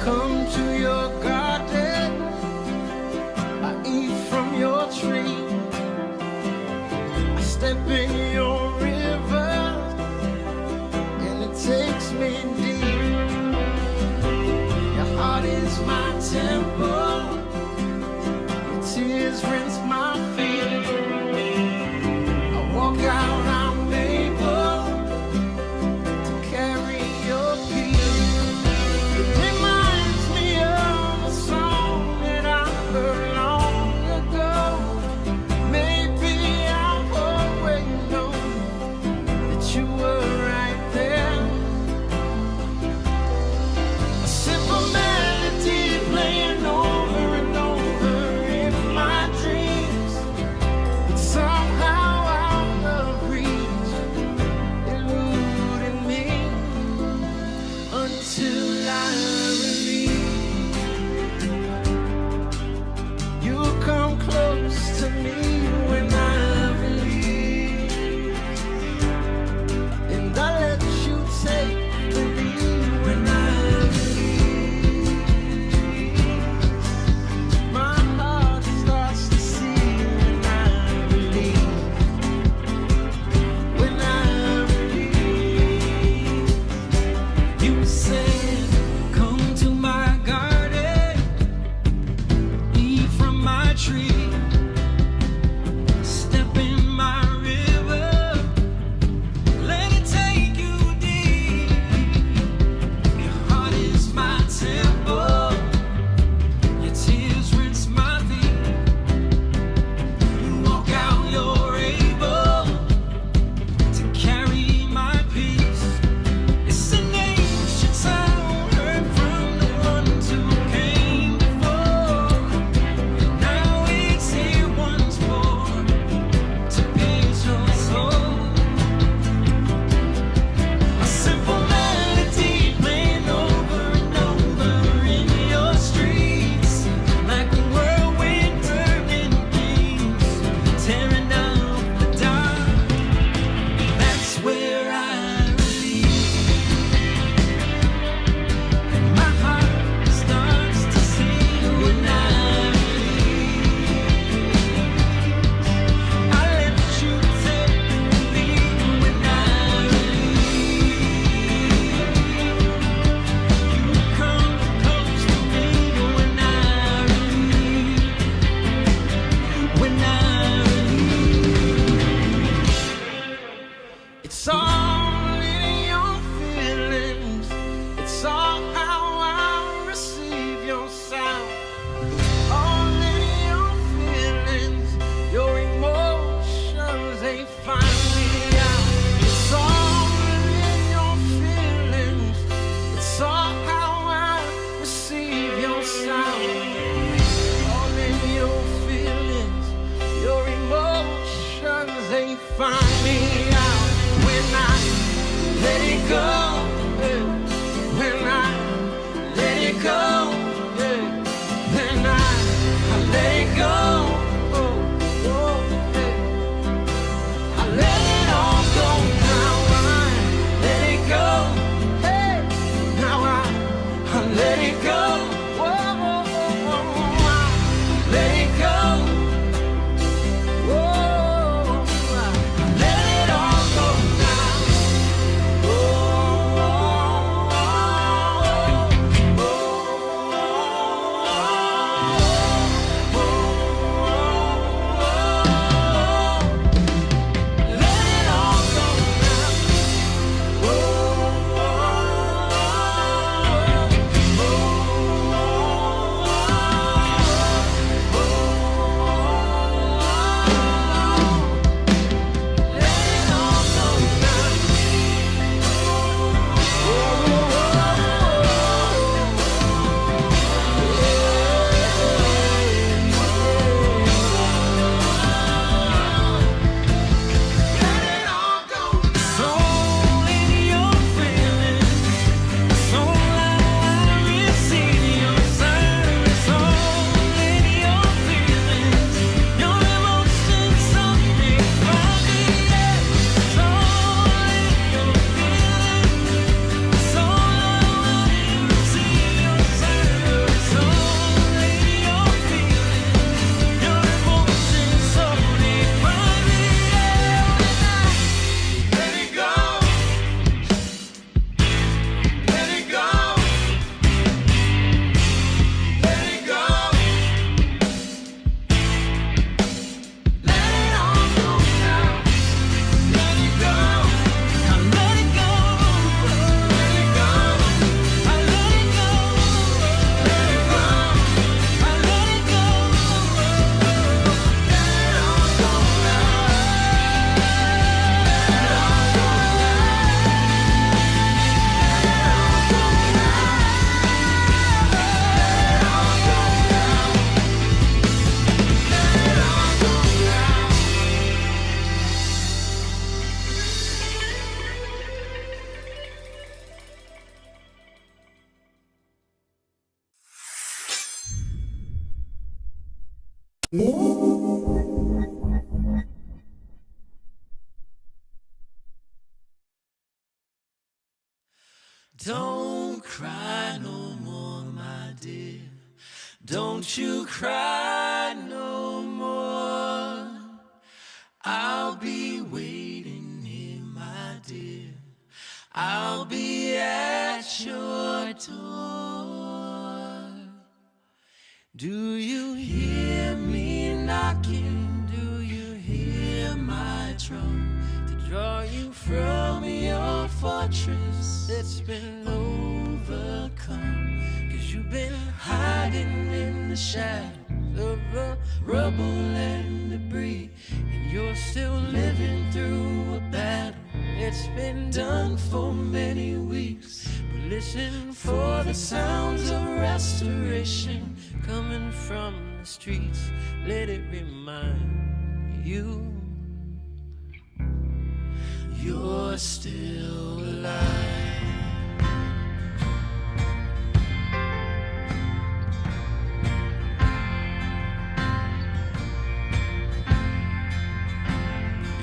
come to your garden, I eat from your tree, I step in your river, and it takes me deep. Your heart is my temple, your tears rinse my feet. I walk out, I'm able to carry your peace. It reminds me of a song that I heard long ago. Maybe I've always known that you were right there. A simple melody playing over and over in my dreams. Don't cry no more, my dear. Don't you cry no more. I'll be waiting here, my dear. I'll be at your door. Do you hear me knocking? Do you hear my drum to draw you from your fortress that's been overcome? 'Cause you've been hiding in the shadows of the rubble and debris, and you're still living through a battle. It's been done for many weeks, but listen for the sounds of restoration coming from the streets. Let it remind you you're still alive.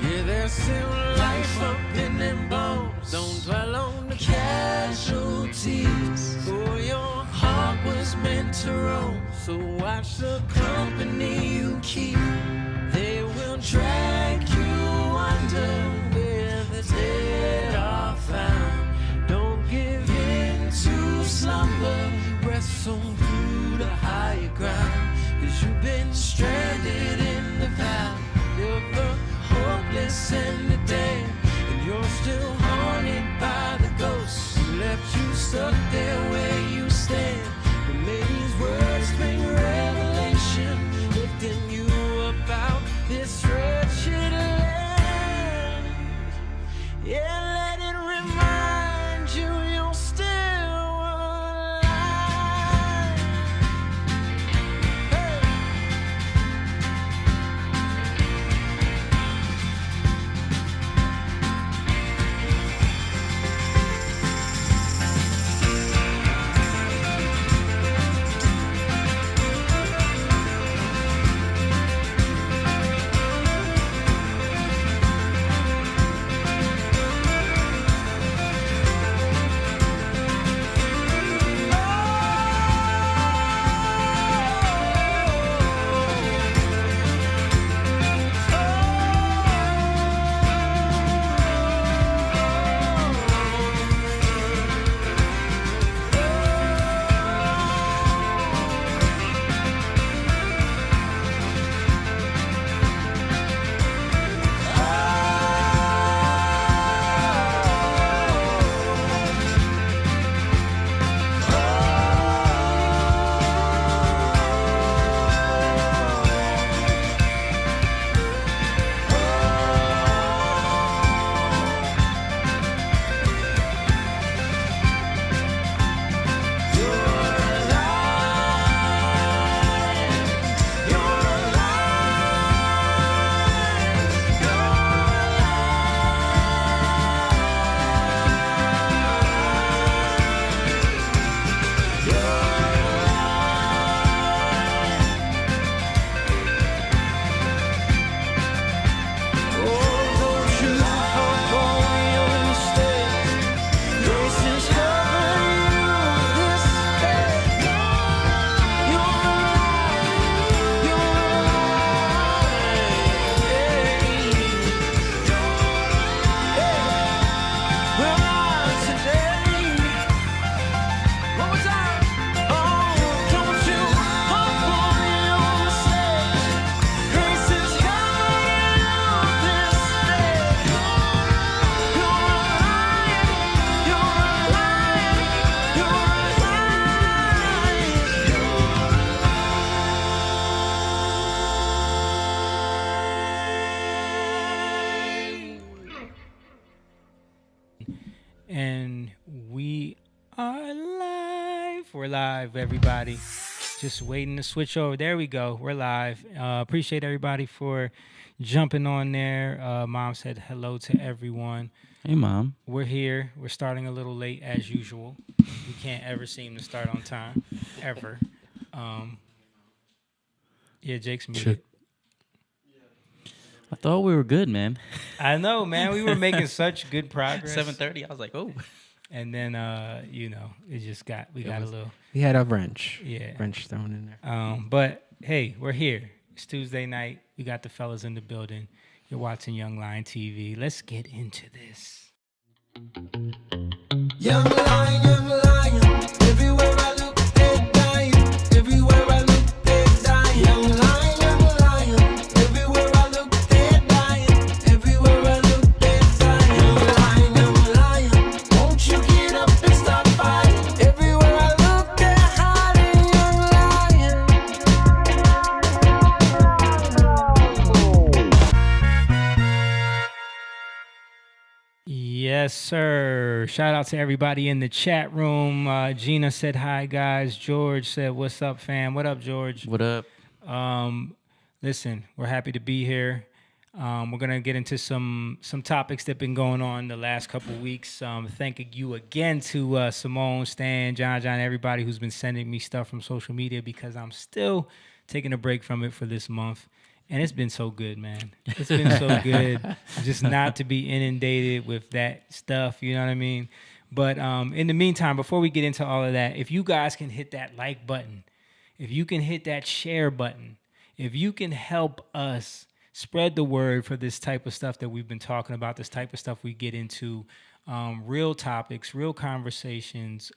Yeah, there's still life up in them bones. Don't dwell on the casualties. For your heart was meant to roam, so watch the company you keep. They will drag you under where the dead are found. Don't give in to slumber. Wrestle through the higher ground. 'Cause you've been stranded in the valley of the hopeless and the dead, and you're still haunted by the ghosts who left you stuck there where you stand. But may these words bring revelation, lifting you up out this wretched land. Yeah, let it remind you you're still alive. Hey. And we are live. We're live, everybody. Just waiting to switch over. There we go. We're live. Appreciate everybody for jumping on there. Mom said hello to everyone. Hey, Mom. We're here. We're starting a little late as usual. We can't ever seem to start on time, ever. Yeah, Jake's muted. I thought we were good, man. I know, man. We were making such good progress. 7:30. I was like, oh. And then, it just got a little. We had a wrench. Yeah. Wrench thrown in there. But hey, we're here. It's Tuesday night. We got the fellas in the building. You're watching Young Lion TV. Let's get into this. Young lion, everywhere I look, they're dying. Everywhere I look, they're dying. Young lion, everywhere I look, they're dying. Everywhere I look, they're dying. Young lion, won't you get up and stop fighting? Everywhere I look, they're hiding. Yes, sir. Shout out to everybody in the chat room. Gina said hi, guys. George said, "What's up, fam?" What up, George? What up? Listen, we're happy to be here. We're gonna get into some topics that've been going on the last couple weeks. Thanking you again to Simone, Stan, John, everybody who's been sending me stuff from social media because I'm still taking a break from it for this month. And it's been so good, man. It's been so good just not to be inundated with that stuff, you know what I mean? But in the meantime, before we get into all of that, if you guys can hit that like button, if you can hit that share button, if you can help us spread the word for this type of stuff that we've been talking about, this type of stuff we get into, real topics, real conversations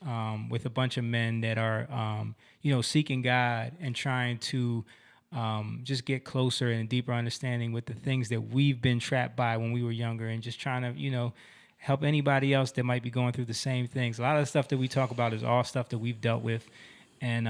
with a bunch of men that are, seeking God and trying to just get closer and a deeper understanding with the things that we've been trapped by when we were younger, and just trying to, help anybody else that might be going through the same things. A lot of the stuff that we talk about is all stuff that we've dealt with. And,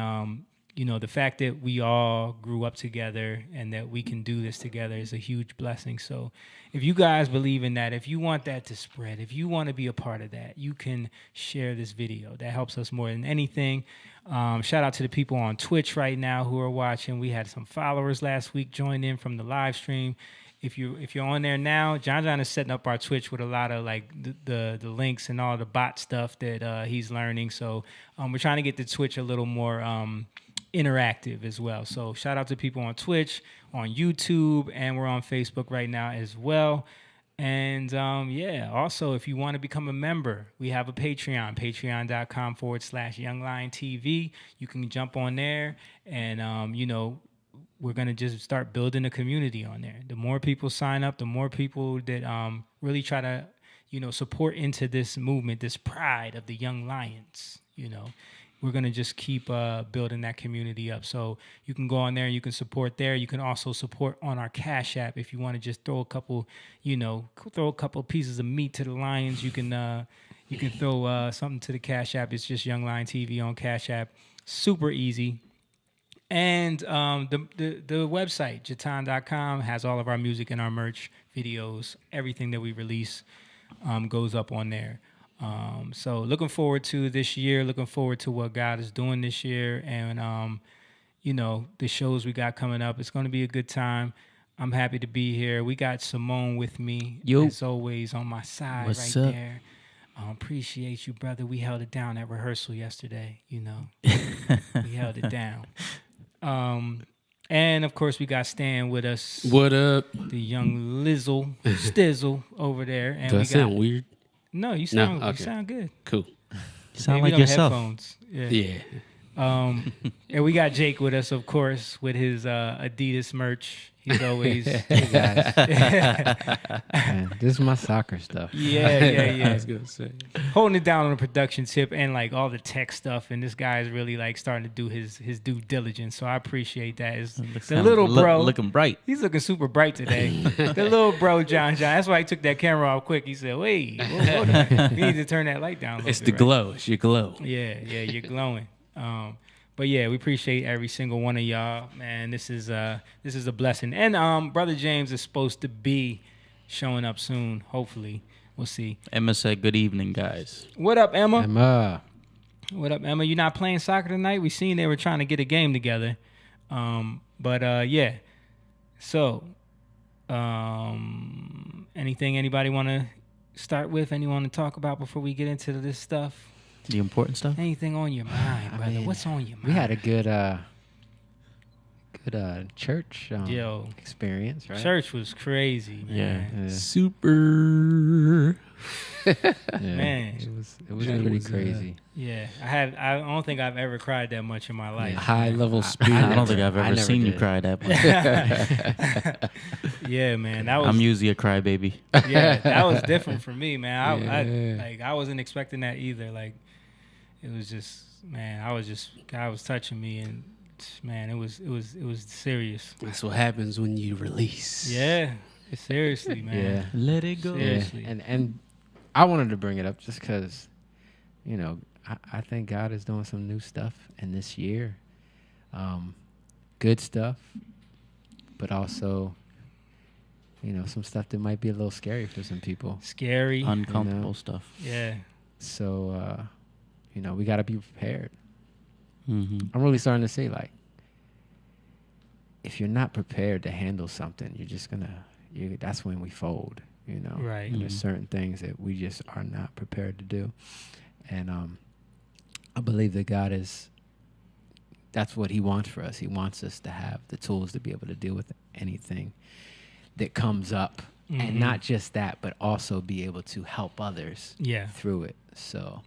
the fact that we all grew up together and that we can do this together is a huge blessing. So if you guys believe in that, if you want that to spread, if you want to be a part of that, you can share this video. That helps us more than anything. Shout out to the people on Twitch right now who are watching. We had some followers last week join in from the live stream. If you're on there now, John is setting up our Twitch with a lot of like the links and all the bot stuff that he's learning. So we're trying to get the Twitch a little more interactive as well. So shout out to people on Twitch, on YouTube, and we're on Facebook right now as well. And also if you want to become a member, we have a Patreon, patreon.com/youngliontv. You can jump on there and, we're going to just start building a community on there. The more people sign up, the more people that really try to, support into this movement, this pride of the Young Lions, we're going to just keep building that community up. So you can go on there and you can support there. You can also support on our Cash App if you want to just throw a couple pieces of meat to the Lions. You can throw something to the Cash App. It's just Young Lion TV on Cash App. Super easy. And the website, jatan.com, has all of our music and our merch, videos, everything that we release goes up on there. So looking forward to this year, looking forward to what God is doing this year, and the shows we got coming up. It's going to be a good time. I'm happy to be here. We got Simone with me, as always, on my side. What's right up? There. Appreciate you, brother. We held it down at rehearsal yesterday. We held it down. And of course we got Stan with us. What up? The young Stizzle over there. And Do I sound weird? No, you sound okay. You sound good. Cool. You sound Maybe like yourself. Headphones. Yeah. And we got Jake with us, of course, with his Adidas merch. He's always Hey guys. Man, this is my soccer stuff. Yeah. I was gonna say. Holding it down on the production tip and like all the tech stuff. And this guy is really like starting to do his due diligence. So I appreciate that. The little bro looking bright. He's looking super bright today. The little bro, John. That's why he took that camera off quick. He said, wait, hold on. You need to turn that light down a little It's bit. the glow. It's your glow. Yeah, you're glowing. But yeah, we appreciate every single one of y'all, man. This is a blessing. And Brother James is supposed to be showing up soon. Hopefully, we'll see. Emma said, "Good evening, guys." What up, Emma? Emma. What up, Emma? You not playing soccer tonight? We seen they were trying to get a game together. Yeah. So, anything anybody want to start with? Anyone to talk about before we get into this stuff? The important stuff. Anything on your mind, brother? What's on your mind? We had a good good church Yo, experience, right? church was crazy, man. Yeah. Super. Yeah. Man. It was It pretty was, crazy. Yeah, I don't think I've ever cried that much in my life. High level spirit. I don't think I've I ever never seen you did. cry that much. Yeah, man, that was I'm usually a crybaby. yeah, that was different for me, man. Yeah. I wasn't expecting that either. Like, it was just, man, God was touching me, and man, it was serious. That's what happens when you release. Yeah, seriously, man. Yeah. Let it go. Yeah. Seriously. And I wanted to bring it up just because, I think God is doing some new stuff in this year. Good stuff, but also, some stuff that might be a little scary for some people. Scary. Uncomfortable stuff. Yeah. So, we got to be prepared. Mm-hmm. I'm really starting to say, like, if you're not prepared to handle something, that's when we fold, Right. And there's certain things that we just are not prepared to do. And I believe that that's what he wants for us. He wants us to have the tools to be able to deal with anything that comes up. Mhm. And not just that, but also be able to help others Yeah. through it. So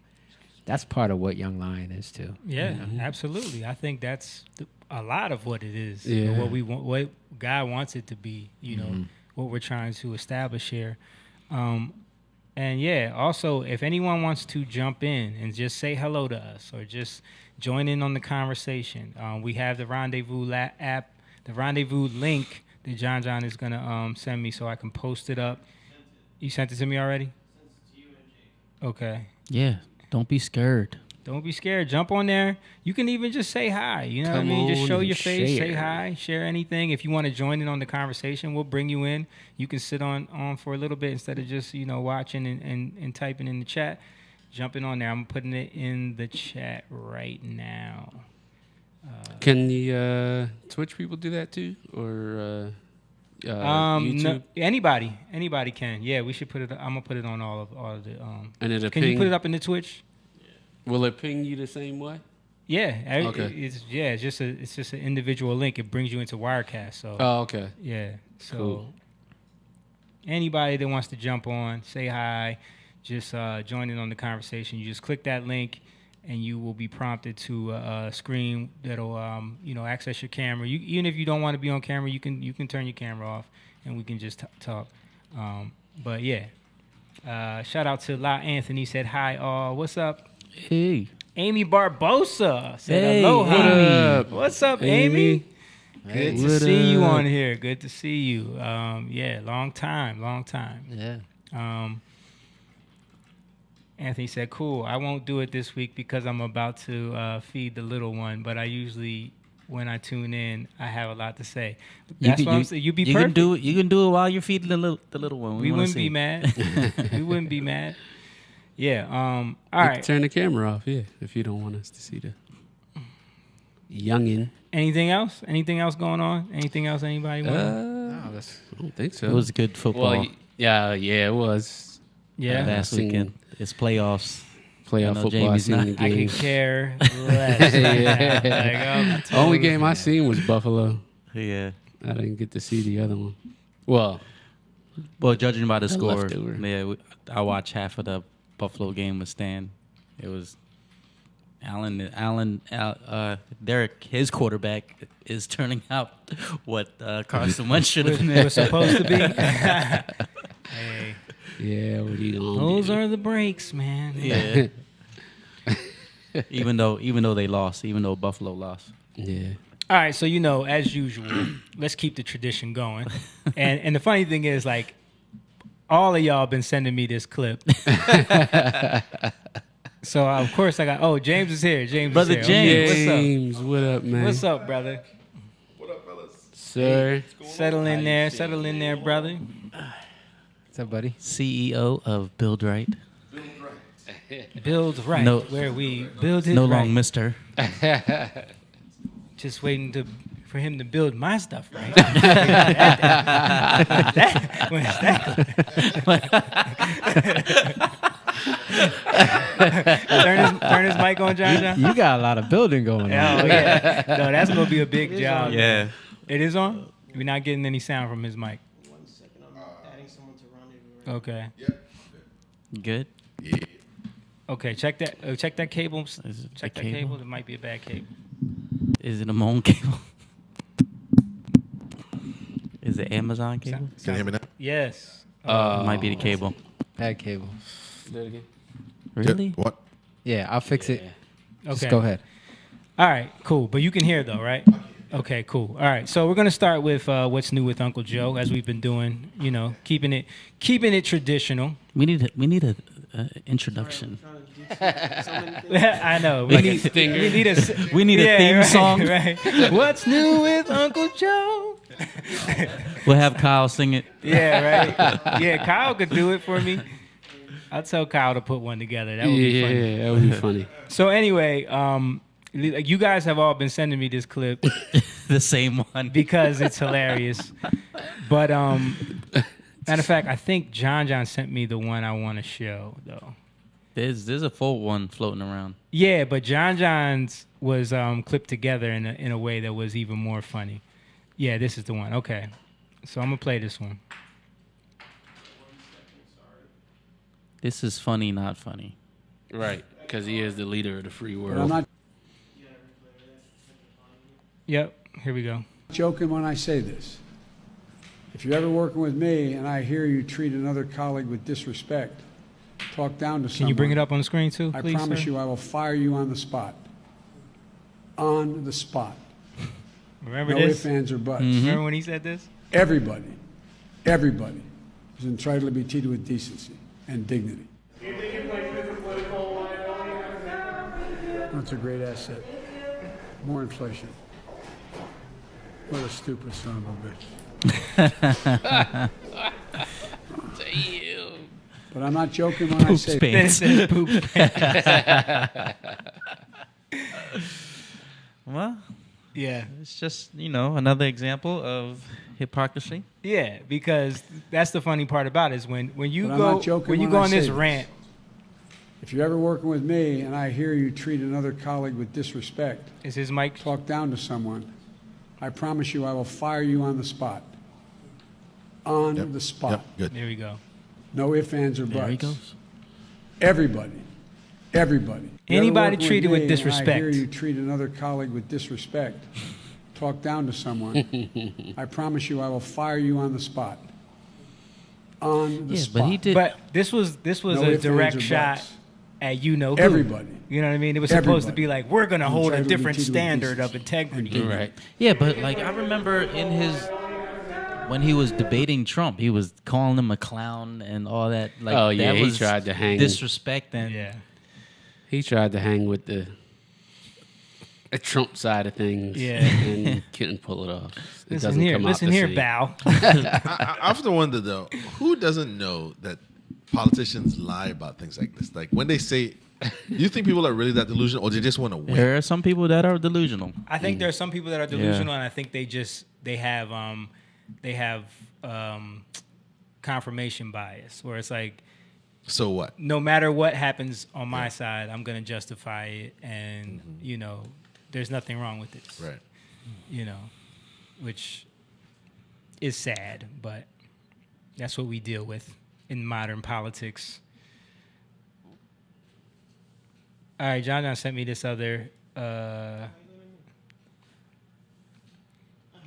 that's part of what Young Lion is too. Yeah, Mhm. absolutely. I think that's a lot of what it is. Yeah. What we want, what God wants it to be. Mhm. What we're trying to establish here. And yeah, also, if anyone wants to jump in and just say hello to us or just join in on the conversation, we have the Rendezvous app, the Rendezvous link that John is gonna send me so I can post it up. You sent it to me already? Okay. Yeah. Don't be scared. Don't be scared. Jump on there. You can even just say hi. You know what I Come mean? Just on show and your face. Say share. hi. Share anything. If you want to join in on the conversation, we'll bring you in. You can sit on for a little bit instead of just, watching and typing in the chat. Jumping on there. I'm putting it in the chat right now. Can the Twitch people do that too, or YouTube? No, anybody can. Yeah, we should put it. I'm gonna put it on all of the. And it'll Can ping. you put it up in the Twitch? Will it ping you the same way? Yeah. Okay. It's just an individual link. It brings you into Wirecast. So. Oh, okay. Yeah. So Cool. anybody that wants to jump on, say hi, just join in on the conversation. You just click that link, and you will be prompted to a screen that'll access your camera. Even if you don't want to be on camera, you can turn your camera off, and we can just talk. But yeah. Shout out to La Anthony, said hi all. What's up? Hey. Amy Barbosa said Hey, aloha. What up? What's up, Amy? Amy? Good to What see you up? on here. Good to see you. Yeah, long time. Yeah. Anthony said, cool. I won't do it this week because I'm about to feed the little one, but I usually, when I tune in, I have a lot to say. That's what I'm saying. You be You perfect. can do it while you're feeding the little one. We wanna wouldn't see. be mad. We wouldn't be mad. Yeah. All You can right. turn the camera off, yeah, if you don't want us to see the youngin. Anything else? Anything else going on? Anything else anybody want? No, that's I don't think so. It was good football well, yeah, it was Yeah. last seen- weekend. It's playoffs. I playoff know football. I Jamie's seen not- the I game. could care less. Yeah. Only game I seen was Buffalo. Yeah. I didn't get to see the other one. Well, Well, judging by the score, leftover. yeah, I watched half of the Buffalo game with Stan. It was Derek, his quarterback is turning out what Carson Wentz should have It been. was supposed to be. Hey, yeah, what are you gonna those do? are the breaks, man. Yeah. even though they lost, even though Buffalo lost. Yeah. All right, so as usual, let's keep the tradition going. And the funny thing is, like, all of y'all been sending me this clip. So of course I got. Oh, James is here. Brother is here. Okay, James, what up, man? What's up, brother? sir? Settle in there, brother. what's up, buddy? CEO of Build Right. Build right, No- where we build it No right. long Mister. Just waiting for him to build my stuff right. When is that? turn his mic on, John. You got a lot of building going on. Oh yeah, no, that's gonna be a big job. Yeah. It is on? We're not getting any sound from his mic. 1 second. I'm adding someone to rendezvous. Okay. Good. Okay, check that cable. Is it Check the that cable. cable? It might be a bad cable. Is it a Moan cable? Is it Amazon cable? Can you hear me now? Yes. Might be the cable. Bad cable. Do it again. Really? What? Yeah, I'll fix it. Just Okay. go ahead. All right, cool. But you can hear though, right? Okay, cool. All right, so we're gonna start with what's new with Uncle Joe, as we've been doing. You know, keeping it traditional. We need a introduction. I know. We need a We need a theme right, song. Right. What's new with Uncle Joe? We'll have Kyle sing it. Yeah, right. Yeah, Kyle could do it for me. I'll tell Kyle to put one together. That would be funny. Yeah, that would be funny. So anyway, like you guys have all been sending me this clip The same one. because it's hilarious. But matter of fact, I think John sent me the one I want to show though. There's a full one floating around. Yeah, but John's was clipped together in a way that was even more funny. Yeah, this is the one. Okay, so I'm gonna play this one. This is funny, not funny. Right, because he is the leader of the free world. Yep, here we go. Joking when I say this. If you're ever working with me and I hear you treat another colleague with disrespect, talk down to someone. Can you bring it up on the screen too, I please? promise sir? you I will fire you on the spot. On the spot. Remember No this? ifs, ands, or buts. Remember when he said this? Everybody is entitled to be treated with decency and dignity. That's a great asset. More inflation. What a stupid son of a bitch. But I'm not joking when I say Then it this. says poop pants. Well, Yeah. it's just, another example of hypocrisy. Yeah, because that's the funny part about it is when you But I'm go not joking when you when go I on this say this. rant. If you're ever working with me and I hear you treat another colleague with disrespect, Is his mic? talk down to someone, I promise you I will fire you on the spot. On the spot. Yep, good. There we go. No ifs, ands, or buts. There he goes. Everybody. If you're ever Anybody working treated with me and I disrespect. hear you treat another colleague with disrespect, talk down to someone, I promise you I will fire you on the spot. On the Yeah, spot. but he did. But this was No a ifs, direct ands, or shot buts. at you know who. Everybody. You know what I mean? It was supposed to Everybody. be like we're gonna hold a Entitled to be different treated with standard of decency integrity. and Right. Yeah, but like I remember when he was debating Trump, he was calling him a clown and all that. Like, Oh, yeah, that he was tried to hang- disrespect and Yeah. He tried to hang with the Trump side of things. Yeah. And couldn't pull it off. It Listen doesn't here, come out listen the here, same. Bow. I often wonder though, who doesn't know that politicians lie about things like this? Like when they say, you think people are really that delusional, or they just want to win? there are some people that are delusional. I think there are some people that are delusional, and I think they have confirmation bias, where it's like, So what? no matter what happens on my side, I'm gonna justify it, and there's nothing wrong with this, Right. Which is sad, but that's what we deal with in modern politics. All right, John sent me this other. I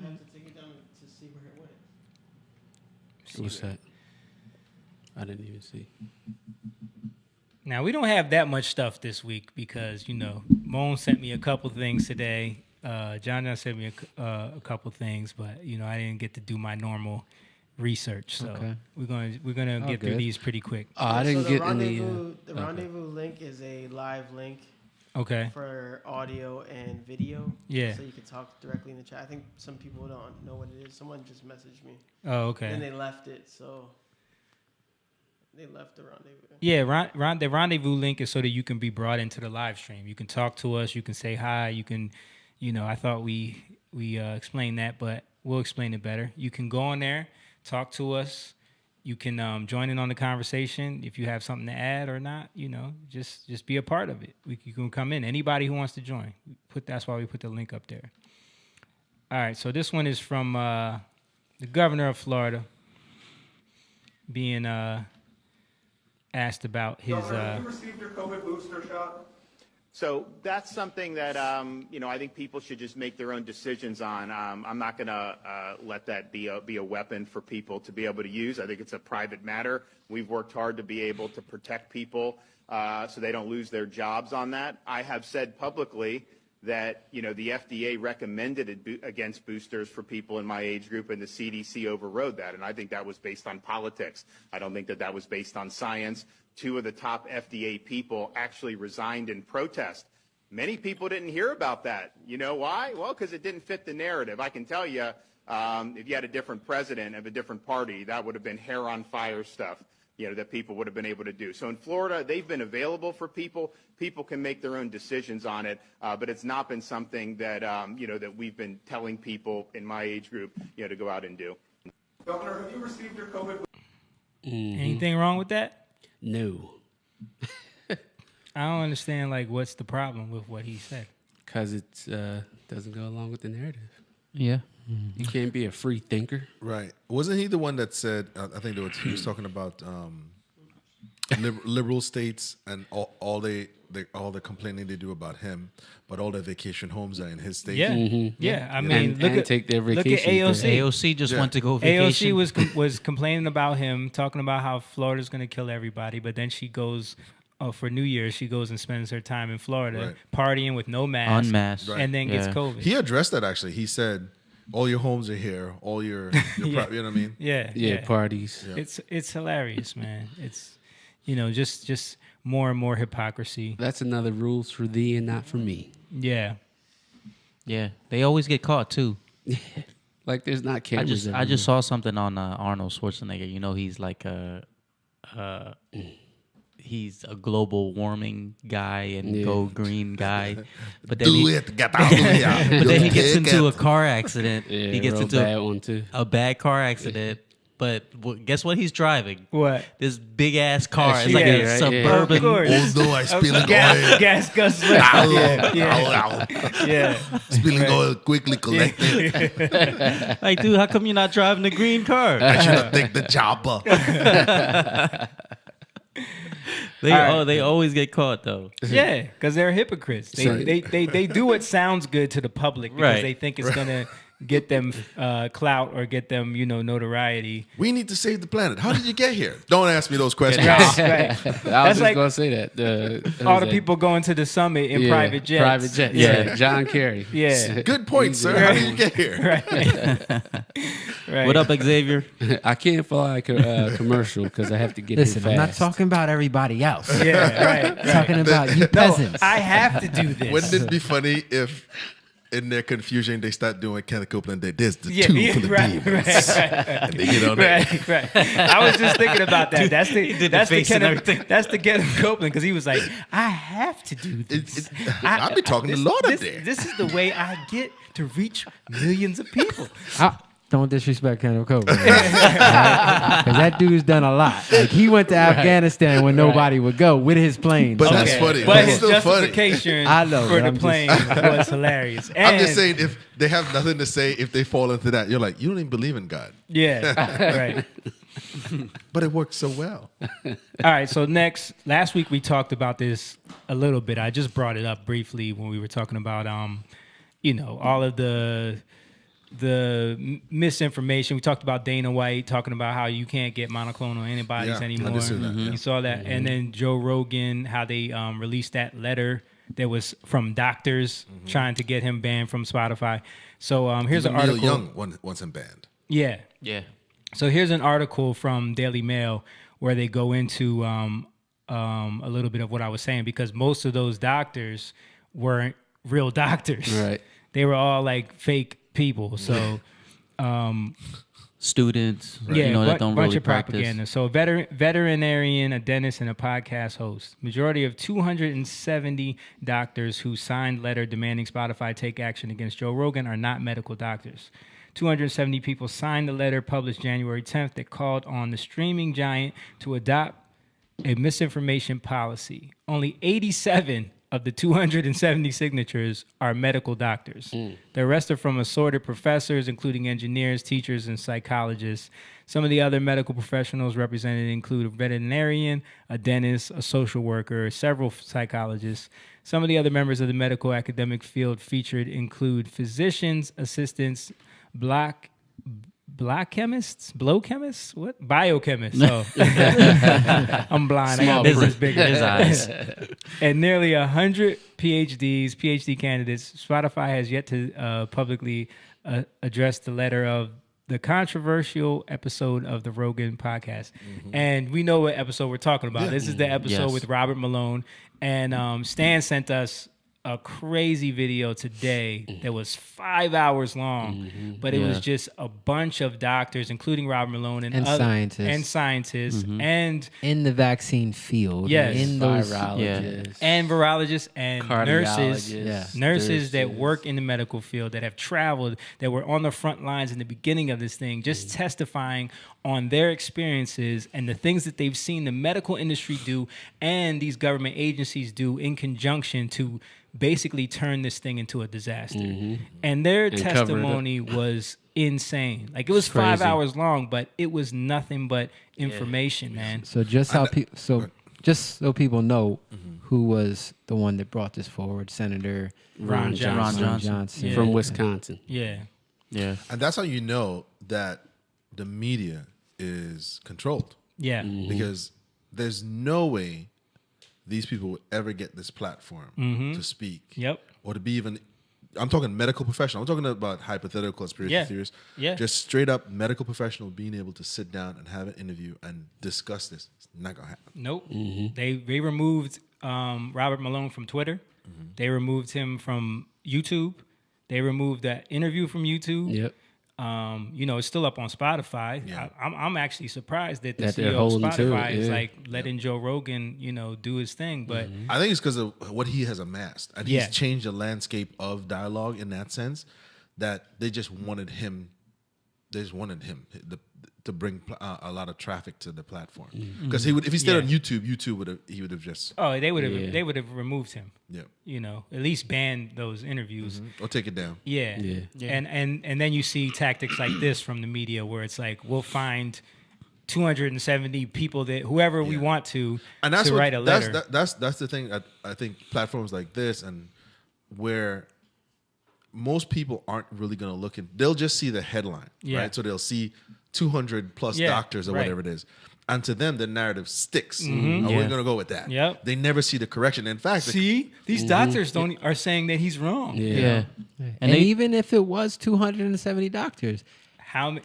have to take it down to see where it went. What's that? I didn't even see. Now we don't have that much stuff this week because Moan sent me a couple things today. John sent me a couple things, but I didn't get to do my normal research, so Okay. we're gonna get through good. these pretty quick. I didn't So get the any. rendezvous, the rendezvous link is a live link Okay. for audio and video. Yeah. So you can talk directly in the chat. I think some people don't know what it is. Someone just messaged me. Oh, Then okay. they left it, so they left the rendezvous. Yeah, the rendezvous link is so that you can be brought into the live stream. You can talk to us. You can say hi. You can, I thought we explained that, but we'll explain it better. You can go on there, talk to us. You can join in on the conversation if you have something to add or not. Just be a part of it. You can come in. Anybody who wants to join. That's why we put the link up there. All right, so this one is from the governor of Florida being asked about his. Have you received your COVID booster shot? So that's something that I think people should just make their own decisions on. I'm not going to let that be a weapon for people to be able to use. I think it's a private matter. We've worked hard to be able to protect people so they don't lose their jobs on that. I have said publicly that the FDA recommended it against boosters for people in my age group, and the CDC overrode that. And I think that was based on politics. I don't think that was based on science. 2 of the top FDA people actually resigned in protest. Many people didn't hear about that. You know why? Well, because it didn't fit the narrative. I can tell you, if you had a different president of a different party, that would have been hair on fire stuff, that people would have been able to do. So in Florida, they've been available for people. People can make their own decisions on it, but it's not been something that, that we've been telling people in my age group, to go out and do. Governor, have you received your COVID booster? Anything wrong with that? No. I don't understand, what's the problem with what he said? Because it doesn't go along with the narrative. Yeah. You can't be a free thinker. Right. Wasn't he the one that said, I think he was talking about liberal states and all the complaining they do about him, but all the vacation homes are in his state. Yeah, yeah. I mean, look at take their look at vacation. AOC. AOC just went to go vacation. AOC was complaining about him, talking about how Florida's going to kill everybody, but then she goes for New Year's. She goes and spends her time in Florida, partying with no mask, unmasked, and then gets COVID. He addressed that actually. He said, "All your homes are here. All your you know what I mean?" Yeah, parties. Yeah. It's hilarious, man. It's just more and more hypocrisy. That's another rules for thee and not for me. Yeah. Yeah, they always get caught too. Like there's not cameras. I just saw something on Arnold Schwarzenegger. He's like he's a global warming guy and go green guy, but then Get out of here. but then he gets into a car accident. He gets into bad one too. a bad car accident. But guess what he's driving? What? This big ass car. It's like Yeah, a right, suburban. Of course. Although I spilling oil. Gas guzzler. Ow. Yeah. Spilling oil quickly collected. Like, dude, how come you're not driving the green car? I should have taken the chopper. They always get caught though. Yeah, because they're hypocrites. They do what sounds good to the public because they think it's gonna get them clout or get them notoriety. We need to save the planet. How did you get here? Don't ask me those questions. Right. I was just gonna say that. All the people going to the summit in private jets. Private jets. Yeah, John Kerry. Yeah. Good point, sir. How did you get here? Right. What up, Xavier? I can't fly a commercial because I have to get Listen, in fast. I'm not talking about everybody else. Yeah, right. I'm talking about you peasants. I have to do this. Wouldn't it be funny if, in their confusion, they start doing Kenneth Copeland? There's the Yeah, two for the right, demons. And they get on there. Right. I was just thinking about that. That's the everything. That's the Kenneth Copeland because he was like, I have to do this. I'll be talking to Lord up this, there. This is the way I get to reach millions of people. Don't disrespect Kenneth Copeland. Because that dude's done a lot. Like he went to Afghanistan when nobody would go with his plane. But that's funny. But That's his still funny. justification I know, for but the I'm plane was hilarious. I'm just And- saying, if they have nothing to say, if they fall into that, you're like, you don't even believe in God. Yeah, right. But it works so well. All right, so last week we talked about this a little bit. I just brought it up briefly when we were talking about, all of the misinformation. We talked about Dana White talking about how you can't get monoclonal antibodies Yeah, anymore. I did see that, yeah. You saw that, and then Joe Rogan, how they released that letter that was from doctors trying to get him banned from Spotify. So here's Even an Neil article. Young wants him banned. Yeah. Yeah. So here's an article from Daily Mail where they go into a little bit of what I was saying, because most of those doctors weren't real doctors. Right. They were all like fake people. So Students, yeah, that don't bunch really of practice. propaganda. So veterinarian, a dentist, and a podcast host. Majority of 270 doctors who signed letter demanding Spotify take action against Joe Rogan are not medical doctors. 270 people signed the letter published January 10th that called on the streaming giant to adopt a misinformation policy. Only 87 of the 270 signatures are medical doctors. The rest are from assorted professors, including engineers, teachers, and psychologists. Some of the other medical professionals represented include a veterinarian, a dentist, a social worker, several psychologists. Some of the other members of the medical academic field featured include physicians, assistants, blow chemists, what? Biochemists. Oh, I'm blind. I got business bigger. His eyes. And nearly 100 PhD candidates. Spotify has yet to publicly address the letter of the controversial episode of the Rogan podcast. And we know what episode we're talking about. This is the episode with Robert Malone. And Stan sent us a crazy video today that was 5 hours long, but it was just a bunch of doctors, including Robert Malone and scientists, and in the vaccine field, in those virologists, and virologists and cardiologists, nurses that work in the medical field, that have traveled, that were on the front lines in the beginning of this thing, just testifying on their experiences and the things that they've seen the medical industry do and these government agencies do in conjunction to basically turn this thing into a disaster. And their testimony was insane. Like, it was 5 hours long, but it was nothing but information, man. So just so people know who was the one that brought this forward, Senator Ron Johnson. From Wisconsin. Yeah. And that's how you know that the media is controlled. Yeah. Because there's no way these people would ever get this platform to speak. Or to be even, I'm talking medical professional. I'm talking about hypothetical conspiracy theories. Just straight up medical professional being able to sit down and have an interview and discuss this. It's not going to happen. Nope. They removed Robert Malone from Twitter. They removed him from YouTube. They removed that interview from YouTube. It's still up on Spotify. I'm actually surprised that the CEO of Spotify is like letting Joe Rogan, do his thing. But I think it's because of what he has amassed, and he's changed the landscape of dialogue in that sense. That they just wanted him. They just wanted him to bring a lot of traffic to the platform. Because if he stayed on YouTube, he would have just they would have removed him. At least banned those interviews or take it down. And then you see tactics like this from the media where it's like, we'll find 270 people that whoever we want to write a letter. That's the thing. I think platforms like this and where most people aren't really going to look in. They'll just see the headline, right? So they'll see 200 plus doctors or whatever it is. And to them, the narrative sticks. We're going to go with that. They never see the correction. In fact, these doctors are saying that he's wrong. And even if it was 270 doctors, how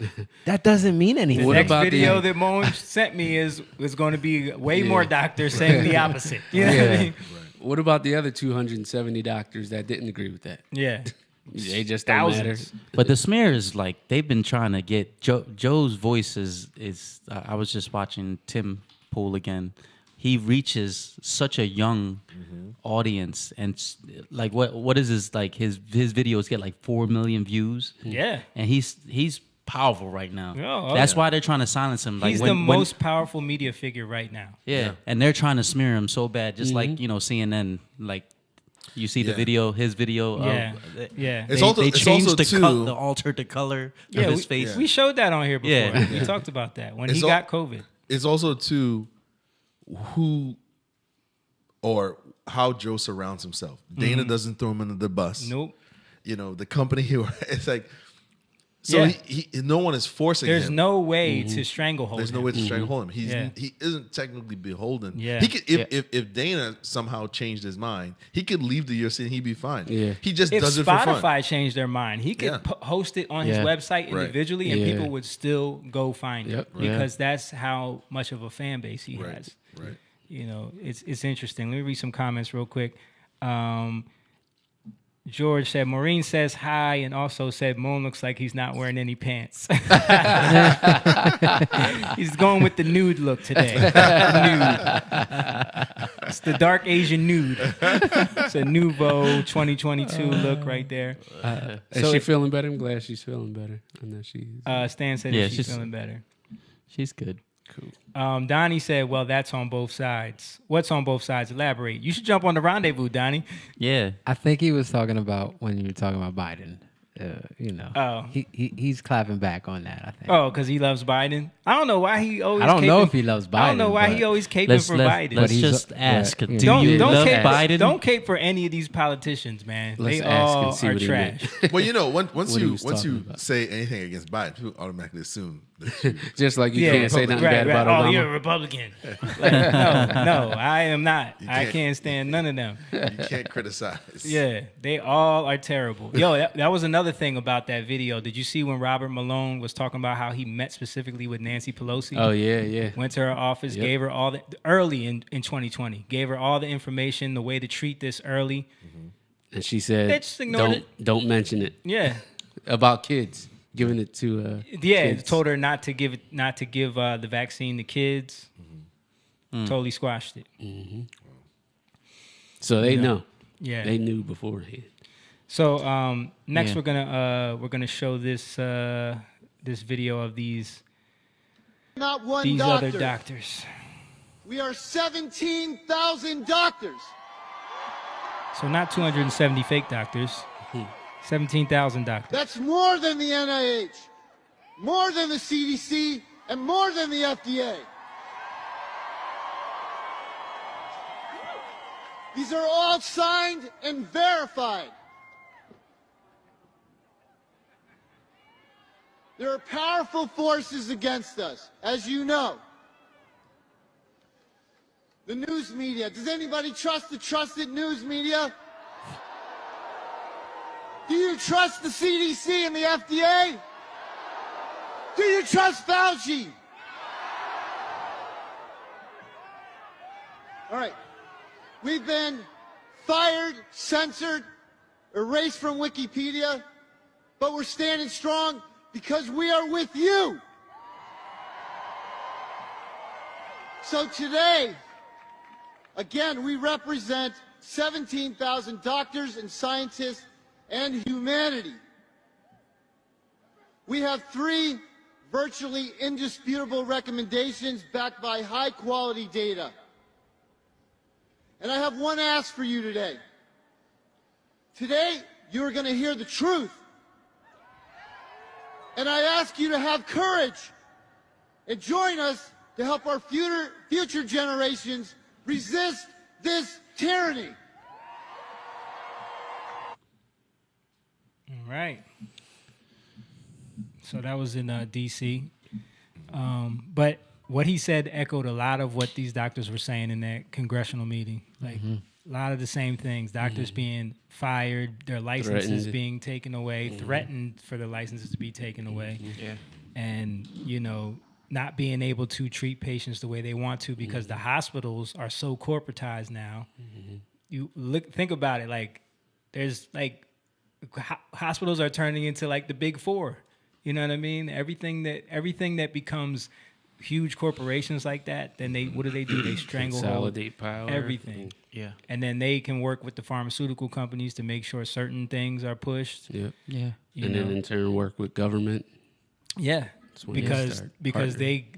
that doesn't mean anything. The next video that Moan sent me is going to be way more doctors saying the opposite. You know what I mean? What about the other 270 doctors that didn't agree with that? They just don't matter. But the smear is like, they've been trying to get Joe's voice is I was just watching Tim Pool again. He reaches such a young audience, and like what is his, like his videos get like 4 million views. And he's powerful right now. That's why they're trying to silence him. Like he's the most powerful media figure right now. And they're trying to smear him so bad, just like CNN, like. You see the video, his video. They changed the altered the color of his face. We showed that on here before. We talked about that when he got COVID. It's also too who or how Joe surrounds himself. Dana doesn't throw him under the bus. Nope. The company it's like. So he no one is forcing him. There's no way to stranglehold him. There's no way to stranglehold him. He isn't technically beholden. He could if Dana somehow changed his mind, he could leave the UFC and he'd be fine. He just does it for fun. If Spotify changed their mind, he could host it on his website individually and people would still go find it because that's how much of a fan base he has. It's interesting. Let me read some comments real quick. George said, Maureen says hi and also said Moan looks like he's not wearing any pants. He's going with the nude look today. It's the dark Asian nude. It's a Nouveau 2022 look right there. Is she feeling better? I'm glad she's feeling better. I know she's. Stan said she's feeling better. She's good. Cool. Donnie said, well, that's on both sides. What's on both sides? Elaborate. You should jump on the rendezvous, Donnie. Yeah. I think he was talking about when you were talking about Biden. Oh. He's clapping back on that, I think. Oh, because he loves Biden? I don't know why he always I don't know if he loves Biden. I don't know why he always caping for Biden. Let's he's just ask. yeah. Do Don't you love cape, Biden? Don't cape for any of these politicians, man. Let's they ask all and see are what he trash. Well, you know, once What he you was talking about. say anything against Biden, people automatically assume that you Just like you Yeah, can't say nothing right, bad right. about Oh, Obama. you're a Republican. Like, no, I am not. I can't stand none of them. you can't criticize. Yeah, they all are terrible. Yo, that was another thing about that video. Did you see when Robert Malone was talking about how he met specifically with Nancy Pelosi? Oh, yeah. Went to her office, Yep. gave her all the early in 2020, gave her all the information, the way to treat this early. And she said, They just ignored don't mention it. Yeah, About kids. Giving it to kids. told her not to give the vaccine to kids. Totally squashed it. So they know. Yeah. They knew beforehand. So next Yeah. we're gonna show this this video of these Not one these doctor. other doctors. We are 17,000 doctors. So not 270 fake doctors. 17,000 doctors. That's more than the NIH, more than the CDC, and more than the FDA. These are all signed and verified. There are powerful forces against us, as you know. The news media. Does anybody trust the trusted news media? Do you trust the CDC and the FDA? Do you trust Fauci? All right. We've been fired, censored, erased from Wikipedia, but we're standing strong because we are with you. So today, again, we represent 17,000 doctors and scientists and humanity. We have 3 virtually indisputable recommendations backed by high-quality data. And I have one ask for you today. Today, you're going to hear the truth. And I ask you to have courage and join us to help our future generations resist this tyranny. All right. So that was in D.C. But what he said echoed a lot of what these doctors were saying in that congressional meeting. Like a lot of the same things. Doctors being fired, their licenses being taken away, threatened for their licenses to be taken away. Yeah. And, you know, not being able to treat patients the way they want to because the hospitals are so corporatized now. You think about it, like there's like hospitals are turning into like the big 4. You know what I mean? Everything that becomes huge corporations like that, then what do? They stranglehold Consolidate power. everything. Yeah. And then they can work with the pharmaceutical companies to make sure certain things are pushed. Yep. Yeah. And then in turn work with government. Yeah, when they because start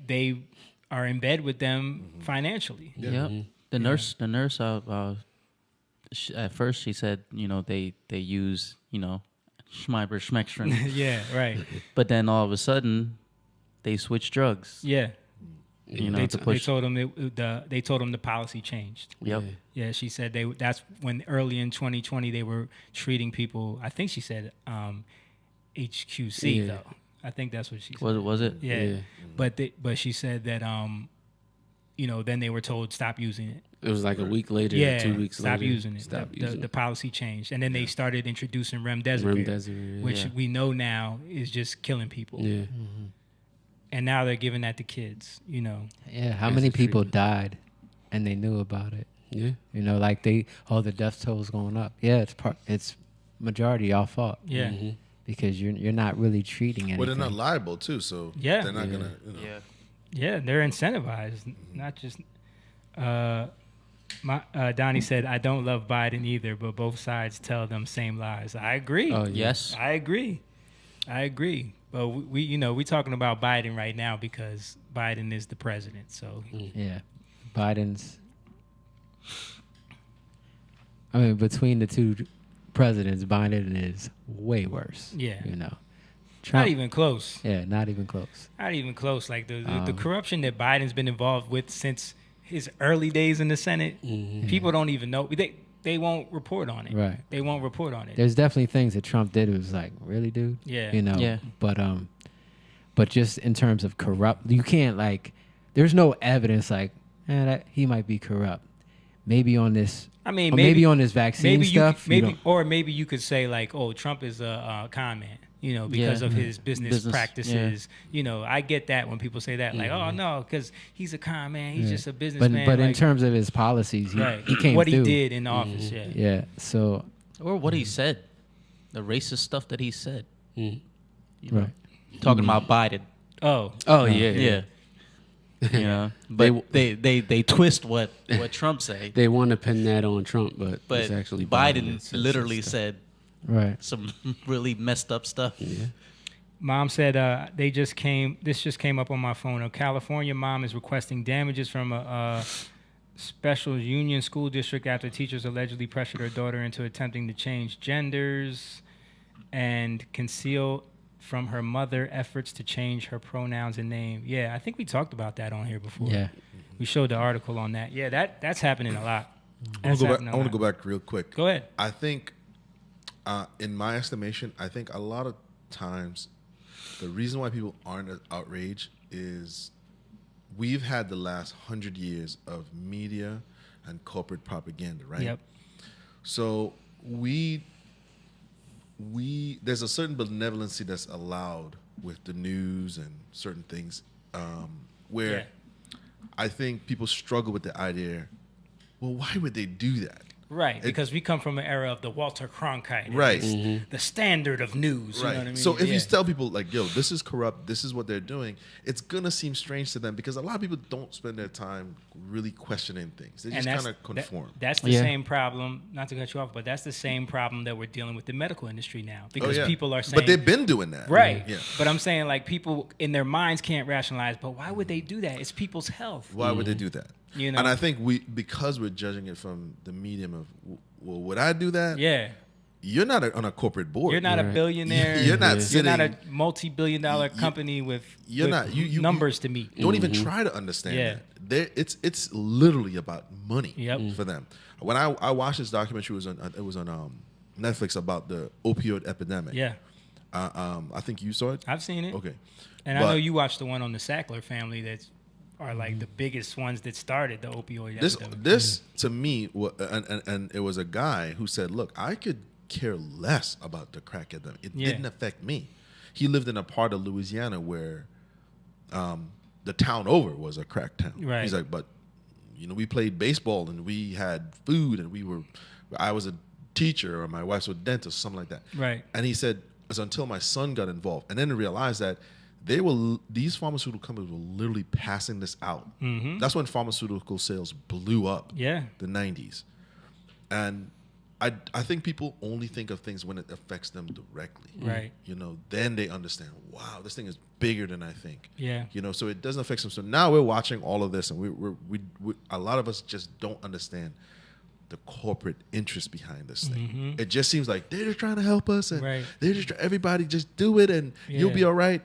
they are in bed with them financially. Yep. The nurse. At first she said, you know, they use, you know, Schmeiber Schmextrin. Yeah, right. But then all of a sudden, they switch drugs. Yeah, You know, they to push. told them they told them the policy changed. Yep. Yeah, she said that's when early in 2020 they were treating people. I think she said HQC though. I think that's what she said. Was it? Yeah. But she said that you know, then they were told stop using it. It was like a week later, Yeah, 2 weeks later. stop using it. Stop The using it. policy changed, and then they started introducing remdesivir, Remdesivir, which yeah. we know now is just killing people. Yeah. And now they're giving that to kids. You know. Yeah, how many people died and they knew about it? Yeah. You know, like the death toll's going up. Yeah, it's majority y'all fault. Yeah. Because you're not really treating anything. Well, they're not liable too, so Yeah. they're not gonna. You know. Yeah, they're incentivized, not just. Donnie said, "I don't love Biden either, but both sides tell them same lies." I agree. Oh, Yes. I agree. But we talking about Biden right now because Biden is the president. So yeah, Biden's. I mean, between the two presidents, Biden is way worse. Yeah. Trump, not even close. Yeah, not even close. Not even close. Like the corruption that Biden's been involved with since his early days in the Senate, people don't even know. They won't report on it. Right. They won't report on it. There's definitely things that Trump did. It was like, really, dude? Yeah. Yeah. But just in terms of corrupt, you can't there's no evidence that he might be corrupt. Maybe on this. I mean, maybe on this vaccine stuff. Maybe you could say Trump is a con man. Because of his business practices. Yeah. I get that when people say that, oh no, because he's a con man, he's just a businessman. But in terms of his policies, he came what through. he did in office, yeah. So, or what he said, the racist stuff that he said. Right. Talking about Biden. Oh yeah. But they twist what Trump say. They want to pin that on Trump, but it's actually Biden literally said some really messed up stuff. Yeah. Mom said this just came up on my phone. A California mom is requesting damages from a special union school district after teachers allegedly pressured her daughter into attempting to change genders and conceal from her mother efforts to change her pronouns and name. Yeah, I think we talked about that on here before. Yeah. We showed the article on that. Yeah, that's happening a lot. I want to go back real quick. Go ahead. I think, in my estimation, I think a lot of times the reason why people aren't outraged is we've had the last 100 years of media and corporate propaganda, right? Yep. So there's a certain benevolency that's allowed with the news and certain things where I think people struggle with the idea, well, why would they do that? Right, because we come from an era of the Walter Cronkite. Right. The standard of news. Right. You know what I mean? So if you tell people yo, this is corrupt, this is what they're doing, it's going to seem strange to them because a lot of people don't spend their time really questioning things. They just kind of conform. That's the same problem, not to cut you off, but that's the same problem that we're dealing with the medical industry now. Because people are saying... But they've been doing that. Right. Yeah. But I'm saying people in their minds can't rationalize, but why would they do that? It's people's health. Why would they do that? You know? And I think because we're judging it from the medium of, well, would I do that? Yeah. You're not on a corporate board. You're not a billionaire. You're not sitting. You're not a multi-billion-dollar company with numbers to meet. Don't even try to understand that. It's literally about money for them. When I watched this documentary, it was on Netflix about the opioid epidemic. Yeah. I think you saw it. I've seen it. Okay. And I know you watched the one on the Sackler family that's are the biggest ones that started the opioid epidemic. This to me, and it was a guy who said, "Look, I could care less about the crack epidemic. It didn't affect me." He lived in a part of Louisiana where the town over was a crack town. Right. He's like, but we played baseball and we had food and I was a teacher or my wife's a dentist, something like that. Right. And he said, it's until my son got involved, and then realized that these pharmaceutical companies were literally passing this out. Mm-hmm. That's when pharmaceutical sales blew up. Yeah. The 90s. And I think people only think of things when it affects them directly. Right. Then they understand, wow, this thing is bigger than I think. Yeah. So it doesn't affect them. So now we're watching all of this, and we a lot of us just don't understand the corporate interest behind this thing. Mm-hmm. It just seems like they're just trying to help us, and they're just everybody just do it, and you'll be all right.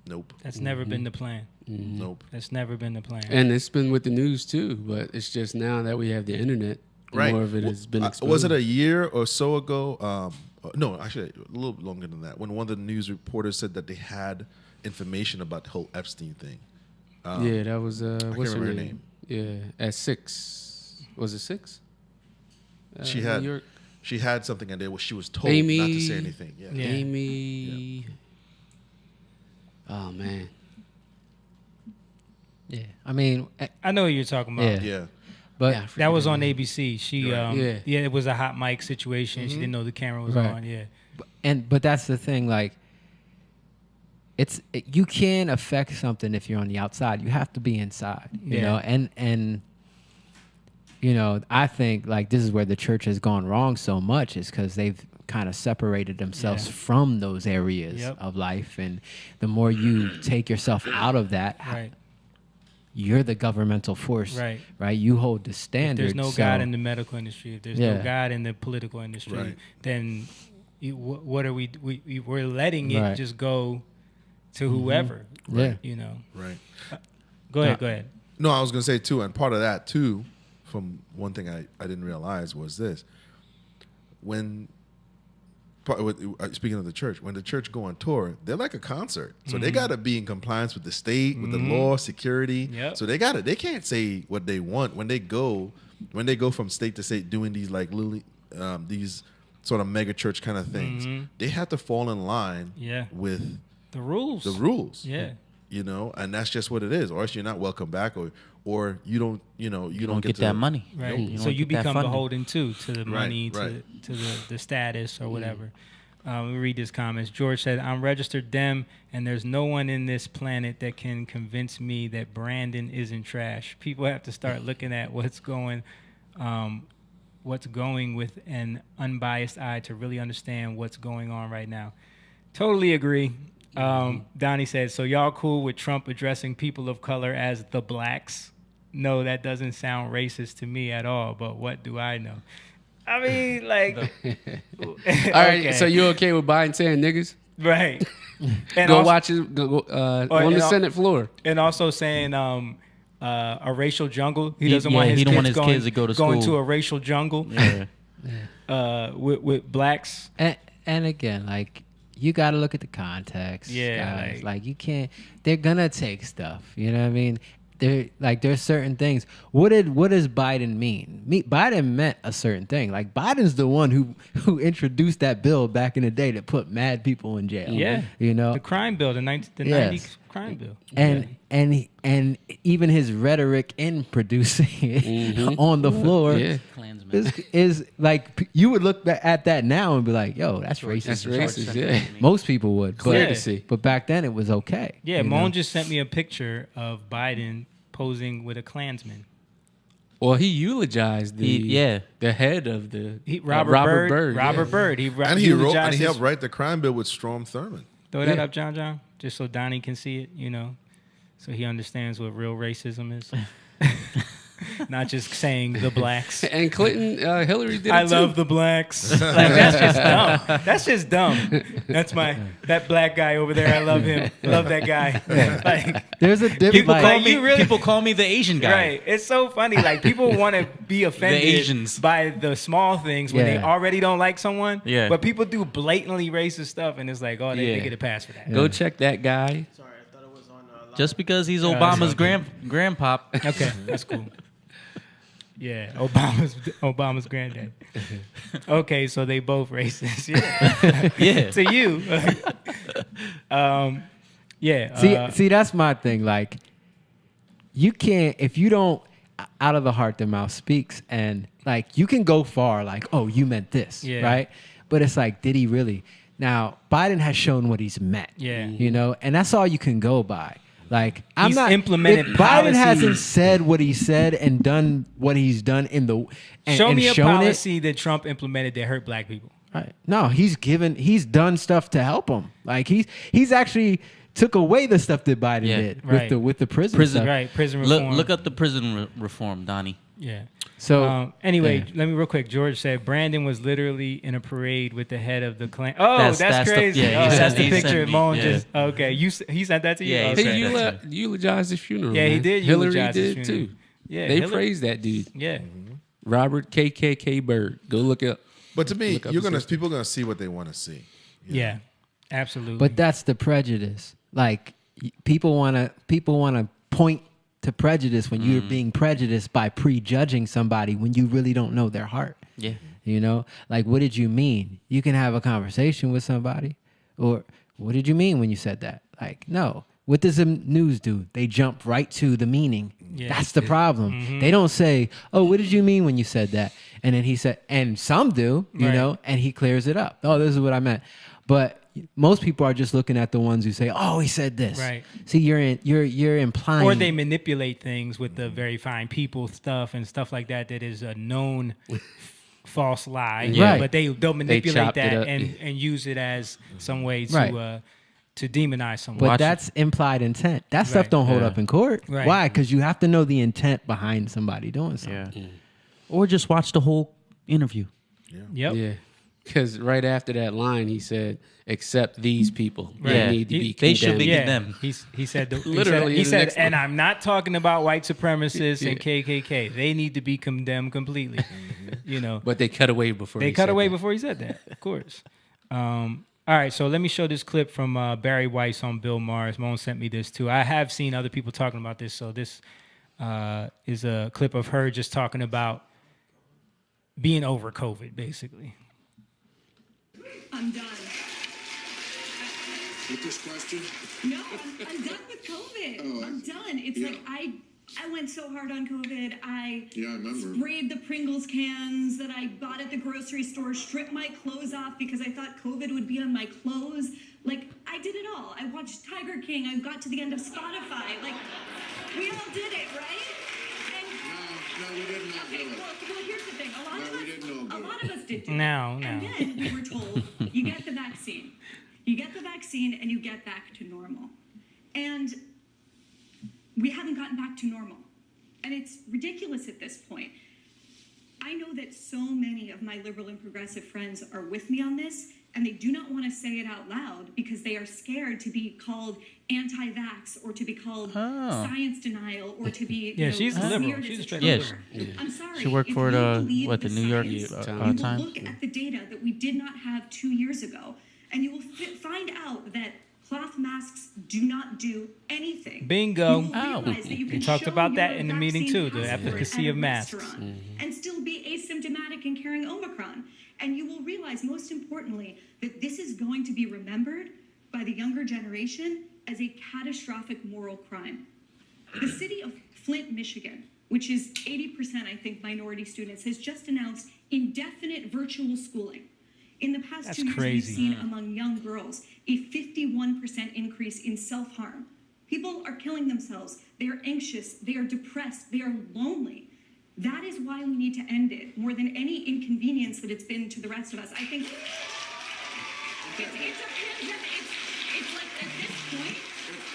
Nope. That's never been the plan. Mm-hmm. Nope. That's never been the plan. And it's been with the news too, but it's just now that we have the internet, more of it has been exposed. Was it a year or so ago? No, actually, a little longer than that. When one of the news reporters said that they had information about the whole Epstein thing. Yeah, that was I can't what's her remember name? Yeah, at 6. Was it 6? She New York? She had something, and she was told Amy, not to say anything. Yeah. Amy. Yeah. Oh man. Yeah, I mean, I know what you're talking about. Yeah. But that was on ABC. She, right. it was a hot mic situation. Mm-hmm. She didn't know the camera was on. Yeah. But that's the thing. You can affect something if you're on the outside. You have to be inside. You know, and I think this is where the church has gone wrong so much is because they've kind of separated themselves from those areas of life. And the more you take yourself out of that, you're the governmental force, right? You hold the standard. If there's no God in the medical industry, if there's no God in the political industry, then what are we're letting it just go to whoever, you know. Right. Go ahead. No, I was going to say too, and part of that too, from one thing I didn't realize was this: speaking of the church, when the church go on tour, they're like a concert, so they got to be in compliance with the state, with the law, security. So they can't say what they want when they go from state to state doing these like these sort of mega church kind of things. They have to fall in line with the rules. You know, and that's just what it is. Or else you're not welcome back, or you don't get that money. Right. Nope. So you become beholden to the money, to the status or whatever. Let me read this comments. George said, "I'm registered Dem, and there's no one in this planet that can convince me that Brandon isn't trash. People have to start looking at what's going with an unbiased eye to really understand what's going on right now." Totally agree. Donnie said, "So y'all cool with Trump addressing people of color as the blacks? No, that doesn't sound racist to me at all, but what do I know?" I mean, like... All right, so you okay with Biden saying niggas? Right. And go also, watch it on the Senate floor. And also saying a racial jungle. He doesn't want his kids to go to school. Going to a racial jungle with blacks. And again, like... You got to look at the context. Yeah. Guys. Like you can't, they're going to take stuff. You know what I mean? There's certain things. What does Biden mean? Biden meant a certain thing. Like Biden's the one who introduced that bill back in the day that put mad people in jail. Yeah. You know? The crime bill, the 90s crime bill. And even his rhetoric in producing it on the floor is like, you would look at that now and be like, yo, that's racist. That's racist, yeah. Most people would. Clear to see. But back then it was okay. Yeah, Moan just sent me a picture of Biden posing with a Klansman. Well, he eulogized the head of the Robert Byrd. Robert Byrd. He helped write the crime bill with Strom Thurmond. Throw that up, John, just so Donnie can see it, you know, so he understands what real racism is. Not just saying the blacks. And Clinton, Hillary did it I love the blacks. Like, that's just dumb. That's just dumb. That's that black guy over there. I love him. Love that guy. Like, there's a difference. People call me the Asian guy. Right. It's so funny. Like, people want to be offended by the small things when they already don't like someone. Yeah. But people do blatantly racist stuff, and it's like, oh, they get a pass for that. Go check that guy. Sorry, I thought it was on. Just because he's Obama's grandpop. Okay, that's cool. Yeah, Obama's granddad. Okay, so they both racist. Yeah. Yeah. To you. Yeah. See, that's my thing. Like, you can't, if you don't, out of the heart the mouth speaks, and like you can go far. Like, oh, you meant this, right? But it's like, did he really? Now, Biden has shown what he's meant. Yeah. You know, and that's all you can go by. Like, he's implemented if Biden hasn't said what he said and done what he's done show me a policy that Trump implemented that hurt black people. Right. No, he's done stuff to help them. Like he's actually took away the stuff that Biden did with the prison stuff. Right, prison reform. Look up the prison reform, Donnie. Yeah. So anyway, let me real quick. George said Brandon was literally in a parade with the head of the Klan. Oh, that's crazy. That's the picture. Moan just okay. He sent that to you. Yeah, he eulogized his funeral. Yeah, he did. Hillary did too. Yeah, they praised that dude. Yeah, Robert KKK Byrd. Go look up. But to me, people are gonna see what they want to see. Yeah, absolutely. But that's the prejudice. Like people wanna point to prejudice when you're being prejudiced by prejudging somebody when you really don't know their heart. Yeah. You know, like, what did you mean? You can have a conversation with somebody, or what did you mean when you said that? Like, no. What does the news do? They jump right to the meaning. Yeah. That's the problem. Mm-hmm. They don't say, oh, what did you mean when you said that? And then he said, and some do, you know, and he clears it up. Oh, this is what I meant. But most people are just looking at the ones who say, "Oh, he said this." Right. See, you're implying, or they manipulate things with the very fine people stuff and stuff like that. That is a known false lie. Yeah. But they'll manipulate chopped it that up. and use it as some way Right. to demonize someone. But that's implied intent. That stuff Right. don't hold Yeah. up in court. Right. Why? Because you have to know the intent behind somebody doing something. Yeah. Or just watch the whole interview. Yep. Yeah. Because right after that line, he said, "Except these people, Right. they need to be They should condemned." be Yeah, condemned. he said Literally he the said, next and line. I'm not talking about white supremacists and Yeah. KKK. They need to be condemned completely. You know, But they cut away before they he cut said away that. before he said that. Of course. All right, so let me show this clip from Barry Weiss on Bill Maher's. Moan sent me this too. I have seen other people talking about this, so this is a clip of her just talking about being over COVID, basically. I'm done. With this question? No, I'm done with COVID. I'm done. It's like I went so hard on COVID. I remember. sprayed the Pringles cans that I bought at the grocery store, stripped my clothes off because I thought COVID would be on my clothes. Like, I did it all. I watched Tiger King. I got to the end of Spotify. Like, we all did it, right? No, we did not do it. Well, here's the thing. A lot of us did do it. No. And then we were told, you get the vaccine. You get the vaccine and you get back to normal. And we haven't gotten back to normal. And it's ridiculous at this point. I know that so many of my liberal and progressive friends are with me on this, and they do not want to say it out loud because they are scared to be called anti-vax or to be called science denial or to be she's a liberal. smeared She's as a straight traitor. liberal. I'm sorry. She worked if for you believe the New York science, you Times. will look at the data that we did not have 2 years ago, and you will find out that cloth masks do not do anything. Bingo. You will realize that you We can talked show about that your in the meeting vaccine too, the passport efficacy at of a masks. restaurant and still be asymptomatic and carrying Omicron. And you will realize, most importantly, that this is going to be remembered by the younger generation as a catastrophic moral crime. The city of Flint, Michigan, which is 80%, I think, minority students, has just announced indefinite virtual schooling. In the past 2 years, we've seen among young girls a 51% increase in self-harm. People are killing themselves. They are anxious. They are depressed. They are lonely. That is why we need to end it, more than any inconvenience that it's been to the rest of us. I think it's a pandemic. It's like, at this point,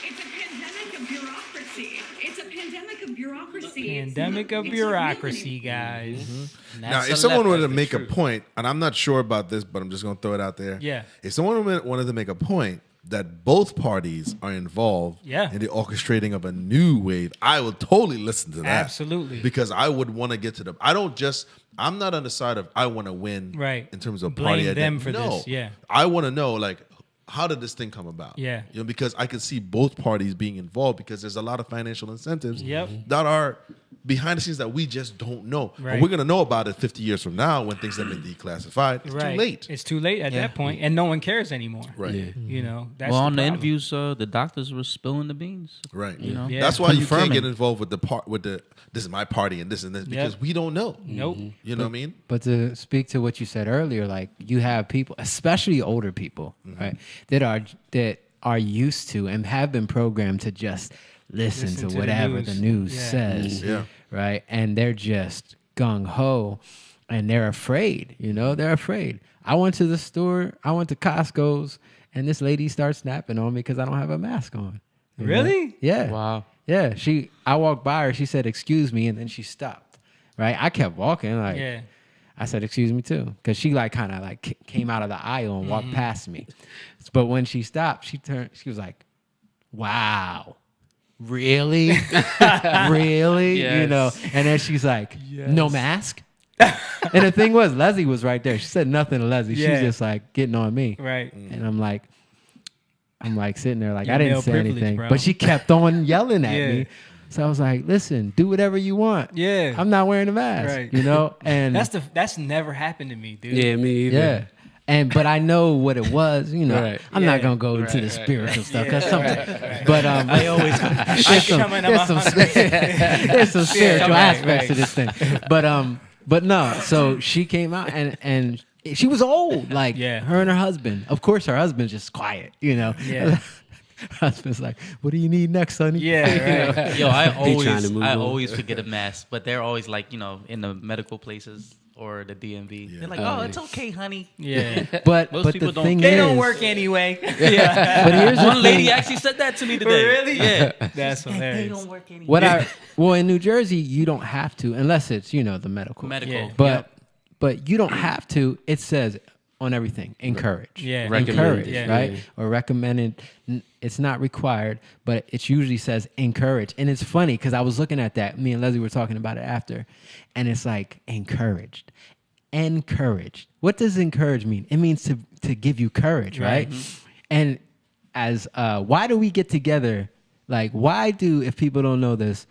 it's a pandemic of bureaucracy. It's a pandemic of bureaucracy. Pandemic of bureaucracy, guys. Now, if someone were to make a point, and I'm not sure about this, but I'm just going to throw it out there. Yeah. If someone wanted to make a point that both parties are involved in the orchestrating of a new wave, I would totally listen to that. Absolutely. Because I would want to get to the. I'm not on the side of I want to win in terms of Blame party them identity. for No. this, yeah. I want to know, like, how did this thing come about? Yeah. You know, because I can see both parties being involved because there's a lot of financial incentives Yep. that are behind the scenes that we just don't know. Right. And we're going to know about it 50 years from now when things have been declassified. It's too late. It's too late at that point, and no one cares anymore. Right. Yeah. You know, that's Well, the on the problem. interviews, the doctors were spilling the beans. Right. You know, That's why you can't Confirming. get involved with this is my party and this because we don't know. Nope. You know what I mean? But to speak to what you said earlier, like you have people, especially older people, right, that are used to and have been programmed to just listen to whatever the news says, right? And they're just gung ho, and they're afraid. You know, they're afraid. I went to the store. I went to Costco's, and this lady starts snapping on me because I don't have a mask on. You know? Really? Yeah. Wow. Yeah. I walked by her. She said, "Excuse me," and then she stopped. Right. I kept walking. Like, I said, "Excuse me," too, because she like kind of like came out of the aisle and walked past me. But when she stopped, she turned. She was like, "Wow, really, really?" Yes. You know. And then she's like, "No mask." And the thing was, Leslie was right there. She said nothing to Leslie. She's just like getting on me. Right. And I'm like sitting there like Your I didn't male say privilege, anything, bro. but she kept on yelling at me. So I was like, "Listen, do whatever you want. Yeah. I'm not wearing a mask." Right. You know, and that's never happened to me, dude. Yeah, me either. yeah. But I know what it was. You know, Right. I'm not gonna go into the spiritual stuff because something. Right. But I always there's some spiritual aspects to this thing. But no. So she came out and she was old, like her and her husband. Of course, her husband's just quiet. You know. Yeah. Husband's like, "What do you need next, sonny?" Yeah, right. Yo, I trying to move on. always forget a mask, but they're always like, in the medical places or the DMV. Yeah. They're like, oh, it's okay, honey. Yeah. But Most but people the don't. thing They is, don't work anyway. Yeah. But here's the One lady thing. actually said that to me today. Really? Yeah. That's They hilarious. don't work anyway. Well, in New Jersey, you don't have to unless it's the medical. Medical. Yeah. But you don't have to. It says on everything, encourage. Yeah. Encourage, Recommended. right? Yeah. Or recommended. It's not required, but it usually says encourage. And it's funny because I was looking at that. Me and Leslie were talking about it after, and it's like encouraged. Encouraged. What does encourage mean? It means to give you courage, right? And as why do we get together? Like, if people don't know this,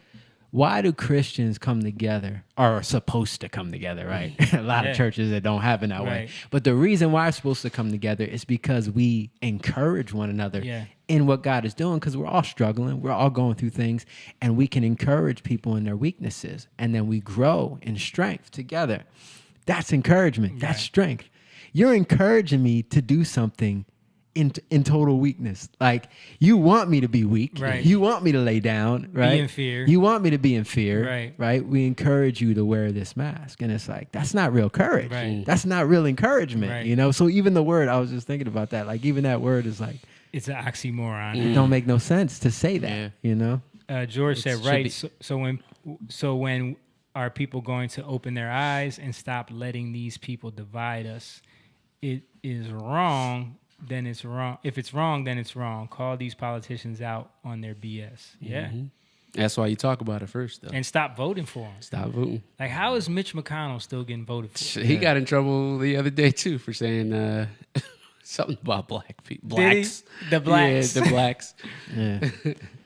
why do Christians come together, or are supposed to come together, right? A lot of churches that don't happen that way. But the reason why we're supposed to come together is because we encourage one another in what God is doing, because we're all struggling. We're all going through things, and we can encourage people in their weaknesses, and then we grow in strength together. That's encouragement. That's strength. You're encouraging me to do something in total weakness. Like, you want me to be weak. Right. You want me to lay down, right? Be in fear. You want me to be in fear. Right. Right. We encourage you to wear this mask. And it's like, that's not real courage. Right. That's not real encouragement. Right. So even the word, I was just thinking about that. Like, even that word is like, It's an oxymoron. it don't make no sense to say that, George said, right. So when are people going to open their eyes and stop letting these people divide us? It is wrong. Then it's wrong. If it's wrong, then it's wrong. Call these politicians out on their BS. Yeah. That's why you talk about it first, though. And stop voting for him. Stop voting. Like, how is Mitch McConnell still getting voted for? He got in trouble the other day, too, for saying something about black people. Blacks. The blacks. Yeah, the blacks.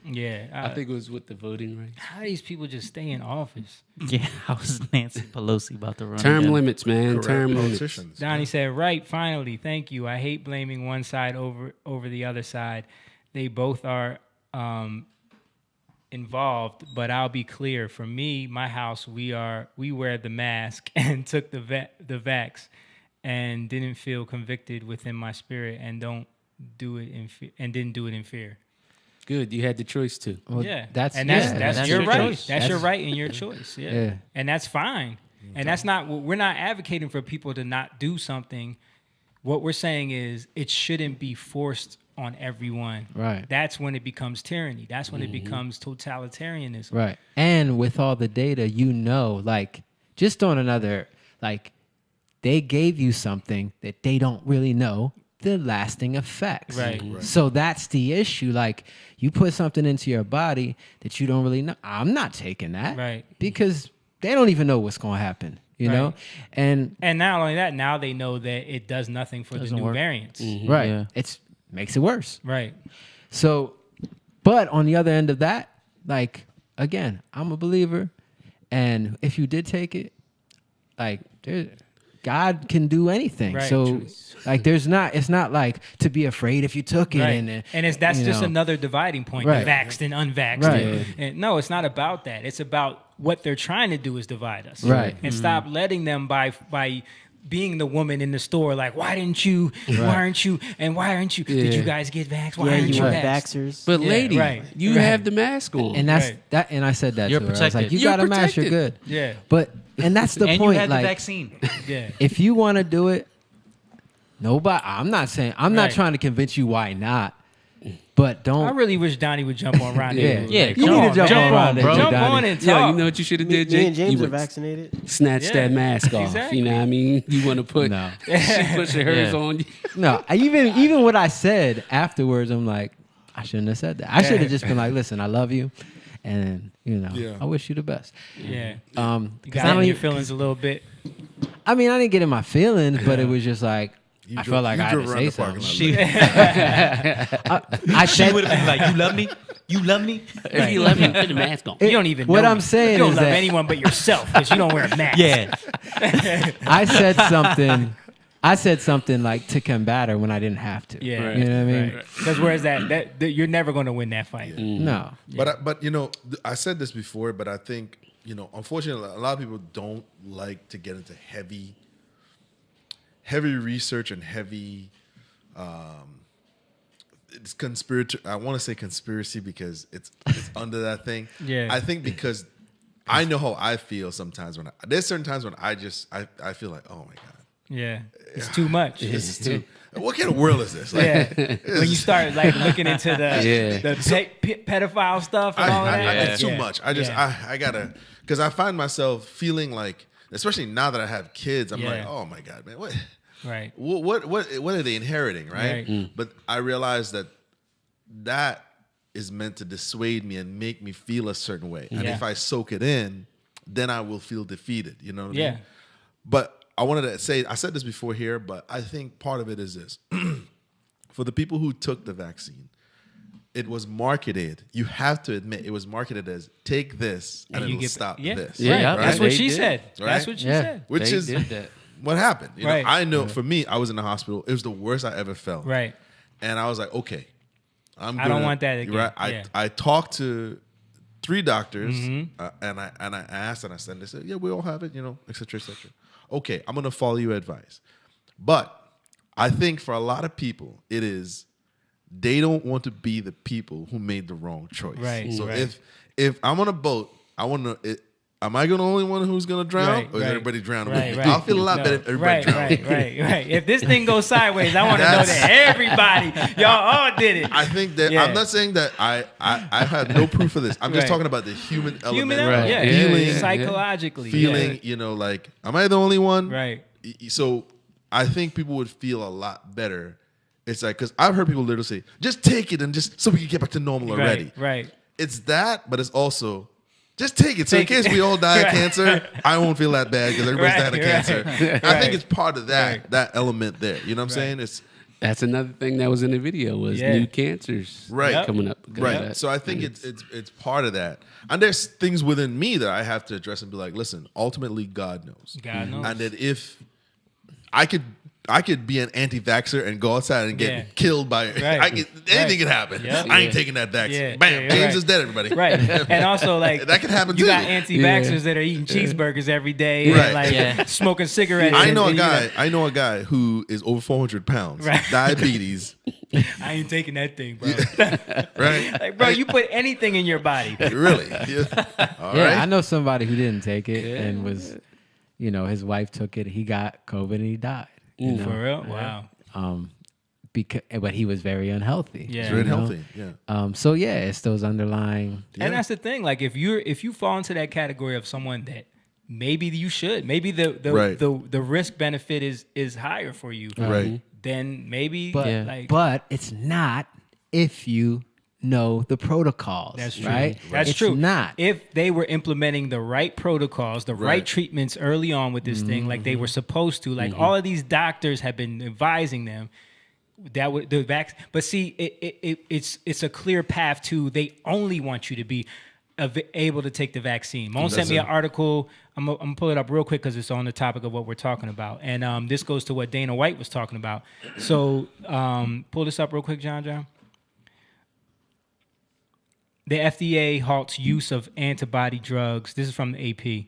Yeah. I think it was with the voting rights. How do these people just stay in office? Yeah, how was Nancy Pelosi about to run Term again? limits, man. Correct. Term limits. Politicians. Donnie said, right, finally, thank you. I hate blaming one side over the other side. They both are involved, but I'll be clear. For me, my house, we wear the mask and took the vax and didn't feel convicted within my spirit and didn't do it in fear. Good, you had the choice to. Well, that's that's your your right. choice. That's your right and your choice. Yeah. And that's fine. And that's not, we're not advocating for people to not do something. What we're saying is it shouldn't be forced on everyone. Right. That's when it becomes tyranny. That's when it becomes totalitarianism. Right. And with all the data, like, just on another, like, they gave you something that they don't really know the lasting effects. Right. So that's the issue. Like, you put something into your body that you don't really know. I'm not taking that. Right. Because they don't even know what's going to happen, you know? And not only that, now they know that it does nothing for the new variants. right. Yeah. It makes it worse. Right. So, but on the other end of that, like, again, I'm a believer. And if you did take it, like, God can do anything. Right. So, like, it's not like to be afraid if you took it. Right. And that's just another dividing point, Right. the vaxxed and unvaxxed. Right. And no, it's not about that. It's about what they're trying to do is divide us. Right. And stop letting them by being the woman in the store, like, why aren't you, did you guys get vaxxed? Why aren't you vaxxed? vaxxers. But lady, right. you have the mask on. And that's that. And I said that You're to her. I was like, protected. you You're got a mask, you're protected. good. Yeah. But, and that's the And point. you had like, the vaccine. Yeah. if you want to do it, I'm not Right. trying to convince you why not. But I don't. really wish Donnie would jump on Ron. Yeah. Yeah, You need to jump on Ron, bro. Jump Donnie. on and talk. Yo, you know what you should have did, Me Jake? and James You are would vaccinated. snatch Yeah. that mask off. Exactly. You know what I mean? You want to put No. put your hers Yeah. on. No, even what I said afterwards, I'm like, I shouldn't have said that. I should have just been like, listen, I love you, and Yeah. I wish you the best. Yeah. You 'cause got I don't in your even- feelings a little bit. I mean, I didn't get in my feelings, but it was just like I drove- felt like you I had drove to around say the parking something. lot I She said, would have been like, you love me? You love me? If you let me put the mask on. You don't even know what me. I'm saying you don't is love that- anyone but yourself because you don't wear a mask. Yeah. I said something. I said something like to combat her when I didn't have to. Yeah. You know what I mean? Because whereas that you're never going to win that fight. No. But I said this before, but I think unfortunately, a lot of people don't like to get into heavy research and heavy. It's conspiracy. I want to say conspiracy because it's under that thing. Yeah. I think because I know how I feel sometimes there's certain times when I feel like, oh my God. Yeah, it's too much. It's too. What kind of world is this? Like, when you start like looking into the pedophile stuff and all that, it's too much. I gotta, because I find myself feeling like, especially now that I have kids, I'm like, oh my God, man, what? Right. What are they inheriting, right? But I realize that is meant to dissuade me and make me feel a certain way. And if I soak it in, then I will feel defeated. You know what I mean? But I wanted to say, I said this before here, but I think part of it is this. For the people who took the vaccine, it was marketed. You have to admit, it was marketed as take this and it'll stop this. Yeah, right? That's what she said. Right? That's what she said. Which is what happened. You know, I know for me, I was in the hospital. It was the worst I ever felt. Right. And I was like, okay, I don't want that again. Right. I talked to 3 doctors and I asked and I said, they said, yeah, we all have it, you know, et cetera, et cetera. Okay, I'm going to follow your advice. But I think for a lot of people, it is they don't want to be the people who made the wrong choice. Right. So if I'm on a boat, I want to. Am I the only one who's going to drown, or is everybody drowning with me? I'll feel a lot better if everybody drowns. Right. If this thing goes sideways, I want to know that everybody, y'all all did it. I think that I'm not saying that I have no proof of this. I'm just talking about the human element. Feeling, psychologically. Feeling, you know, like, am I the only one? Right. So I think people would feel a lot better. It's like, because I've heard people literally say, just take it and just so we can get back to normal already. Right. It's that, but it's also, just take it. So in case we all die of cancer, I won't feel that bad because everybody's died of cancer. I think it's part of that element there. You know what I'm saying? That's another thing that was in the video was new cancers coming up. Right. So I think it's part of that. And there's things within me that I have to address and be like, listen, ultimately God knows. God knows. And that if I could be an anti-vaxxer and go outside and get killed by anything could happen. Yep. I ain't taking that vaccine. Bam, James is dead, everybody. Right. And also, like, that could happen you too. got anti-vaxxers that are eating cheeseburgers every day and like smoking cigarettes. I know a guy who is over 400 pounds, diabetes. I ain't taking that thing, bro. Right? Like, bro, you put anything in your body. Really? I know somebody who didn't take it and was, you know, his wife took it. He got COVID and he died. You know? For real? Wow. But he was very unhealthy. Yeah, very unhealthy. Yeah. So it's those underlying. And that's the thing. Like if you fall into that category of someone that maybe you should, maybe the risk benefit is higher for you. Right. Then maybe. But it's not if you know the protocols. That's true. Right? That's it's true. Not if they were implementing the right protocols, the right treatments early on with this thing, like they were supposed to. Like all of these doctors have been advising them that would the vaccine. But see, it's a clear path to they only want you to be able to take the vaccine. Mon sent me an article. I'm gonna pull it up real quick because it's on the topic of what we're talking about, and this goes to what Dana White was talking about. So pull this up real quick, John. The FDA halts use of antibody drugs. This is from the AP.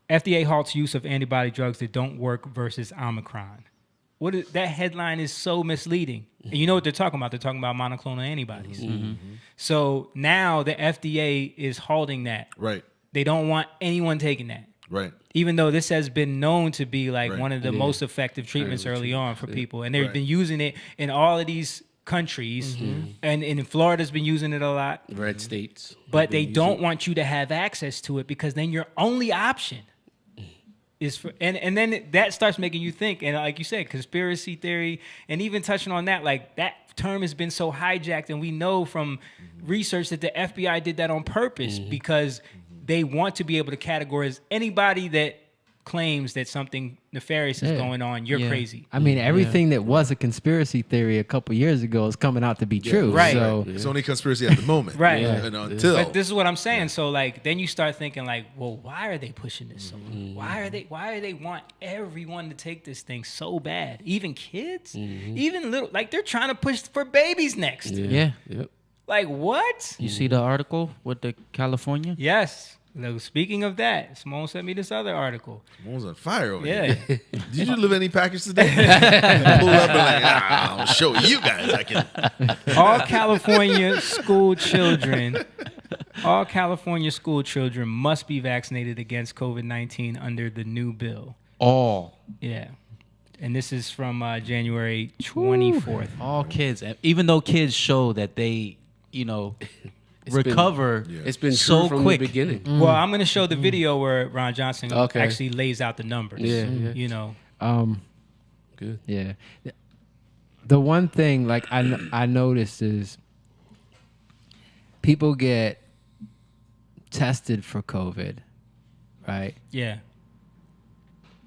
FDA halts use of antibody drugs that don't work versus Omicron. That headline is so misleading. And you know what they're talking about? They're talking about monoclonal antibodies. So now the FDA is halting that. Right. They don't want anyone taking that. Right. Even though this has been known to be like one of the most effective treatments early on for people. And they've been using it in all of these countries, and in Florida's been using it a lot. Red states. But they don't want you to have access to it because then your only option is for and then that starts making you think, and like you said, conspiracy theory, and even touching on that, like that term has been so hijacked, and we know from research that the FBI did that on purpose because they want to be able to categorize anybody that claims that something nefarious is going on. You're crazy. I mean, everything that was a conspiracy theory a couple years ago is coming out to be true. Right. So it's only conspiracy at the moment. Right. Until. But this is what I'm saying. So like, then you start thinking like, well, why are they pushing this so much? Why are they want everyone to take this thing so bad? Even kids, even little, like they're trying to push for babies next. Yeah. Like what? You see the article with the California? Yes. Now, speaking of that, Simone sent me this other article. Simone's on fire over here. Did you deliver any package today? Pull up and like, I'll show you guys I can. All California school children All California school children must be vaccinated against COVID-19 under the new bill. All. Yeah. And this is from January 24th. All kids, even though kids show that they, recover. It's been so true from quick. the beginning. Well, I'm going to show the video where Ron Johnson Okay. actually lays out the numbers. Yeah. Good. Yeah. The one thing like I noticed is people get tested for COVID, right? Yeah.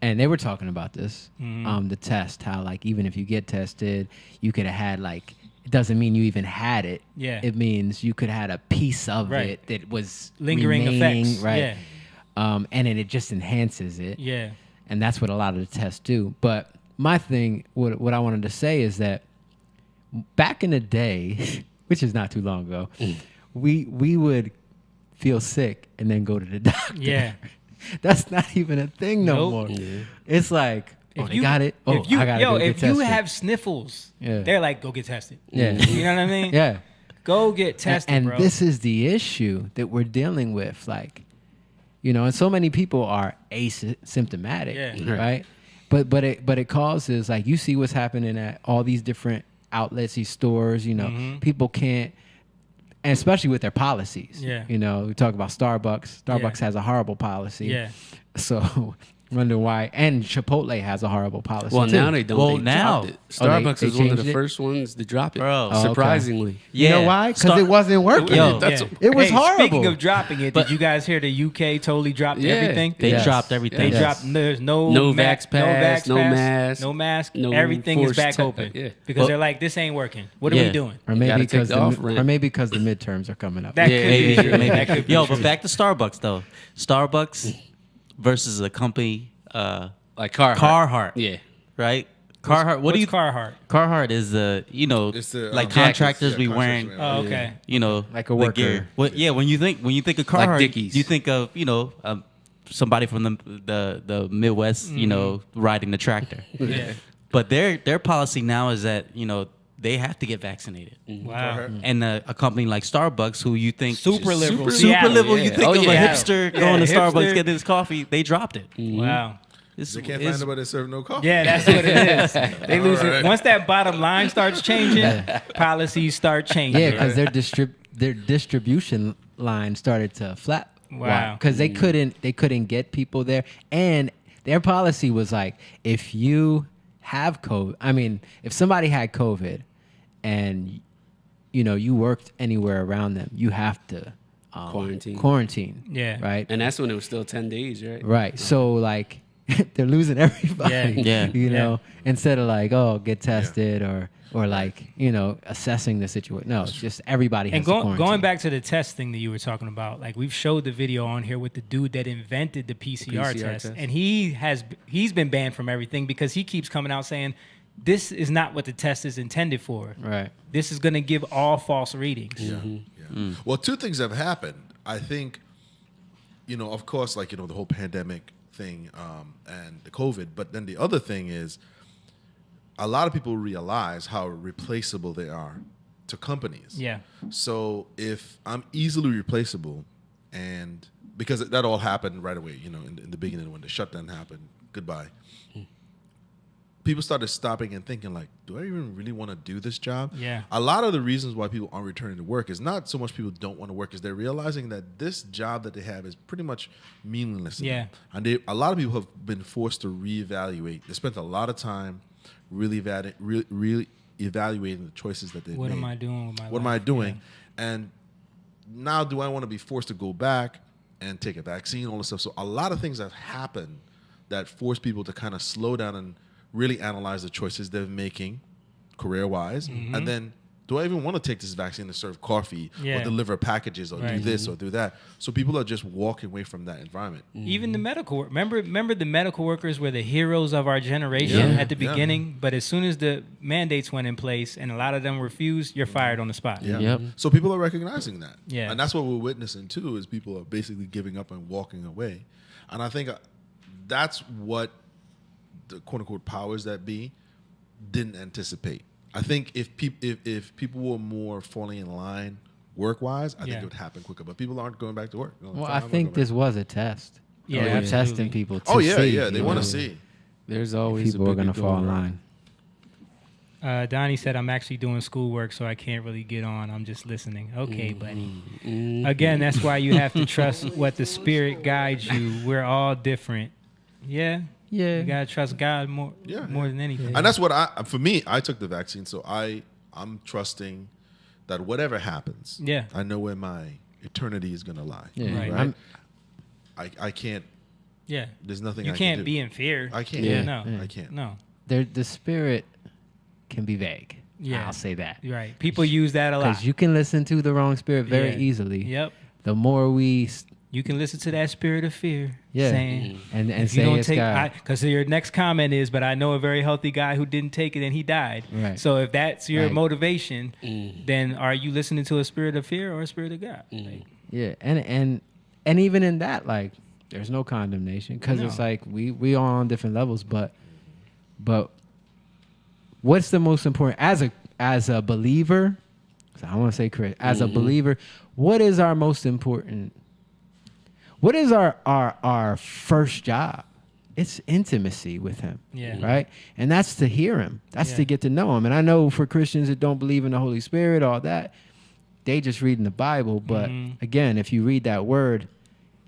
And they were talking about this, Mhm. the test, how like even if you get tested, you could have had like, it doesn't mean you even had it. Yeah. It means you could have had a piece of Right. it that was Lingering remaining, effects. right? Yeah. And then it just enhances it. Yeah. And that's what a lot of the tests do. But my thing, what I wanted to say is that back in the day, which is not too long ago, we would feel sick and then go to the doctor. Yeah. That's not even a thing no Nope. more. Yeah. It's like, oh, they got it. Oh, if you, I gotta go get if you tested. have sniffles, Yeah. they're like, go get tested. Yeah. You know what I mean? Yeah. Go get tested, and bro. this is the issue that we're dealing with. Like, and so many people are asymptomatic, Yeah. right? But it causes, like, you see what's happening at all these different outlets, these stores. Mhm. People can't, and especially with their policies. Yeah. We talk about Starbucks. Starbucks Yeah. has a horrible policy. Yeah. So wonder why. And Chipotle has a horrible policy. Well, too. now they don't. Well, They now. dropped it. Oh, Starbucks they is one of changed the it? first ones to drop it. Bro. Oh, okay. Surprisingly. You know why? Because it wasn't working. Yo, Yeah. It was Hey, horrible. Speaking of dropping it, did you guys hear the UK totally dropped Yeah. everything? They Yes. dropped everything. They Yes. dropped. There's no No ma- vax pass, no mask, no mask. no Everything is forced back te- open yeah. because Well- they're like, this ain't working. What are Yeah. we doing? Or You maybe gotta take because the off-ramp. or maybe because the midterms are coming up. That could Maybe, be true. maybe. That could be Yo, true. but back to Starbucks though. Starbucks versus a company, Like Carhartt. Carhartt, Yeah. right? Carhartt. What do you? Carhartt? Carhartt is It's the, like jackets, contractors yeah, be contractors wearing. wearing. Oh, okay. Like a the worker. gear. Well, yeah, when you think of Carhartt, Dickies. you think of somebody from the Midwest, riding the tractor. Yeah. But their policy now is that they have to get vaccinated. Wow. And a company like Starbucks, who you think Super liberal. super Seattle, liberal, yeah. you think Oh, of yeah. a hipster Yeah, going to hipster. Starbucks getting his coffee, they dropped it. Wow. It's, They can't it's- find nobody to serve no coffee. Yeah, that's what it is. They lose it. Alright. Once that bottom line starts changing, policies start changing. Yeah, because their distribution line started to flap. Wow. Because they couldn't get people there, and their policy was like, if you have COVID, I mean, if somebody had COVID, and you worked anywhere around them, you have to quarantine. Yeah. Right. And that's when it was still 10 days, right? Right. So like they're losing everybody. Yeah. Yeah. Instead of like, oh, get tested or like, assessing the situation. No, it's just everybody has And to quarantine. going back to the test thing that you were talking about, like we've showed the video on here with the dude that invented the PCR test, and he's been banned from everything because he keeps coming out saying this is not what the test is intended for. Right. This is going to give all false readings. Yeah. Well, two things have happened. I think, of course, like, the whole pandemic thing and the COVID. But then the other thing is a lot of people realize how replaceable they are to companies. Yeah. So if I'm easily replaceable, and because that all happened right away, in the beginning when the shutdown happened, goodbye. People started stopping and thinking, like, do I even really want to do this job? Yeah. A lot of the reasons why people aren't returning to work is not so much people don't want to work, is they're realizing that this job that they have is pretty much meaningless to them. And a lot of people have been forced to reevaluate. They spent a lot of time really evaluating the choices that they've made. What am I doing with my life? What am I doing? And now do I want to be forced to go back and take a vaccine, all this stuff? So a lot of things have happened that force people to kind of slow down and really analyze the choices they're making career-wise. And then, do I even want to take this vaccine to serve coffee or deliver packages or do this or do that? So people are just walking away from that environment. Even the medical, remember the medical workers were the heroes of our generation at the beginning, but as soon as the mandates went in place and a lot of them refused, you're fired on the spot. Yeah. Yep. So people are recognizing that. Yeah. And that's what we're witnessing too, is people are basically giving up and walking away. And I think that's what the quote unquote powers that be didn't anticipate. I think if people were more falling in line work wise, I think it would happen quicker. But people aren't going back to work. Well, I think this was a test. Yeah, we're testing people. To They want to see. There's always people are going to fall in line. Donnie said, I'm actually doing schoolwork, so I can't really get on. I'm just listening. Okay, buddy. Again, that's why you have to trust what the Spirit guides you. We're all different. Yeah. You got to trust God more than anything. And that's what for me, I took the vaccine, so I'm trusting that whatever happens, I know where my eternity is going to lie. Yeah. Right? I can't. Yeah. There's nothing you I can't can do. be in fear. I can't. I can't. No. The Spirit can be vague. Yeah. I'll say that. Right. People use that a lot. Because you can listen to the wrong spirit very easily. Yep. The more you can listen to that spirit of fear. Yeah. Saying, and say it's God. Because your next comment is, but I know a very healthy guy who didn't take it and he died. Right. So if that's your motivation, then are you listening to a spirit of fear or a spirit of God? Like, yeah. And even in that, like, there's no condemnation. Because it's like we all on different levels. But what's the most important as a believer? I want to say Chris, as a believer, what is our most important? What is our first job? It's intimacy with him. Yeah. Right? And that's to hear him. That's to get to know him. And I know for Christians that don't believe in the Holy Spirit, all that, they just read in the Bible. But again, if you read that word,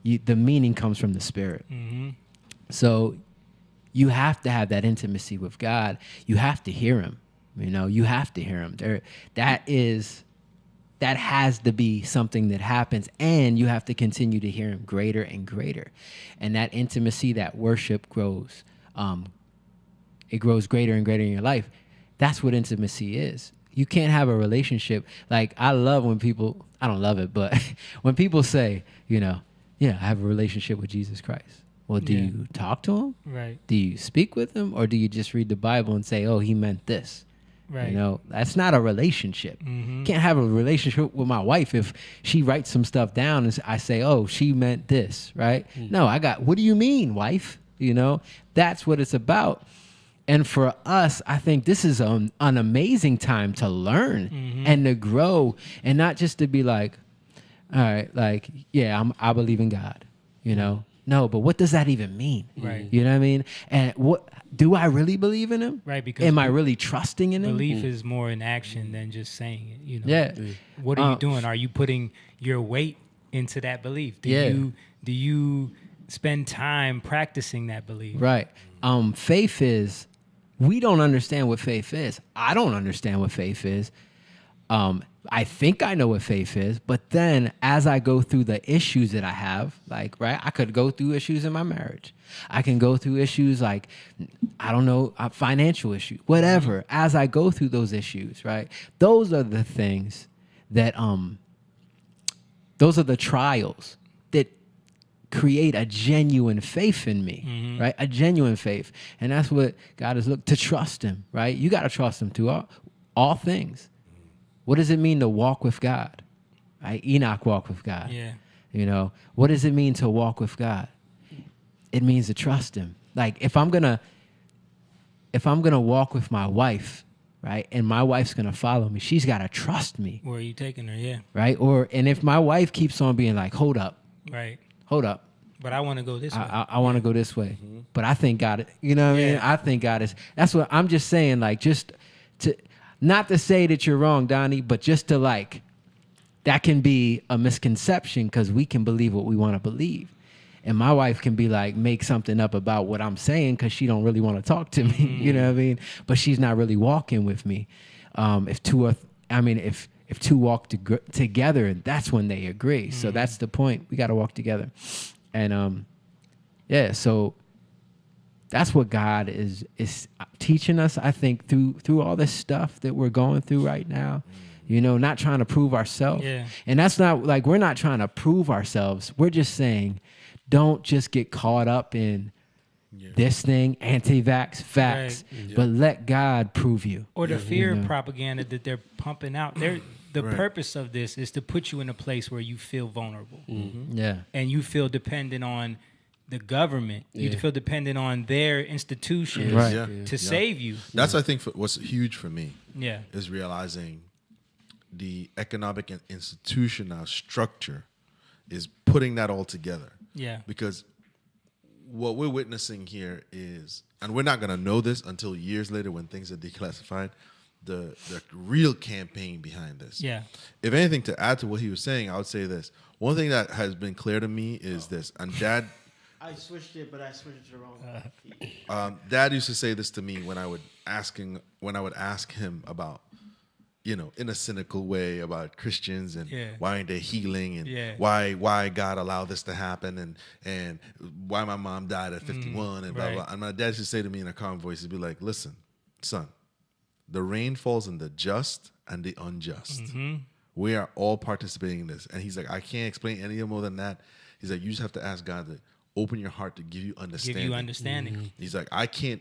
the meaning comes from the Spirit. So you have to have that intimacy with God. You have to hear him. You have to hear him. That has to be something that happens, and you have to continue to hear him greater and greater. And that intimacy, that worship grows. It grows greater and greater in your life. That's what intimacy is. You can't have a relationship. Like, I love when people, I don't love it, but when people say, I have a relationship with Jesus Christ. Well, do you talk to him? Right. Do you speak with him? Or do you just read the Bible and say, oh, he meant this? Right. That's not a relationship. Can't have a relationship with my wife if she writes some stuff down and I say, oh, she meant this, right? No, what do you mean, wife? That's what it's about. And for us, I think this is an amazing time to learn and to grow, and not just to be like, all right, like, I believe in God, No, but what does that even mean? Right. You know what I mean? And what do I really believe in him? Right. Because am I really trusting in him? Belief is more in action than just saying it. Yeah. What are you doing? Are you putting your weight into that belief? Do you spend time practicing that belief? Right. Faith is. We don't understand what faith is. I don't understand what faith is. I think I know what faith is, but then as I go through the issues that I have, like, right, I could go through issues in my marriage. I can go through issues like, I don't know, financial issues, whatever. As I go through those issues, right, those are the things that, those are the trials that create a genuine faith in me, right? A genuine faith. And that's what God is looking to trust him, right? You got to trust him through all things. What does it mean to walk with God? Right? Enoch walked with God. Yeah. What does it mean to walk with God? It means to trust him. Like, if I'm gonna walk with my wife, right, and my wife's gonna follow me, she's gotta trust me. Where are you taking her? Yeah. Right? And if my wife keeps on being like, hold up. Right. Hold up. But I want to go this way. I want to go this way. But I think God, you know what I mean? I think God is, that's what I'm just saying, like, just to, not to say that you're wrong, Donnie, but just to, like, that can be a misconception because we can believe what we want to believe. And my wife can be like, make something up about what I'm saying because she don't really want to talk to me. You know what I mean? But she's not really walking with me. If two walk together, that's when they agree. So that's the point. We got to walk together. And so that's what God is teaching us, I think, through all this stuff that we're going through right now. Not trying to prove ourselves. Yeah. And that's not like, we're not trying to prove ourselves. We're just saying, don't just get caught up in this thing, anti-vax, facts, but let God prove you. Or the fear propaganda that they're pumping out. The purpose of this is to put you in a place where you feel vulnerable. Yeah. And you feel dependent on the government. You feel dependent on their institutions to save you. That's, I think, what's huge for me. Yeah. Is realizing the economic and institutional structure is putting that all together. Yeah. Because what we're witnessing here is, and we're not going to know this until years later when things are declassified, the real campaign behind this. Yeah. If anything, to add to what he was saying, I would say this. One thing that has been clear to me is this, and Dad... I switched it, but I switched it to the wrong feed. Dad used to say this to me when I would ask him about, you know, in a cynical way about Christians and why aren't they healing and why God allowed this to happen and why my mom died at 51 and blah, blah. And my dad used to say to me in a calm voice, he'd be like, listen, son, the rain falls on the just and the unjust. Mm-hmm. We are all participating in this. And he's like, I can't explain any more than that. He's like, you just have to ask God to open your heart to give you understanding. Mm-hmm. He's like, I can't.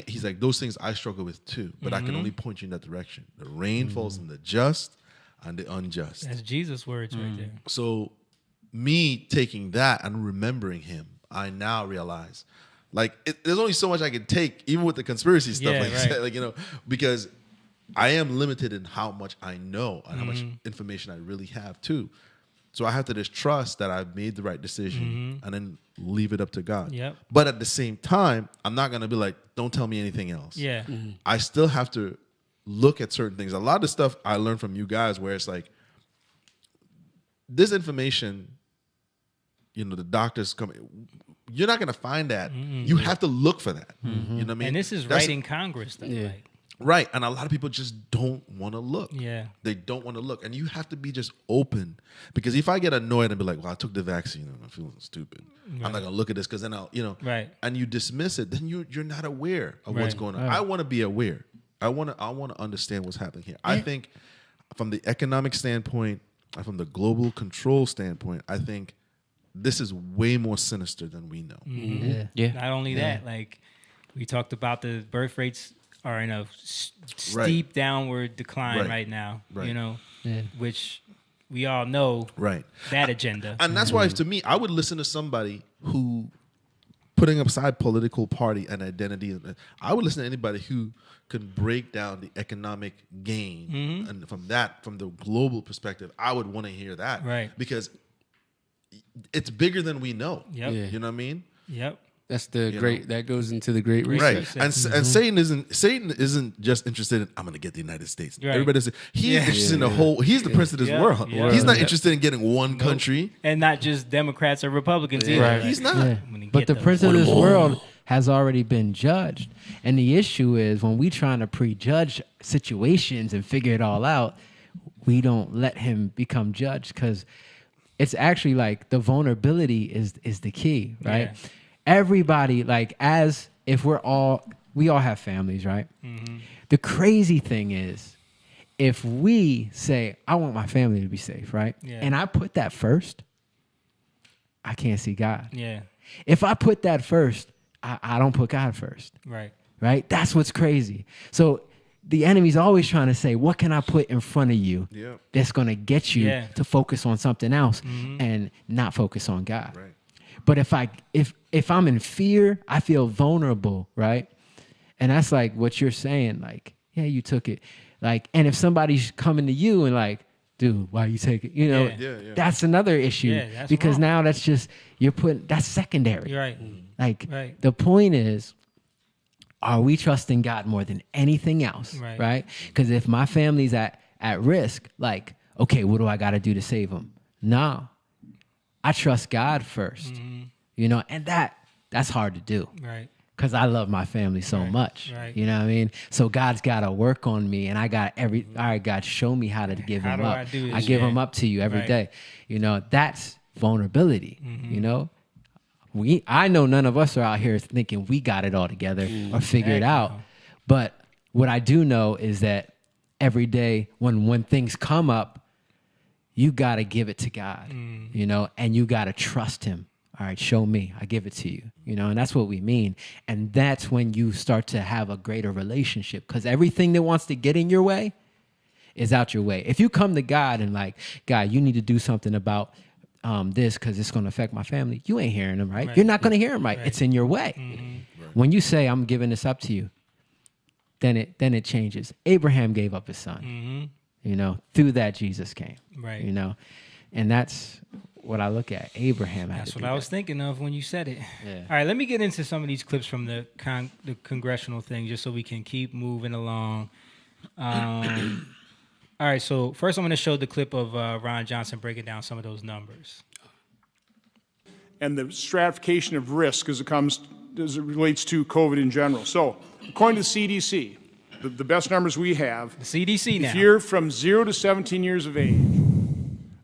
He's like, those things I struggle with too, but I can only point you in that direction. The rain falls on the just and the unjust. That's Jesus' words right there. So me taking that and remembering him, I now realize, like, there's only so much I can take, even with the conspiracy stuff, like you said, like, you know, because I am limited in how much I know and how much information I really have too. So I have to just trust that I've made the right decision and then leave it up to God. Yep. But at the same time, I'm not going to be like, don't tell me anything else. Yeah. I still have to look at certain things. A lot of stuff I learned from you guys where it's like, this information, you know, the doctors come, you're not going to find that. You have to look for that. You know what I mean? And this is right in Congress, though. Yeah. Like. Right. And a lot of people just don't want to look. Yeah. They don't want to look. And you have to be just open. Because if I get annoyed and be like, well, I took the vaccine and I'm feeling stupid. Right. I'm not going to look at this because then I'll, you know. Right. And you dismiss it, then you're not aware of what's going on. Right. I want to be aware. I want to understand what's happening here. I think from the economic standpoint, and from the global control standpoint, I think this is way more sinister than we know. Yeah. Not only that, like we talked about, the birth rates are in a steep downward decline right now, you know, which we all know that agenda. And that's why, to me, I would listen to somebody who, putting aside political party and identity, I would listen to anybody who can break down the economic gain. And from the global perspective, I would want to hear that. Right. Because it's bigger than we know. Yep. Yeah. You know what I mean? Yep. That's the great. That goes into the great reset. Right, and Satan isn't just interested in, I'm going to get the United States. Right. Everybody's he's interested in the whole. He's the prince of this world. Yeah. He's not interested in getting one country, and not just Democrats or Republicans either. Right. He's not. Yeah. But the prince of this world has already been judged, and the issue is when we trying to prejudge situations and figure it all out, we don't let him become judged, because it's actually like the vulnerability is the key, right? Yeah. Everybody, like, as if we all have families, right? The crazy thing is, if we say, I want my family to be safe, right? Yeah. And I put that first, I can't see God. Yeah. If I put that first, I don't put God first. Right. Right? That's what's crazy. So the enemy's always trying to say, what can I put in front of you that's going to get you to focus on something else and not focus on God? Right. But if I'm in fear, I feel vulnerable, right? And that's like what you're saying, like, yeah, you took it. Like, and if somebody's coming to you and like, dude, why you take it? You know, that's another issue. Yeah, that's because wrong. Now that's just, that's secondary. You're right. Like, the point is, are we trusting God more than anything else? Right? Because if my family's at risk, like, okay, what do I got to do to save them? No. I trust God first, you know, and that's hard to do, right? Because I love my family so much, you know what I mean? So God's got to work on me, and I got all right, God, show me how to give him up. I give him up to you every day. You know, that's vulnerability, you know? I know none of us are out here thinking we got it all together or figure it out. But what I do know is that every day when things come up, you got to give it to God, you know, and you got to trust him. All right, show me. I give it to you, you know, and that's what we mean. And that's when you start to have a greater relationship, because everything that wants to get in your way is out your way. If you come to God and like, God, you need to do something about this because it's going to affect my family, you ain't hearing him, right? You're not going to hear him right. It's in your way. When you say, I'm giving this up to you, then it changes. Abraham gave up his son. You know, through that Jesus came. Right. You know, and that's what I look at. Abraham had That's to what do I was that. thinking of when you said it. Yeah. All right, let me get into some of these clips from the congressional thing just so we can keep moving along. All right, so first I'm going to show the clip of Ron Johnson breaking down some of those numbers. And the stratification of risk as it relates to COVID in general. So, according to the CDC, the best numbers we have, the CDC now. If you're from 0 to 17 years of age,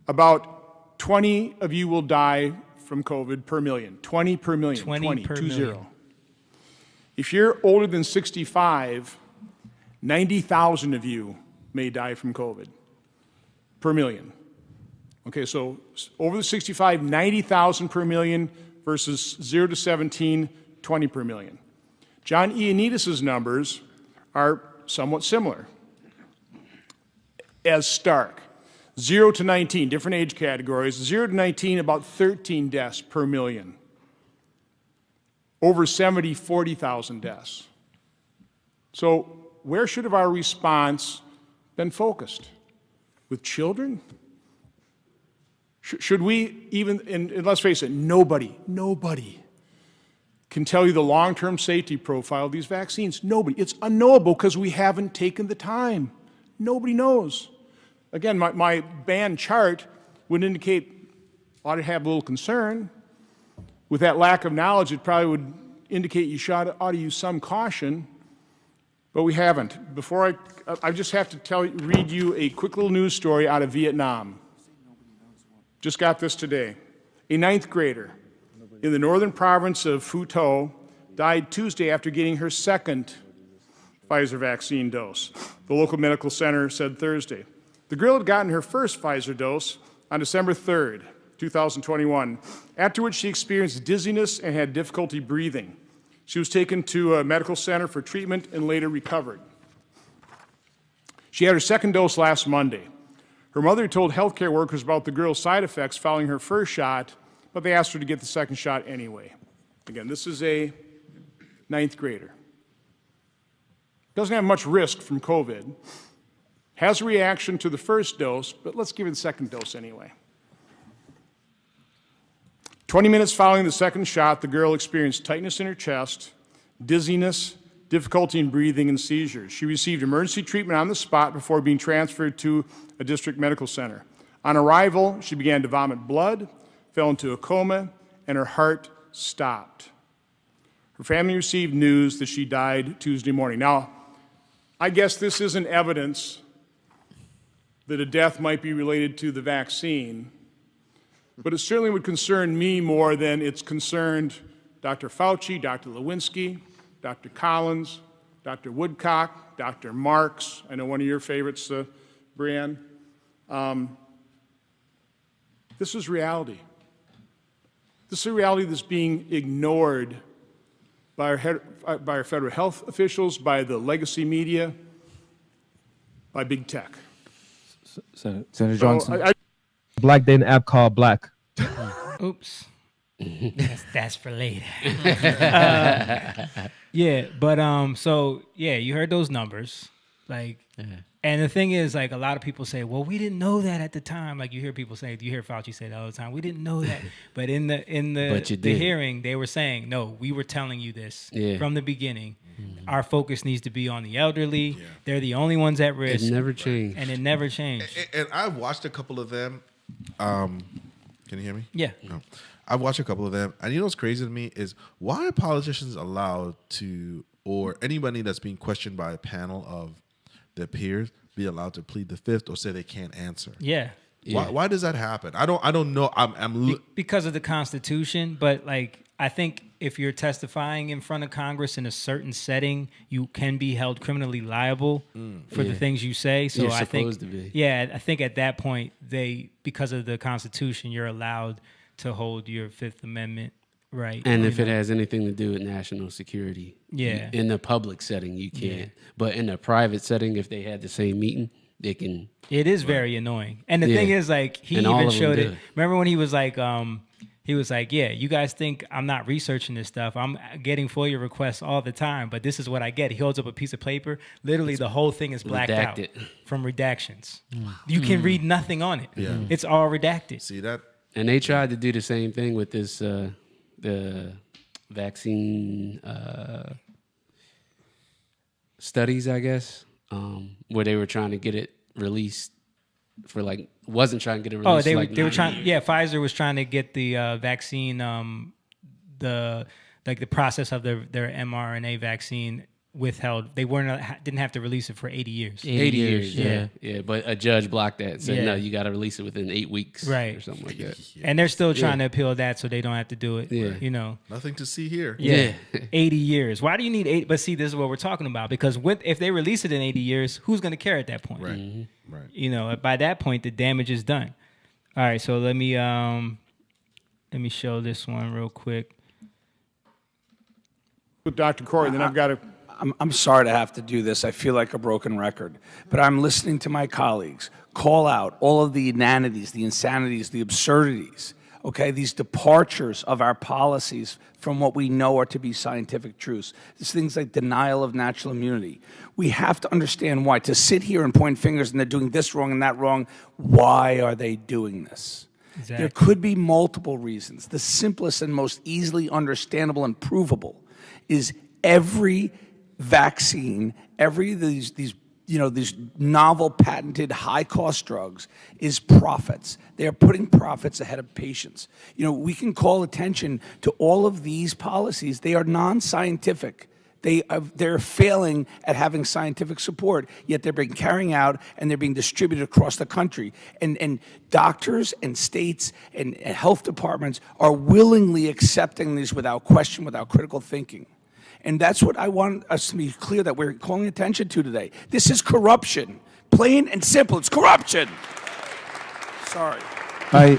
about 20 of you will die from COVID per million. 20 per million. 20 per million. If you're older than 65, 90,000 of you may die from COVID per million. Okay, so over the 65, 90,000 per million versus 0 to 17, 20 per million. John Ioannidis' numbers are somewhat similar. As stark. 0 to 19, different age categories. 0 to 19, about 13 deaths per million. Over 70, 40,000 deaths. So where should have our response been focused? With children? Should we even, and let's face it, nobody can tell you the long-term safety profile of these vaccines. Nobody. It's unknowable because we haven't taken the time. Nobody knows. Again, my band chart would indicate ought to have a little concern. With that lack of knowledge, it probably would indicate you ought to use some caution, but we haven't. Before I just have to read you a quick little news story out of Vietnam. Just got this today. A 9th grader in the northern province of Phu Tho died Tuesday after getting her second Pfizer vaccine dose, the local medical center said Thursday. The girl had gotten her first Pfizer dose on December 3rd, 2021, after which she experienced dizziness and had difficulty breathing. She was taken to a medical center for treatment and later recovered. She had her second dose last Monday. Her mother told healthcare workers about the girl's side effects following her first shot, but they asked her to get the second shot anyway. Again, this is a 9th grader. Doesn't have much risk from COVID. Has a reaction to the first dose, but let's give her the second dose anyway. 20 minutes following the second shot, the girl experienced tightness in her chest, dizziness, difficulty in breathing, and seizures. She received emergency treatment on the spot before being transferred to a district medical center. On arrival, she began to vomit blood, fell into a coma, and her heart stopped. Her family received news that she died Tuesday morning. Now, I guess this isn't evidence that a death might be related to the vaccine, but it certainly would concern me more than it's concerned Dr. Fauci, Dr. Lewinsky, Dr. Collins, Dr. Woodcock, Dr. Marks, I know one of your favorites, Brianne. This is reality. This is a reality that's being ignored by our federal health officials, by the legacy media, by big tech. Senator Johnson. Black dating app called Black. Oops. That's for later. Yeah, but so yeah, you heard those numbers, like, and the thing is, like, a lot of people say, well, we didn't know that at the time. Like, you hear people say, you hear Fauci say that all the time, we didn't know that. But in the hearing, they were saying, no, we were telling you this from the beginning. Mm-hmm. Our focus needs to be on the elderly. Yeah. They're the only ones at risk. It never changed. And it never changed. And I watched a couple of them. Can you hear me? Yeah. No. I've watched a couple of them. And you know what's crazy to me is why are politicians allowed to, or anybody that's being questioned by a panel of their peers, be allowed to plead the fifth or say they can't answer? Yeah. Why does that happen? I don't know. Because of the Constitution, but like I think if you're testifying in front of Congress in a certain setting, you can be held criminally liable for the things you say. So I think, I think at that point, because of the Constitution, you're allowed to hold your Fifth Amendment right. And if it has anything to do with national security, yeah, in the public setting, you can't. Yeah. But in a private setting, if they had the same meeting, they can. It is very annoying. And the thing is, like, he even showed it. Remember when he was like, He was like, yeah, you guys think I'm not researching this stuff. I'm getting FOIA requests all the time, but this is what I get. He holds up a piece of paper. Literally, the whole thing is blacked out from redactions. You can read nothing on it. Yeah. It's all redacted. See that? And they tried to do the same thing with this, the vaccine studies, I guess, where they were trying to get it released for wasn't trying to get it released. Oh, they were trying. Yeah, Pfizer was trying to get the vaccine, the process of their mRNA vaccine withheld. They didn't have to release it for 80 years. 80 years, yeah. But a judge blocked that. Said no, you got to release it within 8 weeks, right, or something like that. And they're still trying to appeal that, so they don't have to do it. Yeah. You know, nothing to see here. Yeah, 80 years. Why do you need 8? But see, this is what we're talking about, because if they release it in 80 years, who's going to care at that point? Right. Mm-hmm. Right. You know, by that point, the damage is done. All right, so let me show this one real quick with Dr. Corey. Then I've got to. I'm sorry to have to do this. I feel like a broken record, but I'm listening to my colleagues call out all of the inanities, the insanities, the absurdities. Okay, these departures of our policies from what we know are to be scientific truths. These things like denial of natural immunity. We have to understand why. To sit here and point fingers and they're doing this wrong and that wrong, why are they doing this? Exactly. There could be multiple reasons. The simplest and most easily understandable and provable is every vaccine, these novel patented high cost drugs is profits. They are putting profits ahead of patients. You know, we can call attention to all of these policies. They are non-scientific. They're failing at having scientific support, yet they're being carrying out and they're being distributed across the country. And doctors and states and health departments are willingly accepting these without question, without critical thinking. And that's what I want us to be clear that we're calling attention to today. This is corruption. Plain and simple, it's corruption. Sorry. I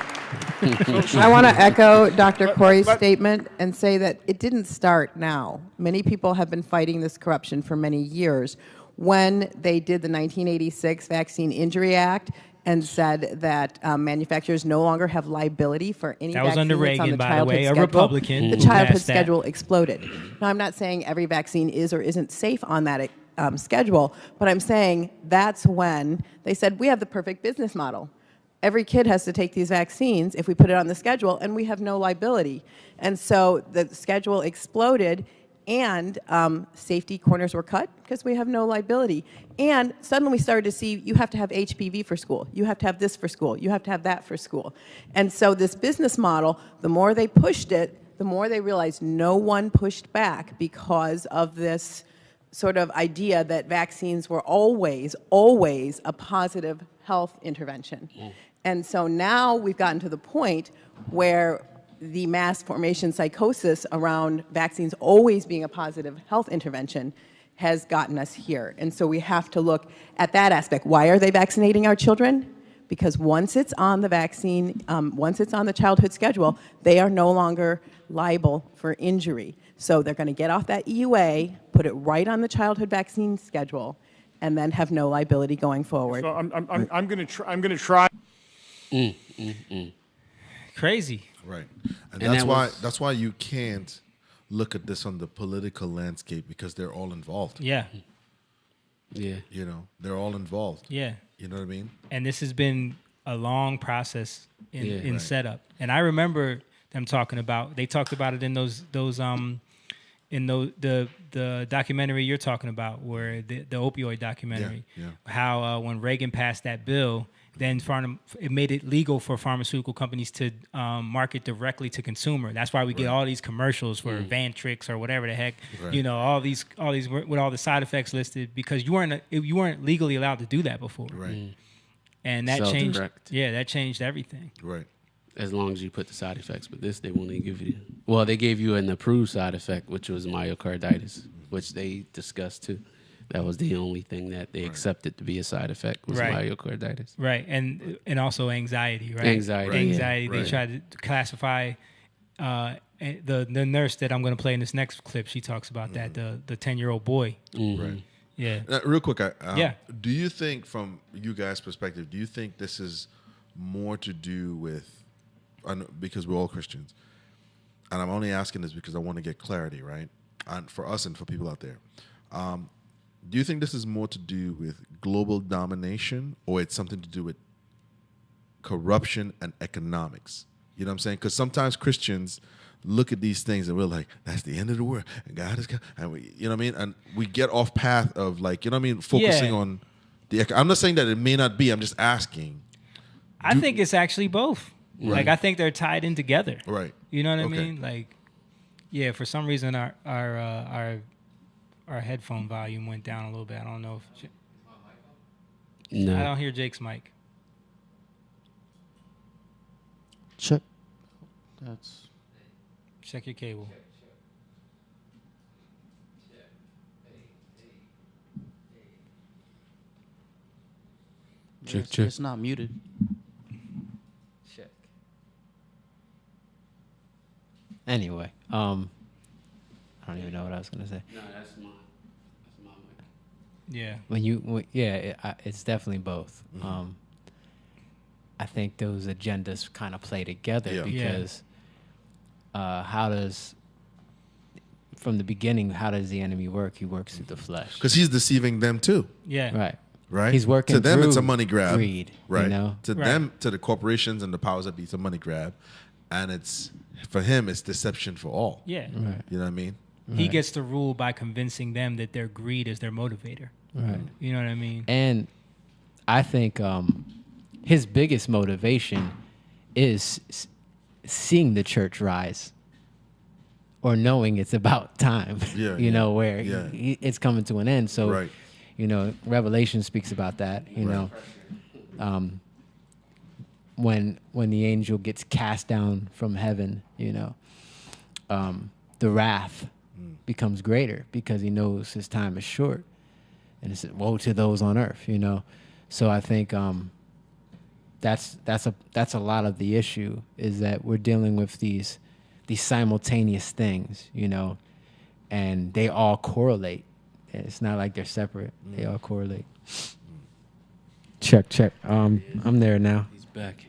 want to echo Dr. Corey's statement and say that it didn't start now. Many people have been fighting this corruption for many years. When they did the 1986 Vaccine Injury Act and said that manufacturers no longer have liability for any that was vaccine under that's on Reagan, the by the childhood way, a schedule, Republican. the childhood schedule exploded. Now, I'm not saying every vaccine is or isn't safe on that schedule, but I'm saying that's when they said we have the perfect business model. Every kid has to take these vaccines if we put it on the schedule, and we have no liability. And so the schedule exploded, and safety corners were cut because we have no liability. And suddenly we started to see you have to have HPV for school. You have to have this for school. You have to have that for school. And so this business model, the more they pushed it, the more they realized no one pushed back because of this sort of idea that vaccines were always, always a positive health intervention. And so now we've gotten to the point where the mass formation psychosis around vaccines always being a positive health intervention has gotten us here. And so we have to look at that aspect. Why are they vaccinating our children? Because once it's on the vaccine, once it's on the childhood schedule, they are no longer liable for injury. So they're going to get off that EUA, put it right on the childhood vaccine schedule, and then have no liability going forward. So I'm going to try. Crazy. Right. And that's why you can't look at this on the political landscape, because they're all involved. Yeah. Yeah. You know, they're all involved. Yeah. You know what I mean? And this has been a long process in setup. And I remember them talking about, they talked about it in the documentary you're talking about, where the opioid documentary, how when Reagan passed that bill, then it made it legal for pharmaceutical companies to market directly to consumer. That's why we get all these commercials for Vantrix or whatever the heck, you know, all these with all the side effects listed, because you weren't legally allowed to do that before. Right. And that changed. Yeah, that changed everything. Right. As long as you put the side effects, but this they won't give you. Well, they gave you an approved side effect, which was myocarditis, which they discussed too. That was the only thing that they accepted to be a side effect was myocarditis. Right, and also anxiety, right? Anxiety. Yeah. They tried to classify the nurse that I'm going to play in this next clip. She talks about that, the 10-year-old boy. Right. Yeah. Real quick, do you think, from you guys' perspective, do you think this is more to do with because we're all Christians, and I'm only asking this because I want to get clarity, right? And for us and for people out there, do you think this is more to do with global domination, or it's something to do with corruption and economics? You know what I'm saying? Because sometimes Christians look at these things and we're like, that's the end of the world, and God is, and we, you know what I mean? And we get off path of, like, you know what I mean, focusing on the. I'm not saying that it may not be. I'm just asking. I think it's actually both. Right. Like, I think they're tied in together. Right. You know what I mean? Like, yeah. For some reason, our headphone volume went down a little bit. I don't know if. No. I don't hear Jake's mic. Check. That's. Check your cable. Check, It's- check. It's not muted. Check. Anyway, I don't even know what I was gonna say. No, that's my mic. Yeah. It's definitely both. I think those agendas kind of play together because from the beginning, how does the enemy work? He works through the flesh. Because he's deceiving them too. Yeah. Right. He's working to them. through It's a money grab. greed, Right. you know? To them, to the corporations and the powers that be, it's a money grab, and it's for him. It's deception for all. Yeah. Right. You know what I mean? He gets to rule by convincing them that their greed is their motivator. Right. You know what I mean? And I think his biggest motivation is seeing the church rise, or knowing it's about time. You know, where it's coming to an end. So, you know, Revelation speaks about that. You know, when the angel gets cast down from heaven, you know, the wrath becomes greater because he knows his time is short, and it's woe to those on earth. You know, so I think that's a lot of the issue, is that we're dealing with these simultaneous things, you know, and they all correlate. It's not like they're separate. They all correlate. Check. I'm there now. He's back.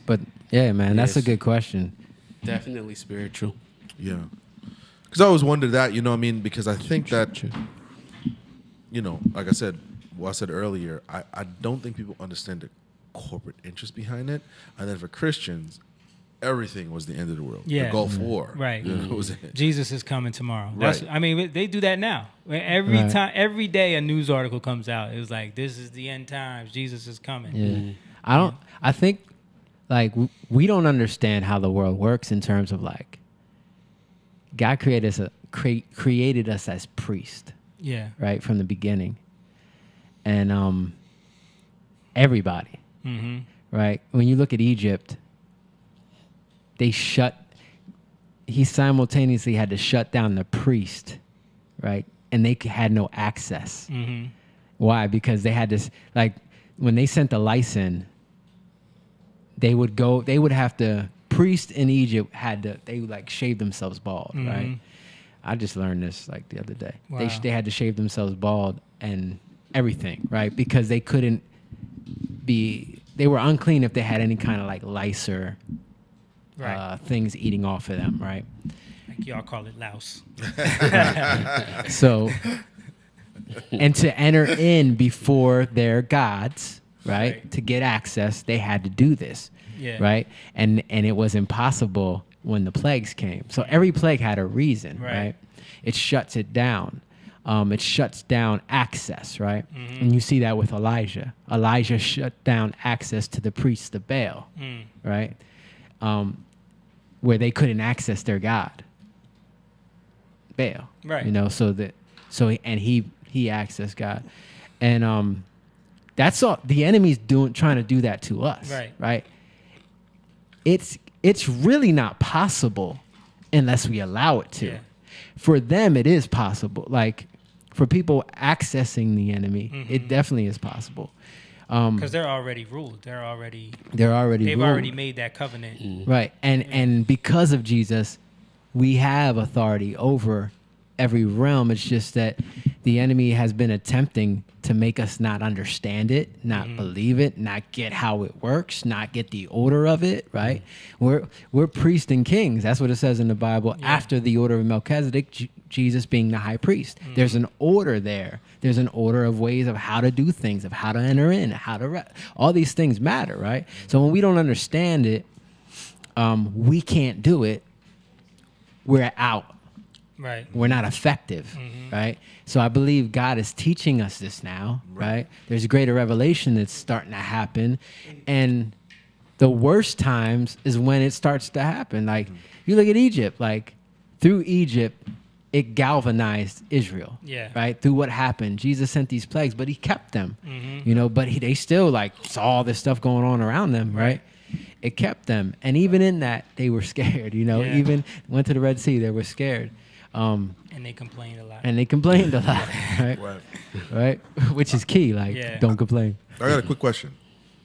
But yeah, man, that's a good question. Definitely spiritual. Yeah. Because I always wondered that, you know what I mean? Because I think that, you know, like I said, what I said earlier, I don't think people understand the corporate interest behind it. And then for Christians, everything was the end of the world. Yeah. The Gulf War. Right. You know, was it. Jesus is coming tomorrow. Right. I mean, they do that now. Every day a news article comes out, it was like, this is the end times. Jesus is coming. Yeah. I think, like, we don't understand how the world works in terms of, like, God created us as priests. Yeah. Right, from the beginning. And everybody. Mm-hmm. Right? When you look at Egypt, he simultaneously had to shut down the priest, right? And they had no access. Mm-hmm. Why? Because they had this, like, when they sent the lice in, they would have to, priests in Egypt they would, like, shave themselves bald, Mm-hmm. right? I just learned this, like, the other day. Wow. They had to shave themselves bald and everything, right? Because they couldn't they were unclean if they had any kind of, like, lice or things eating off of them, right? Like y'all call it louse. So, and to enter in before their gods, right? To get access, they had to do this, right? And it was impossible when the plagues came. So every plague had a reason, right? It shuts it down. It shuts down access, right? Mm-hmm. And you see that with Elijah. Elijah shut down access to the priests of Baal, right? Where they couldn't access their god, Baal, right? You know, he accessed God, and that's all. The enemy's trying to do that to us, right? It's really not possible unless we allow it to. Yeah. For them, it is possible. Like, for people accessing the enemy, it definitely is possible. Because they're already ruled. They've ruled. already made that covenant. Right. And because of Jesus, we have authority over every realm. It's just that the enemy has been attempting to make us not understand it, not believe it, not get how it works, not get the order of it, right? We're priests and kings. That's what it says in the Bible. After the order of Melchizedek, Jesus being the high priest. There's an order there. There's an order of ways of how to do things, of how to enter in, how to all these things matter, right? So when we don't understand it, we can't do it. We're out. Right. We're not effective, right? So I believe God is teaching us this now, right? There's a greater revelation that's starting to happen. And the worst times is when it starts to happen. Like, you look at Egypt, like, through Egypt, it galvanized Israel, right? Through what happened. Jesus sent these plagues, but he kept them, you know, but they still, like, saw all this stuff going on around them, right? It kept them. And even in that, they were scared, you know? Even went to the Red Sea, they were scared. And they complained a lot. Right? Right? Which is key. Like, don't complain. I got a quick question.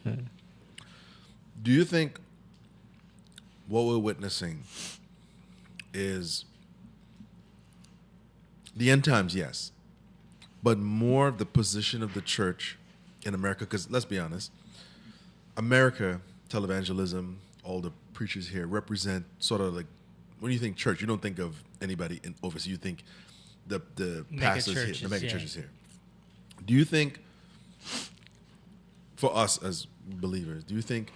Do you think what we're witnessing is the end times? Yes. But more the position of the church in America, because let's be honest, America, televangelism, all the preachers here represent sort of like, when you think church, you don't think of anybody in overseas. You think the pastors here, the mega churches here. Do you think, for us as believers, do you think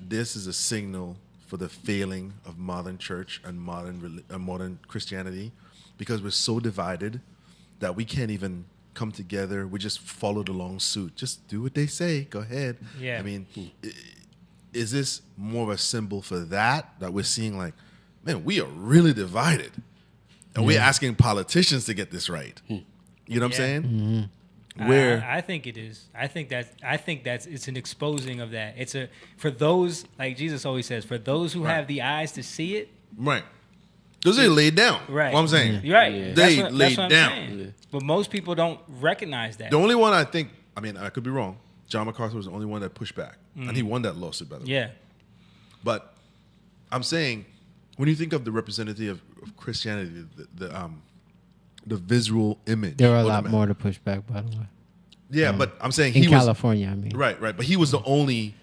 this is a signal for the failing of modern church and modern Christianity? Because we're so divided that we can't even come together. We just followed along suit. Just do what they say. Go ahead. Yeah. I mean, is this more of a symbol for that we're seeing like, man, we are really divided. And we're asking politicians to get this right. You know what I'm saying? Where I think it is. I think that's it's an exposing of that. It's a for those, like Jesus always says, for those who have the eyes to see it. Right. Because they laid down. Right. What I'm saying. You're right. They laid I'm down. saying. But most people don't recognize that. The only one I think, I mean, I could be wrong. John MacArthur was the only one that pushed back. And he won that lawsuit, by the way. Yeah. But I'm saying, when you think of the representative of Christianity, the visual image. There were a lot more to push back, by the way. Yeah, but I'm saying in California, I mean. Right. But he was the only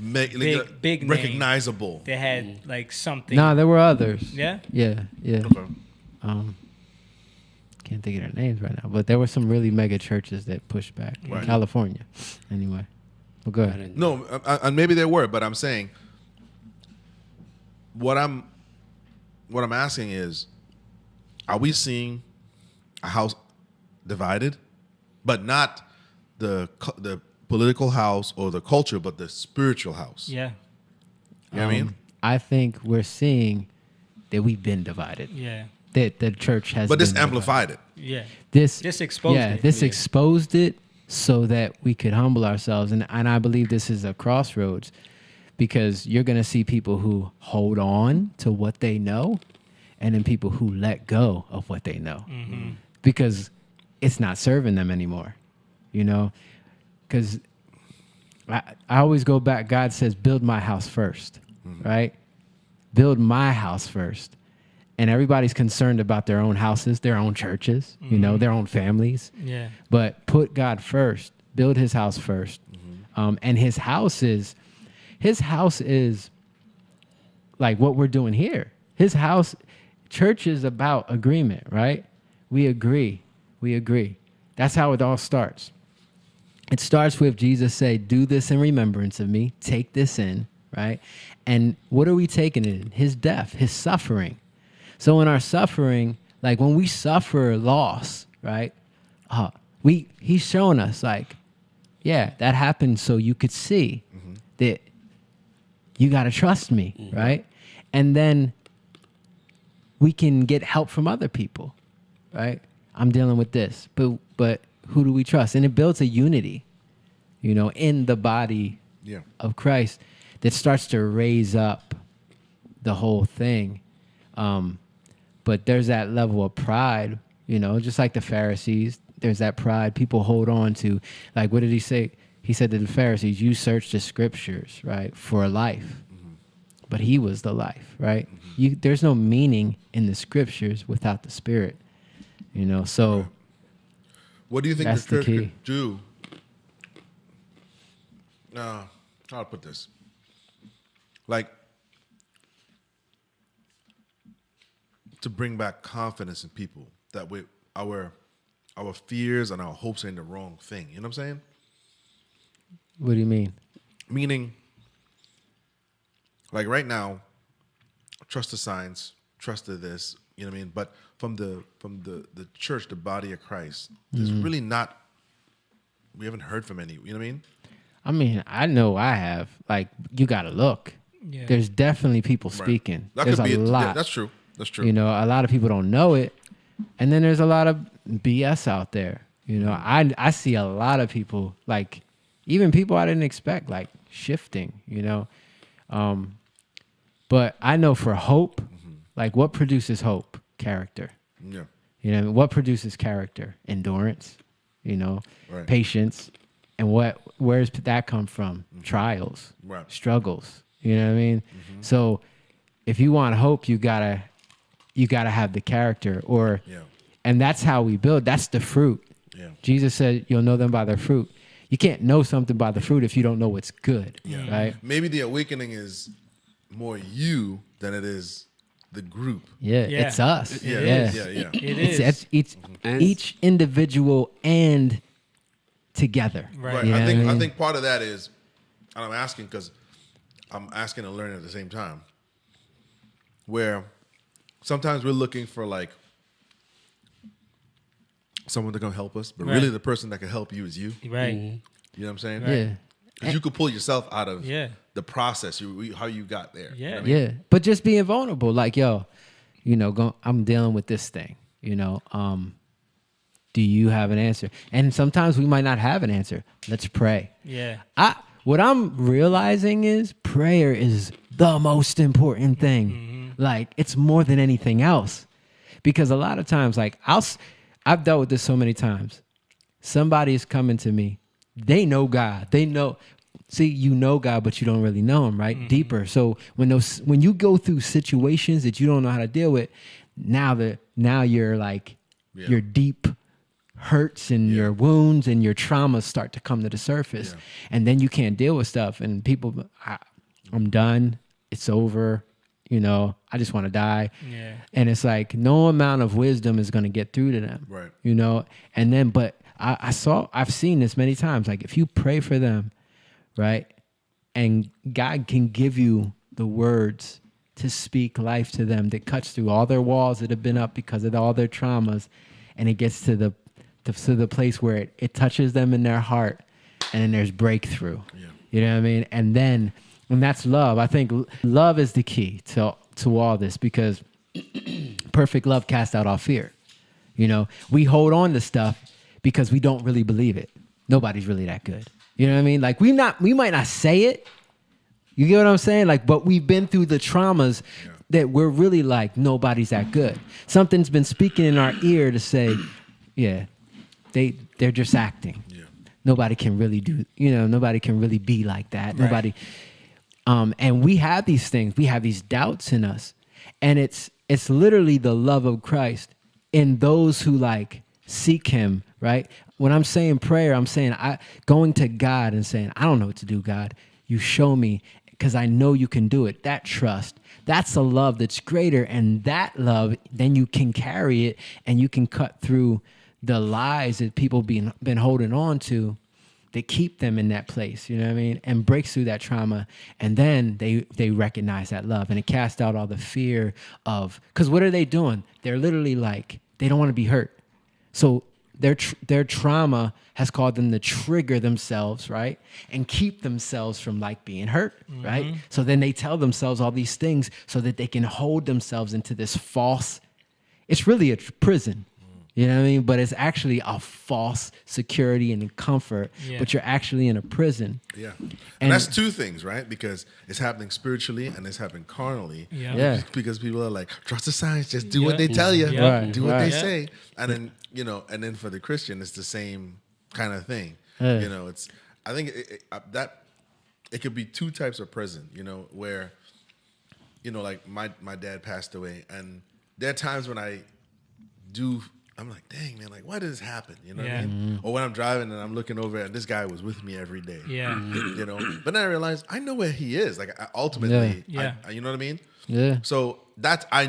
big recognizable. Name. They had like something. No, there were others. Yeah? Yeah. Okay. Can't think of their names right now, but there were some really mega churches that pushed back in California. Anyway, well, go ahead. No, and maybe there were, but I'm saying what I'm asking is, are we seeing a house divided, but not the political house or the culture, but the spiritual house? Yeah. You know what I mean? I think we're seeing that we've been divided. Yeah. That the church has. But this been amplified it. Yeah. This exposed it. Yeah, this exposed it so that we could humble ourselves, and I believe this is a crossroads, because you're going to see people who hold on to what they know, and then people who let go of what they know, because it's not serving them anymore, you know. Because I always go back. God says, "Build my house first," right? Build my house first. And everybody's concerned about their own houses, their own churches, you know, their own families. Yeah. But put God first. Build his house first. And his house is like what we're doing here. His house, church is about agreement, right? We agree. That's how it all starts. It starts with Jesus say, do this in remembrance of me. Take this in, right? And what are we taking in? His death, his suffering. So in our suffering, like when we suffer loss, right? He's showing us like, yeah, that happened so you could see that you got to trust me, right? And then we can get help from other people, right? I'm dealing with this, but who do we trust? And it builds a unity, you know, in the body of Christ that starts to raise up the whole thing. But there's that level of pride, you know, just like the Pharisees. There's that pride people hold on to. Like, what did he say? He said to the Pharisees, you search the scriptures, right, for life. But he was the life, right? There's no meaning in the scriptures without the Spirit, you know. So What do you think That's the the church key. could do? How to put this? Like, to bring back confidence in people that our fears and our hopes are in the wrong thing. You know what I'm saying? What do you mean? Meaning, like right now, trust the signs, trust the this. You know what I mean? But from the church, the body of Christ, there's really not. We haven't heard from any. You know what I mean? I mean, I know I have. Like, you got to look. Yeah. There's definitely people Right. speaking. That There's could be a lot. That's true. That's true. You know, a lot of people don't know it. And then there's a lot of BS out there. You know, I see a lot of people, like, even people I didn't expect, like, shifting, you know. But I know for hope, like, what produces hope? Character. Yeah. You know, what produces character? Endurance, you know, Right. patience. And where's that come from? Trials, Right. struggles. You know what I mean? So if you want hope, you gotta have the character, and that's how we build. That's the fruit. Yeah. Jesus said, "You'll know them by their fruit." You can't know something by the fruit if you don't know what's good. Yeah. Right? Maybe the awakening is more you than it is the group. Yeah, it's us. Yeah, yeah, yeah. It it's each individual and together. Right. You know I what mean? think part of that is, and I'm asking because I'm asking and learning at the same time, where sometimes we're looking for like someone to come help us, but really the person that can help you is you. Right. You know what I'm saying? Yeah. Because you could pull yourself out of Yeah. the process, how you got there. Yeah. You know what I mean? Yeah, but just being vulnerable, like, yo, you know, I'm dealing with this thing, you know, do you have an answer? And sometimes we might not have an answer. Let's pray. Yeah. What I'm realizing is prayer is the most important thing. Like, it's more than anything else. Because a lot of times, like, I've dealt with this so many times. Somebody is coming to me. They know God. They know. See, you know God, but you don't really know him, right? Deeper. So when you go through situations that you don't know how to deal with, now you're like, your deep hurts and your wounds and your traumas start to come to the surface. And then you can't deal with stuff. And people, I'm done. It's over. You know, I just want to die. Yeah. And it's like no amount of wisdom is going to get through to them. Right. You know, and then, but I've seen this many times. Like, if you pray for them, right, and God can give you the words to speak life to them that cuts through all their walls that have been up because of all their traumas, and it gets to the place where it touches them in their heart, and then there's breakthrough. Yeah. You know what I mean? And that's love. I think love is the key to all this, because perfect love casts out all fear. You know, we hold on to stuff because we don't really believe it. Nobody's really that good. You know what I mean? Like, we might not say it. You get what I'm saying? Like, but we've been through the traumas that we're really like, nobody's that good. Something's been speaking in our ear to say, yeah, they're just acting. Yeah. Nobody can really nobody can really be like that. Right. Nobody. And we have these things. We have these doubts in us. And it's literally the love of Christ in those who like seek him, right? When I'm saying prayer, I'm saying going to God and saying, I don't know what to do, God. You show me, because I know you can do it. That trust, that's a love that's greater. And that love, then you can carry it and you can cut through the lies that people been holding on to that keep them in that place, you know what I mean? And breaks through that trauma. And then they recognize that love, and it casts out all the fear of, because what are they doing? They're literally like, they don't want to be hurt. So their trauma has caused them to trigger themselves, right? And keep themselves from like being hurt, right? So then they tell themselves all these things so that they can hold themselves into this false, it's really a prison. You know what I mean? But it's actually a false security and comfort, but you're actually in a prison. Yeah. And that's two things, right? Because it's happening spiritually and it's happening carnally. Yeah. Because people are like, trust the signs, just do what they tell you. Right. Do what they say. And then, and then for the Christian, it's the same kind of thing. I think it could be two types of prison, where, like my dad passed away, and there are times when I do I'm like, dang, man, like, why did this happen? You know what Yeah. I mean? Or when I'm driving and I'm looking over and this guy was with me every day. Yeah. You know? But then I realized I know where he is. Like, ultimately, Yeah. you know what I mean? Yeah. So that's, I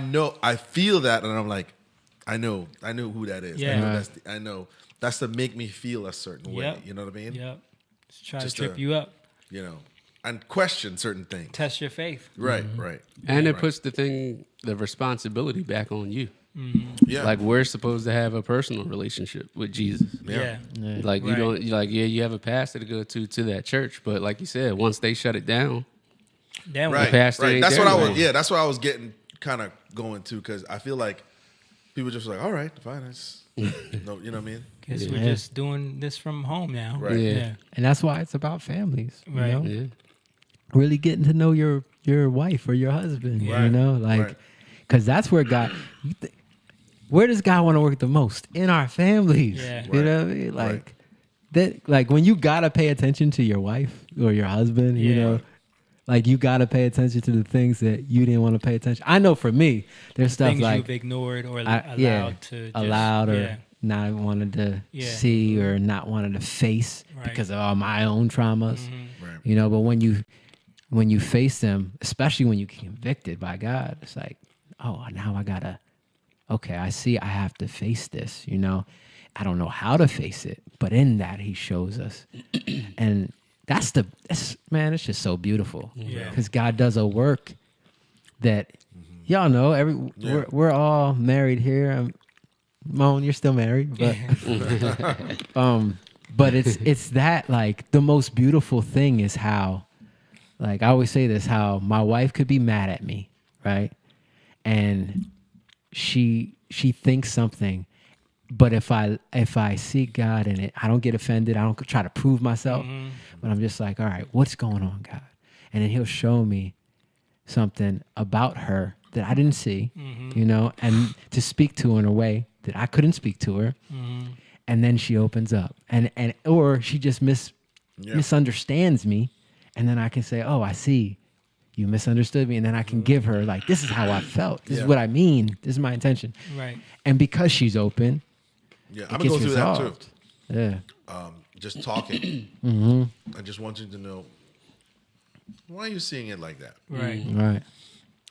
feel that and I'm like, I know who that is. Yeah. I know that's to make me feel a certain way. Yep. You know what I mean? Yep. Just try Just to trip you up. You know, and question certain things. Test your faith. Right, right. And it Right. puts the responsibility back on you. Yeah. Like we're supposed to have a personal relationship with Jesus. Yeah. Like you don't you have a pastor to go to that church, but like you said, once they shut it down, then Right, the pastor right. ain't That's there what I no was. more. Yeah, that's what I was getting kind of going to because I feel like people just like, all right, fine, no, you know what I mean? Guess we're just doing this from home now. Right. Yeah. And that's why it's about families. You Right. know? Yeah. Really getting to know your wife or your husband. Yeah. You know, like, because that's where God. Where does God want to work the most? In our families. Yeah. You know what I mean? Like that. Like when you gotta pay attention to your wife or your husband. You Yeah. know. Like you gotta pay attention to the things that you didn't want to pay attention. I know for me, there's stuff Things like you've ignored or allowed to just, allowed or yeah. not wanted to Yeah. see or not wanted to face Right. because of all my own traumas. Right. You know, but when you face them, especially when you get convicted by God, it's like, oh, now I gotta. Okay, I see. I have to face this. You know, I don't know how to face it, but in that He shows us, and that's man. It's just so beautiful. Yeah. Because God does a work that y'all know. We're all married here. Moan, you're still married, but but it's that like the most beautiful thing is how, like I always say this, how my wife could be mad at me, right, and she thinks something, but if I seek God in it, I don't get offended. I don't try to prove myself, but I'm just like, all right, what's going on, God? And then He'll show me something about her that I didn't see, you know, and to speak to her in a way that I couldn't speak to her. And then she opens up and or she just misunderstands me. And then I can say, oh, I see you misunderstood me. And then I can give her like, this is how I felt. This is what I mean. This is my intention. Right. And because she's open, Yeah, it I'm gets gonna go through that resolved. too. Yeah. Just talking. I just want you to know, why are you seeing it like that? Right. Right.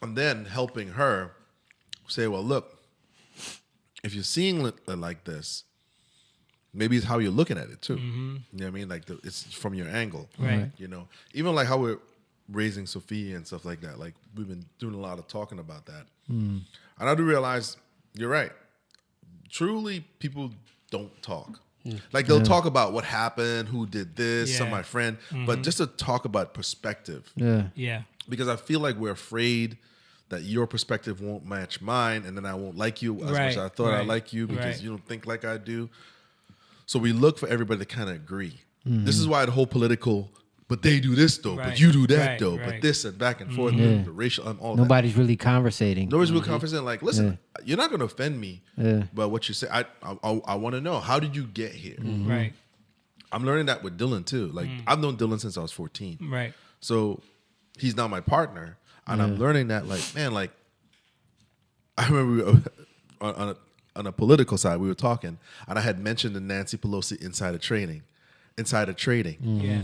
And then helping her say, well, look, if you're seeing it like this, maybe it's how you're looking at it too. You know what I mean? Like it's from your angle. Right. You know, even like how we're raising Sophia and stuff like that. Like we've been doing a lot of talking about that. And I do realize you're right. Truly, people don't talk. Like they'll talk about what happened, who did this, some of my friend, but just to talk about perspective. Yeah. Yeah. Because I feel like we're afraid that your perspective won't match mine, and then I won't like you as much as I thought I like you because you don't think like I do. So we look for everybody to kind of agree. This is why the whole political, but they do this though, but you do that though, but this and back and forth, the racial and all Nobody's really conversating. Nobody's really conversating. Like, listen, you're not going to offend me, but what you say, I want to know, how did you get here? Right. I'm learning that with Dylan too. Like, I've known Dylan since I was 14. Right. So he's now my partner, and I'm learning that, like, man, like, I remember we were, on a political side, we were talking, and I had mentioned the Nancy Pelosi insider trading. Yeah.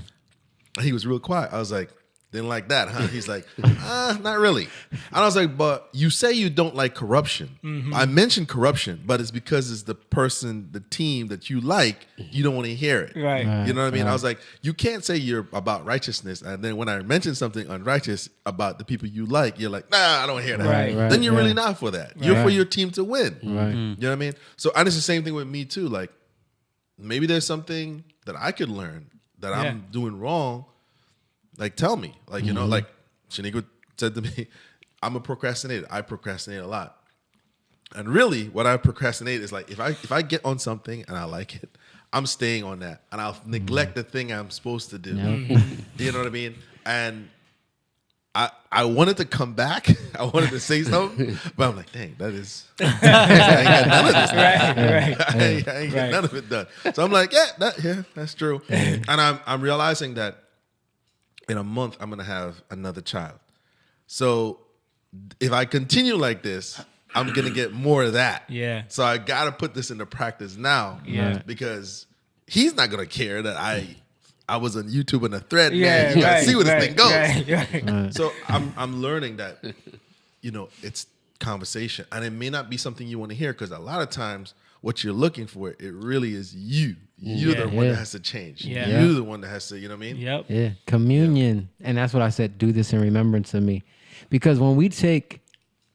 And he was real quiet. I was like, didn't like that, huh? He's like, not really. And I was like, but you say you don't like corruption. I mentioned corruption, but it's because it's the person, the team that you like, you don't want to hear it. Right. You know what I mean? I was like, you can't say you're about righteousness, and then when I mention something unrighteous about the people you like, you're like, nah, I don't hear that. Right. Then you're really not for that. You're for your team to win. Right. You know what I mean? So, and it's the same thing with me too. Like, maybe there's something that I could learn that I'm doing wrong. Like, tell me. Like, you know, like Shaniqua said to me, I'm a procrastinator. I procrastinate a lot. And really, what I procrastinate is like, if I get on something and I like it, I'm staying on that. And I'll neglect the thing I'm supposed to do. You know what I mean? And I wanted to come back. I wanted to say something, but I'm like, dang, that is, I ain't got none of this. I ain't got none of it done. So I'm like, that's true. And I'm realizing that in a month, I'm going to have another child. So if I continue like this, I'm gonna get more of that. Yeah. So I gotta put this into practice now. Yeah. Because he's not gonna care that I was on YouTube in a thread. Yeah, Man, you gotta right, see where right, this thing goes. right. So I'm learning that, it's conversation, and it may not be something you want to hear, because a lot of times what you're looking for, it really is you. You're the one that has to change. Yeah. You're the one that has to, you know what I mean? Yep. Yeah, communion. And that's what I said, do this in remembrance of me. Because when we take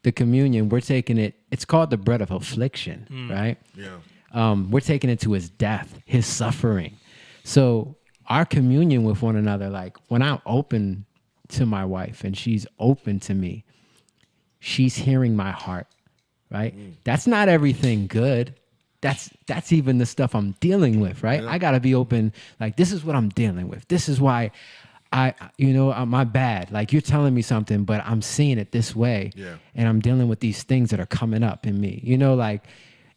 the communion, we're taking it, it's called the bread of affliction, right? Yeah. We're taking it to his death, his suffering. So our communion with one another, like when I'm open to my wife and she's open to me, she's hearing my heart, right? That's not everything good. That's even the stuff I'm dealing with, right? I got to be open. Like, this is what I'm dealing with. This is why my bad. Like, you're telling me something, but I'm seeing it this way. Yeah. And I'm dealing with these things that are coming up in me,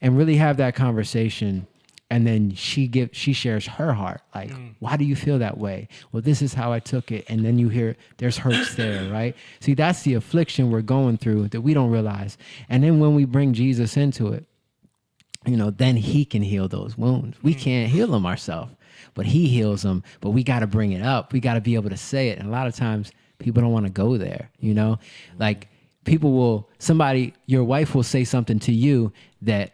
and really have that conversation. And then she shares her heart. Like, why do you feel that way? Well, this is how I took it. And then you hear there's hurts there, right? See, that's the affliction we're going through that we don't realize. And then when we bring Jesus into it, then he can heal those wounds. We can't heal them ourselves, but he heals them. But we got to bring it up. We got to be able to say it. And a lot of times people don't want to go there, like your wife will say something to you that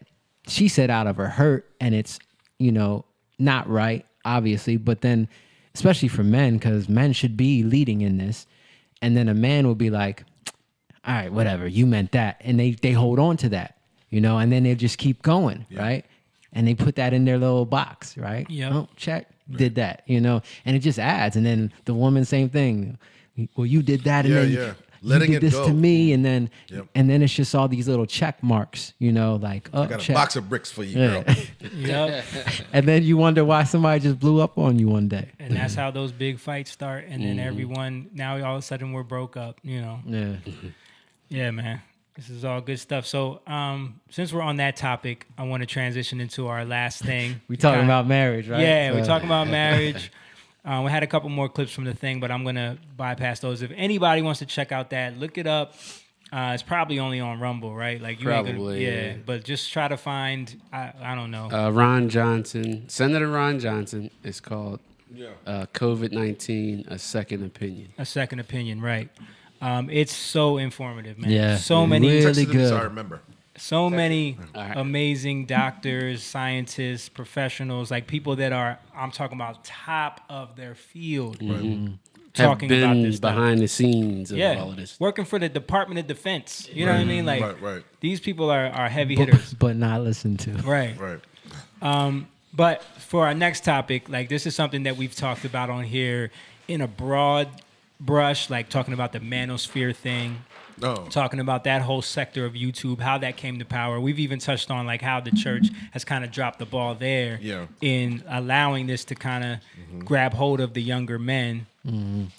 she said out of her hurt, and it's, not right, obviously. But then, especially for men, because men should be leading in this. And then a man will be like, all right, whatever, you meant that. And they hold on to that, and then they just keep going, right? And they put that in their little box, right? Yep. Oh, check, did that, and it just adds. And then the woman, same thing. Well, you did that, and then Letting you did it this go. to me, and then it's just all these little check marks, like, oh, I got a check. box of bricks for you, Yeah. girl. Yep. And then you wonder why somebody just blew up on you one day. And that's how those big fights start. And then everyone, now all of a sudden we're broke up, Yeah. Yeah, man. This is all good stuff. So since we're on that topic, I want to transition into our last thing. We talking about marriage, right? Yeah, we're talking about marriage. We had a couple more clips from the thing, but I'm going to bypass those. If anybody wants to check out that, look it up. It's probably only on Rumble, right? Like you ain't gonna, Probably, yeah. But just try to find, I don't know. Ron Johnson, Senator Ron Johnson. It's called COVID-19: A Second Opinion. A second opinion, right? It's so informative, man. Yeah, so many really good. So I remember. So many amazing doctors, scientists, professionals, like people that are, I'm talking about top of their field, talking Have been about this stuff. behind the scenes of all of this. Working for the Department of Defense. You know what I mean? Like Right. these people are heavy hitters. But not listened to. Right. But for our next topic, like this is something that we've talked about on here in a broad brush, like talking about the manosphere thing. Talking about that whole sector of YouTube, how that came to power. We've even touched on like how the church has kind of dropped the ball there in allowing this to kind of grab hold of the younger men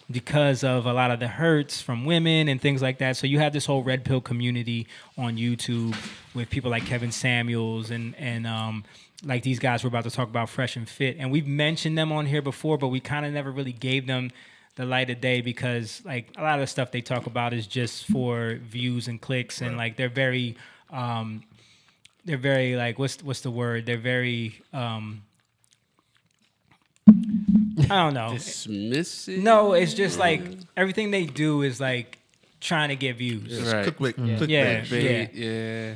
because of a lot of the hurts from women and things like that. So you have this whole red pill community on YouTube with people like Kevin Samuels and like these guys we're about to talk about, Fresh and Fit. And we've mentioned them on here before, but we kind of never really gave them the light of day because like a lot of the stuff they talk about is just for views and clicks and like they're very like what's the word? They're very I don't know. Dismissive? No, it's just like everything they do is like trying to get views. Yeah.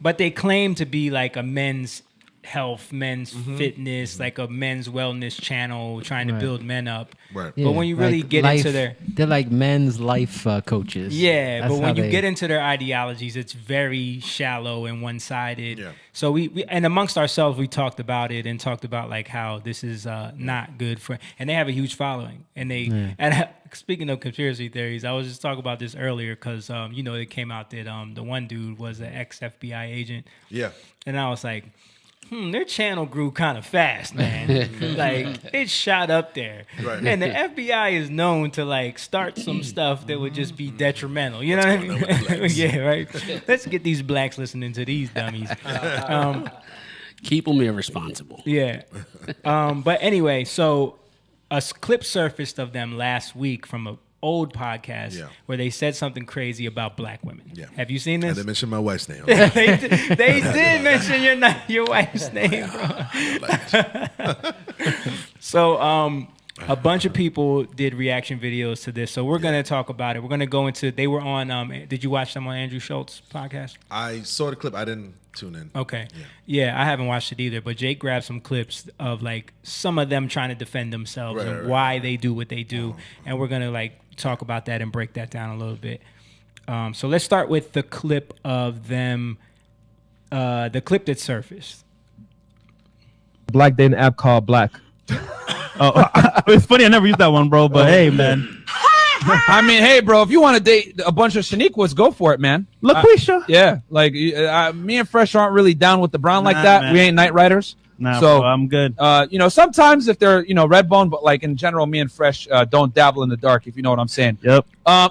But they claim to be like a men's health, men's fitness, like a men's wellness channel, trying to build men up. Right. But when you really get into they're like men's life coaches. Yeah, but when you get into their ideologies, it's very shallow and one-sided. Yeah. So we and amongst ourselves, we talked about it and talked about like how this is not good for, and they have a huge following. And they, and speaking of conspiracy theories, I was just talking about this earlier because it came out that the one dude was an ex-FBI agent. Yeah. And I was like, their channel grew kind of fast, man. Like, it shot up there. Right. And the FBI is known to, like, start some stuff that would just be detrimental. You know what I mean? Yeah, right? Let's get these blacks listening to these dummies. Keep them irresponsible. Yeah. But anyway, so a clip surfaced of them last week from old podcast Yeah. where they said something crazy about black women. Yeah. Have you seen this? And they mentioned my wife's name. they did mention your wife's name, bro. So a bunch of people did reaction videos to this. So we're going to talk about it. We're going to go into, they were on, did you watch them on Andrew Schultz's podcast? I saw the clip. I didn't tune in. Okay. Yeah, I haven't watched it either, but Jake grabbed some clips of like some of them trying to defend themselves and why they do what they do. And we're going to like talk about that and break that down a little bit. So let's start with the clip of them, the clip that surfaced. Black dating app called Black. Oh, it's funny. I never used that one, bro. But hey, man. I mean, hey, bro. If you want to date a bunch of Shaniquas, go for it, man. LaQuisha. Yeah, like me and Fresh aren't really down with the brown like that. Man. We ain't night riders. Nah, so bro, I'm good. Sometimes if they're Redbone, but like in general, me and Fresh don't dabble in the dark. If you know what I'm saying. Yep.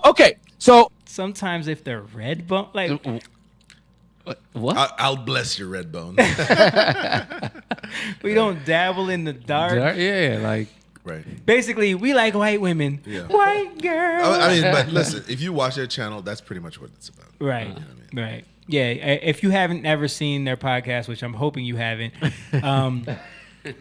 Okay. So sometimes if they're red bone, like. What? I'll bless your red bone. We don't dabble in the dark. Yeah, like right. Basically, we like white women. Yeah. White girls. I mean, but listen, if you watch their channel, that's pretty much what it's about. Right. You know what I mean? Right. Yeah. If you haven't ever seen their podcast, which I'm hoping you haven't,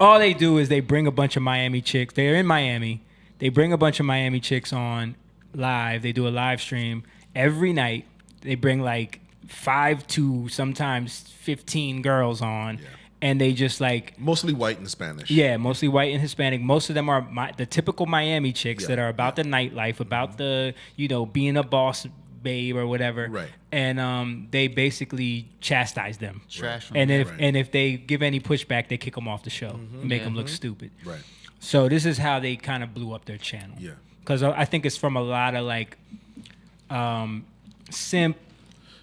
all they do is they bring a bunch of Miami chicks. They're in Miami. They bring a bunch of Miami chicks on live. They do a live stream every night. They bring like 5 to sometimes 15 girls on, and they just like mostly white and Spanish. Yeah, mostly white and Hispanic. Most of them are the typical Miami chicks that are about the nightlife, about the being a boss babe or whatever. Right. And they basically chastise them. Trash them. And if they give any pushback, they kick them off the show and make them look stupid. Right. So this is how they kind of blew up their channel. Yeah. Because I think it's from a lot of like simp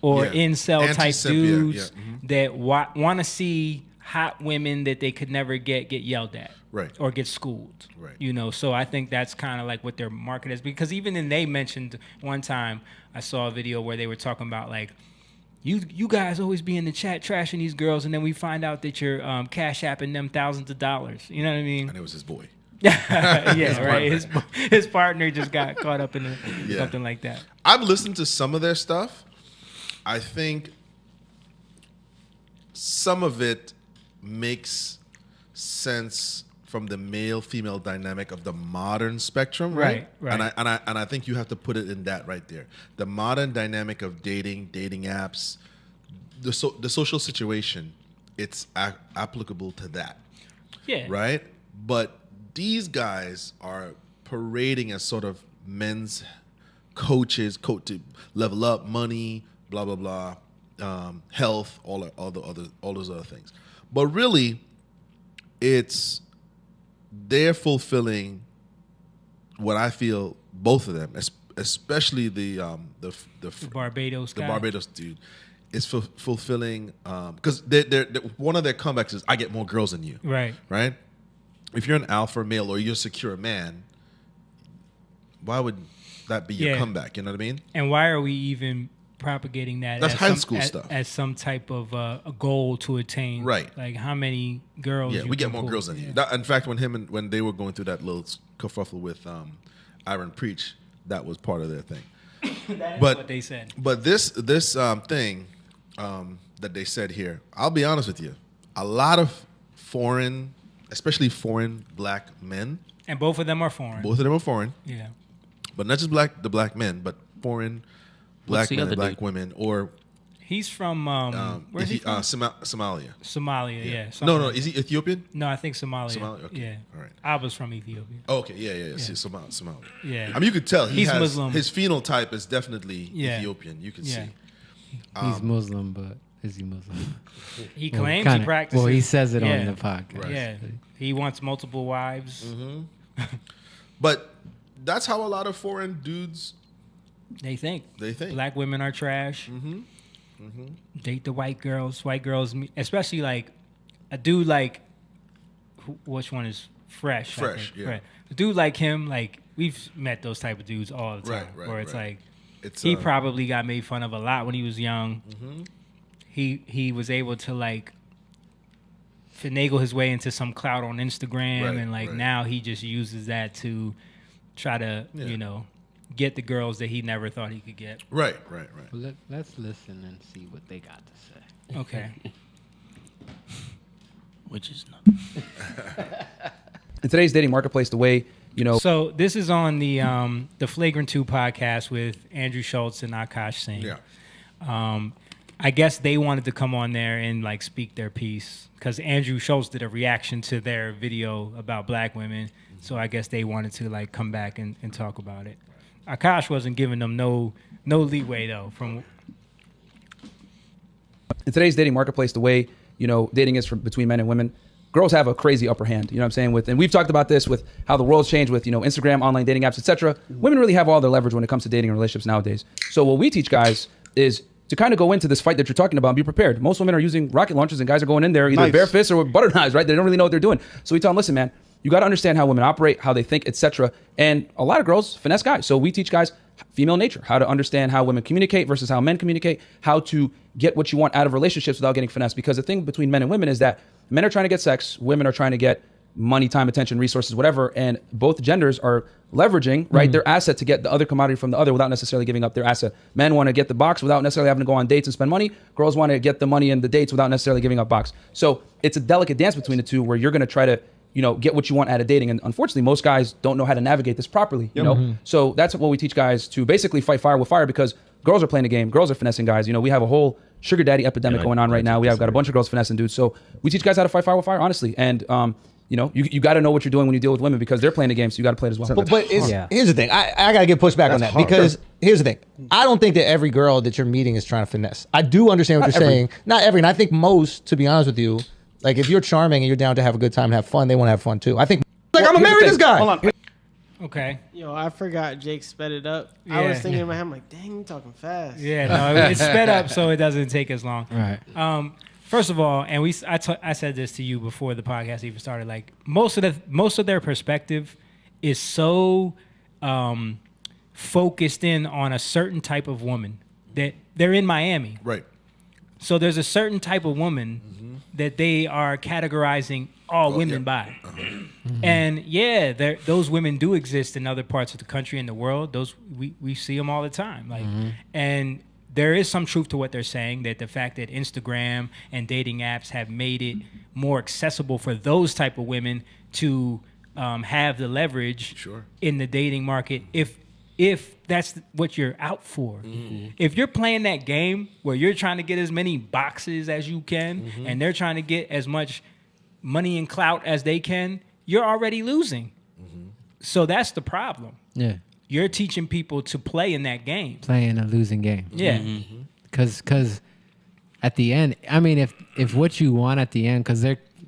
or incel type Anti-simp, dudes Mm-hmm. that want to see hot women that they could never get yelled at, right, or get schooled, right. So I think that's kind of like what their market is, because even then they mentioned one time I saw a video where they were talking about like you guys always be in the chat trashing these girls, and then we find out that you're cash apping them thousands of dollars. You know what I mean? And it was his boy. Yeah, right. His partner just got caught up in something like that. I've listened to some of their stuff. I think some of it makes sense from the male-female dynamic of the modern spectrum, right? Right. And I think you have to put it in that right there. The modern dynamic of dating apps, the social situation, it's applicable to that. Yeah. Right? But these guys are parading as sort of men's coaches, to level up, money, blah blah blah, health, all those other things. But really, they're fulfilling what I feel, both of them, especially the Barbados guy. The Barbados dude is fulfilling, because they're one of their comebacks is I get more girls than you. Right. If you're an alpha male or you're a secure man, why would that be your comeback? You know what I mean? And why are we even propagating that? That's high school stuff. As some type of a goal to attain. Right. Like how many girls? Yeah, we get more girls than you. In fact, when they were going through that little kerfuffle with Iron Preach, that was part of their thing. That is what they said. But this thing that they said here, I'll be honest with you, a lot of foreign, especially foreign black men. And both of them are foreign. Both of them are foreign. Yeah. But not just the black men, but foreign black men and black women. Or he's from where's he from? Somalia. Somalia, yeah. No, is he Ethiopian? No, I think Somalia. Somalia, okay. Yeah. All right. I was from Ethiopia. Oh, okay, yeah. See, Somalia. Yeah. I mean, you could tell he's Muslim. His phenotype is definitely Ethiopian. You can see. He's Muslim, but is he Muslim? He claims he practices. Well, he says it on the podcast. Right. Yeah. He wants multiple wives. Mm-hmm. But that's how a lot of foreign dudes they think. Black women are trash. Mm-hmm. Mm-hmm. Date the white girls. White girls, especially like a dude like, which one is Fresh? Fresh, yeah. Right. A dude like him, like we've met those type of dudes all the time. Right, where it's like, it's, he probably got made fun of a lot when he was young. Mm-hmm. He was able to like finagle his way into some clout on Instagram, and like now he just uses that to try to get the girls that he never thought he could get. Right. Well, let's listen and see what they got to say. Okay. Which is not. In today's dating marketplace, the way, So this is on the Flagrant 2 podcast with Andrew Schultz and Akash Singh. Yeah. I guess they wanted to come on there and like speak their piece because Andrew Schultz did a reaction to their video about black women. So I guess they wanted to like come back and talk about it. Akash wasn't giving them no leeway though. In today's dating marketplace, the way, dating is between men and women, girls have a crazy upper hand. You know what I'm saying? And we've talked about this with how the world's changed with, Instagram, online dating apps, etc. Women really have all their leverage when it comes to dating and relationships nowadays. So what we teach guys is to kind of go into this fight that you're talking about and be prepared. Most women are using rocket launchers and guys are going in there either bare fists or with butter knives, right? They don't really know what they're doing. So we tell them, listen, man, you got to understand how women operate, how they think, etc. And a lot of girls finesse guys. So we teach guys female nature, how to understand how women communicate versus how men communicate, how to get what you want out of relationships without getting finessed. Because the thing between men and women is that men are trying to get sex, women are trying to get money, time, attention, resources, whatever. And both genders are leveraging, right, their asset to get the other commodity from the other without necessarily giving up their asset. Men want to get the box without necessarily having to go on dates and spend money. Girls want to get the money and the dates without necessarily giving up box. So it's a delicate dance between the two where you're going to try to, get what you want out of dating. And unfortunately, most guys don't know how to navigate this properly, you know? So that's what we teach guys to basically fight fire with fire because girls are playing the game. Girls are finessing guys. We have a whole sugar daddy epidemic going on right now. We have got a bunch of girls finessing dudes. So we teach guys how to fight fire with fire, honestly. And, you got to know what you're doing when you deal with women because they're playing the game, so you got to play it as well. But here's the thing. I got to get pushed back on that because here's the thing. I don't think that every girl that you're meeting is trying to finesse. I do understand what you're saying. Not every. And I think most, to be honest with you, like if you're charming and you're down to have a good time and have fun, they want to have fun too. I think, I'm going to marry this guy. Hold on. Okay. Yo, I forgot Jake sped it up. I was thinking in my head, I'm like, dang, you talking fast. Yeah, no, it's sped up so it doesn't take as long. Right. First of all, and I said this to you before the podcast even started. Like most of their perspective is so focused in on a certain type of woman that they're in Miami. Right. So there's a certain type of woman that they are categorizing all women by. And those women do exist in other parts of the country and the world. Those we see them all the time. Like and there is some truth to what they're saying, that the fact that Instagram and dating apps have made it more accessible for those type of women to have the leverage in the dating market if that's what you're out for. If you're playing that game where you're trying to get as many boxes as you can and they're trying to get as much money and clout as they can, you're already losing. So that's the problem. Yeah. You're teaching people to play in that game. Playing a losing game. Yeah. Because at the end, I mean, if what you want at the end, because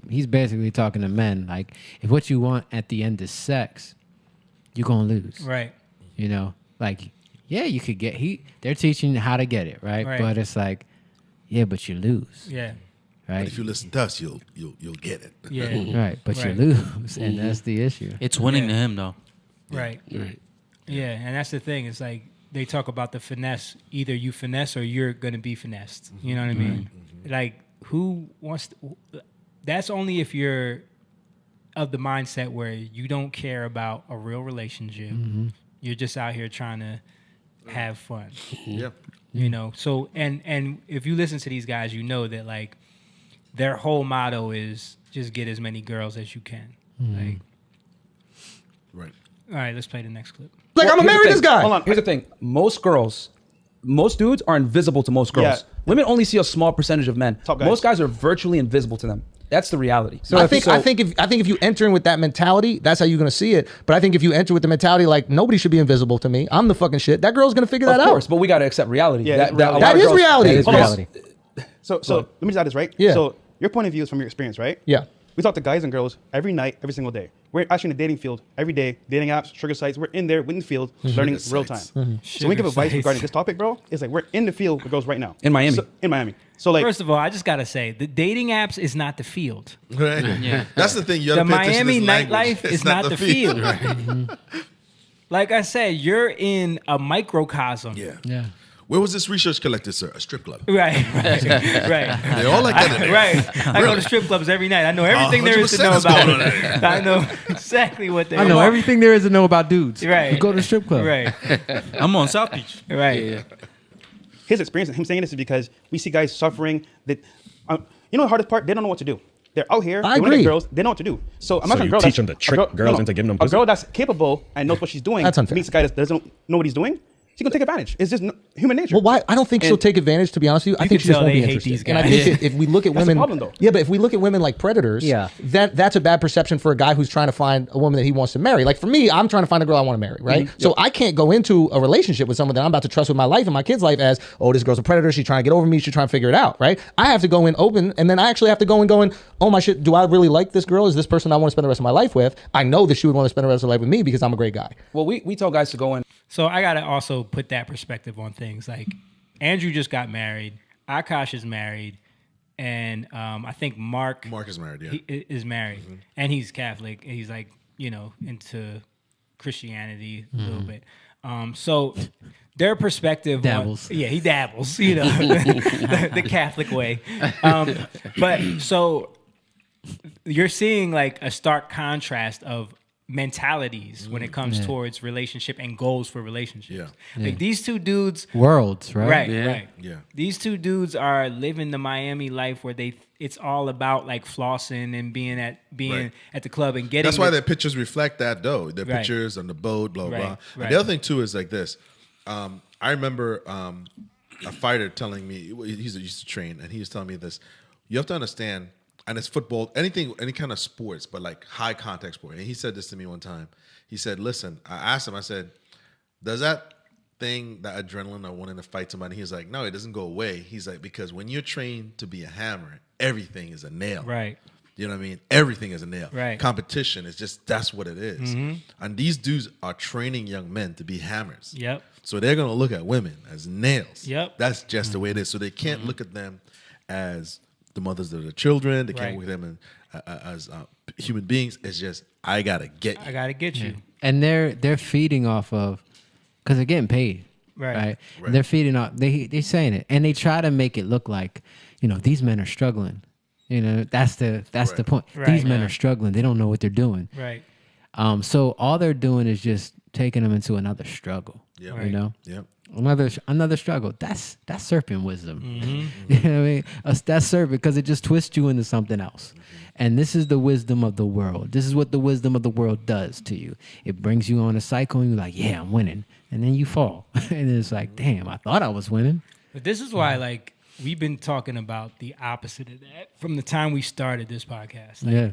he's basically talking to men, like if what you want at the end is sex, you're going to lose. Right. Like, yeah, you could get, they're teaching you how to get it, right? But it's like, yeah, but you lose. Yeah. Right. But if you listen to us, you'll get it. Yeah. Right. But you lose, and that's the issue. It's winning to him, though. Right. Yeah, and that's the thing. It's like they talk about the finesse. Either you finesse or you're going to be finessed. You know what I mean? Like, who wants to... That's only if you're of the mindset where you don't care about a real relationship. You're just out here trying to have fun. So, and if you listen to these guys, you know that, like, their whole motto is just get as many girls as you can. Like, right. All right, let's play the next clip. Like, I'm going to marry this guy. Hold on. Here's the thing. Most dudes are invisible to most girls. Yeah. Women only see a small percentage of men. Most guys are virtually invisible to them. That's the reality. So I think if you enter in with that mentality, that's how you're going to see it. But I think if you enter with the mentality like nobody should be invisible to me, I'm the fucking shit, that girl's going to figure that out. Of course, but we got to accept reality. Yeah, that is reality. That is reality. So let me just add this, right? Yeah. So your point of view is from your experience, right? Yeah. We talk to guys and girls every night, every single day. We're actually in the dating field every day, dating apps, sugar sites. We're in there in the field learning real time. So we give advice regarding this topic, bro. It's like we're in the field with girls right now. In Miami. So like, first of all, I just got to say, the dating apps is not the field. Right. Yeah. That's the thing. You the Miami nightlife is not the field. Right. Like I said, you're in a microcosm. Yeah. Where was this research collected, sir? A strip club. Right. They all like that in there. Right. I go to strip clubs every night. I know everything there is to know about it. I know exactly what they I know everything there is to know about dudes. Right. You go to the strip club. Right. I'm on South Beach. Right. Yeah. His experience, him saying this is because we see guys suffering. That you know the hardest part? They don't know what to do. They're out here. I they wanna agree. get girls. They know what to do. So I'm not So a you girl teach that's- them to trick a girl- girls into giving them pussy? A girl that's capable and knows what she's doing. That's unfair. Meets a guy that doesn't know what he's doing. She's gonna take advantage. It's just human nature. Well, why? I don't think she'll And- take advantage. To be honest with you, I think can she just tell won't be they hate interested. these And I guys. think that if we look at That's the women, problem, though. yeah, but if we look at women like predators, Yeah. that's a bad perception for a guy who's trying to find a woman that he wants to marry. Like for me, I'm trying to find a girl I want to marry, right? So I can't go into a relationship with someone that I'm about to trust with my life and my kid's life as, oh, this girl's a predator. She's trying to get over me. She's trying to figure it out, right? I have to go in open, and then I actually have to go in going, oh my shit, do I really like this girl? Is this person I want to spend the rest of my life with? I know that she would want to spend the rest of her life with me because I'm a great guy. Well, we tell guys to go in. So I gotta also put that perspective on things. Like Andrew just got married, Akash is married, and I think Mark is married. Yeah, he is married, and he's Catholic. And he's like into Christianity a little bit. So their perspective Dabbles. he dabbles. The Catholic way. But so you're seeing like a stark contrast of mentalities when it comes towards relationship and goals for relationships. Like these two dudes, Worlds, right? right, Yeah. right. Yeah. These two dudes are living the Miami life where it's all about like flossing and being at the club and getting. That's why their pictures reflect that, though. Their Right. pictures on the boat, blah blah. Right, blah. right. And the other thing too is like this. I remember a fighter telling me he used to train, and he was telling me this. You have to understand. And it's football, any kind of sports, but like high contact sport. And he said this to me one time. He said, listen, I asked him, I said, does that thing, that adrenaline of wanting to fight somebody, he's like, no, it doesn't go away. He's like, because when you're trained to be a hammer, everything is a nail. Right. You know what I mean? Everything is a nail. Right. Competition is just, that's what it is. Mhm. And these dudes are training young men to be hammers. Yep. So they're going to look at women as nails. Yep. That's just the way it is. So they can't look at them as the mothers of the children. They can't Right. look at them as human beings. It's just, I got to get you. I gotta get you. And they're feeding off of, because they're getting paid, Right. right? And they're feeding off. They're saying it, and they try to make it look like, these men are struggling. That's the point. Right. These men Yeah. are struggling. They don't know what they're doing. Right. So all they're doing is just taking them into another struggle. Yeah. You Right. know. Yep. Another struggle. That's serpent wisdom. Mm-hmm. You know what I mean? That's serpent because it just twists you into something else. And this is the wisdom of the world. This is what the wisdom of the world does to you. It brings you on a cycle and you're like, yeah, I'm winning. And then you fall. And it's like, damn, I thought I was winning. But this is why, like, we've been talking about the opposite of that from the time we started this podcast. Like, Yeah.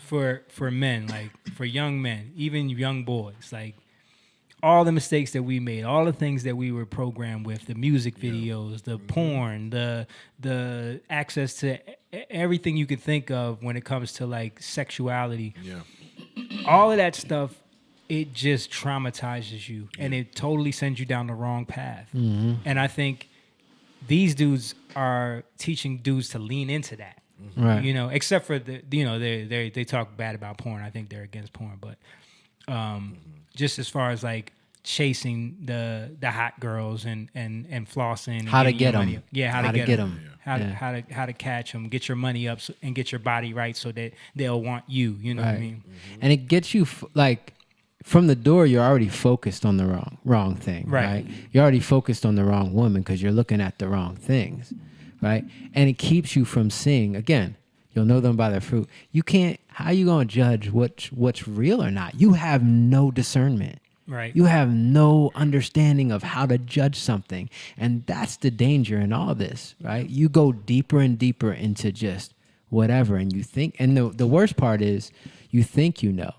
For men, like for young men, even young boys, like all the mistakes that we made, all the things that we were programmed with, the music videos, the porn, the access to everything you could think of when it comes to like sexuality. Yeah. All of that stuff, it just traumatizes you and it totally sends you down the wrong path. Mhm. And I think these dudes are teaching dudes to lean into that. Right. Except for they talk bad about porn. I think they're against porn, but just as far as like chasing the hot girls and flossing, and How to getting your get 'em. money up. Yeah, how to get them, how to catch them, get your money up and get your body right so that they'll want you. You know what I Right. mean? And it gets you like from the door. You're already focused on the wrong thing, Right. right? You're already focused on the wrong woman because you're looking at the wrong things, right? And it keeps you from seeing. Again, you'll know them by their fruit. You can't. How you gonna judge what's real or not? You have no discernment. Right. You have no understanding of how to judge something. And that's the danger in all this, right? You go deeper and deeper into just whatever. And you think, and the worst part is you think you know.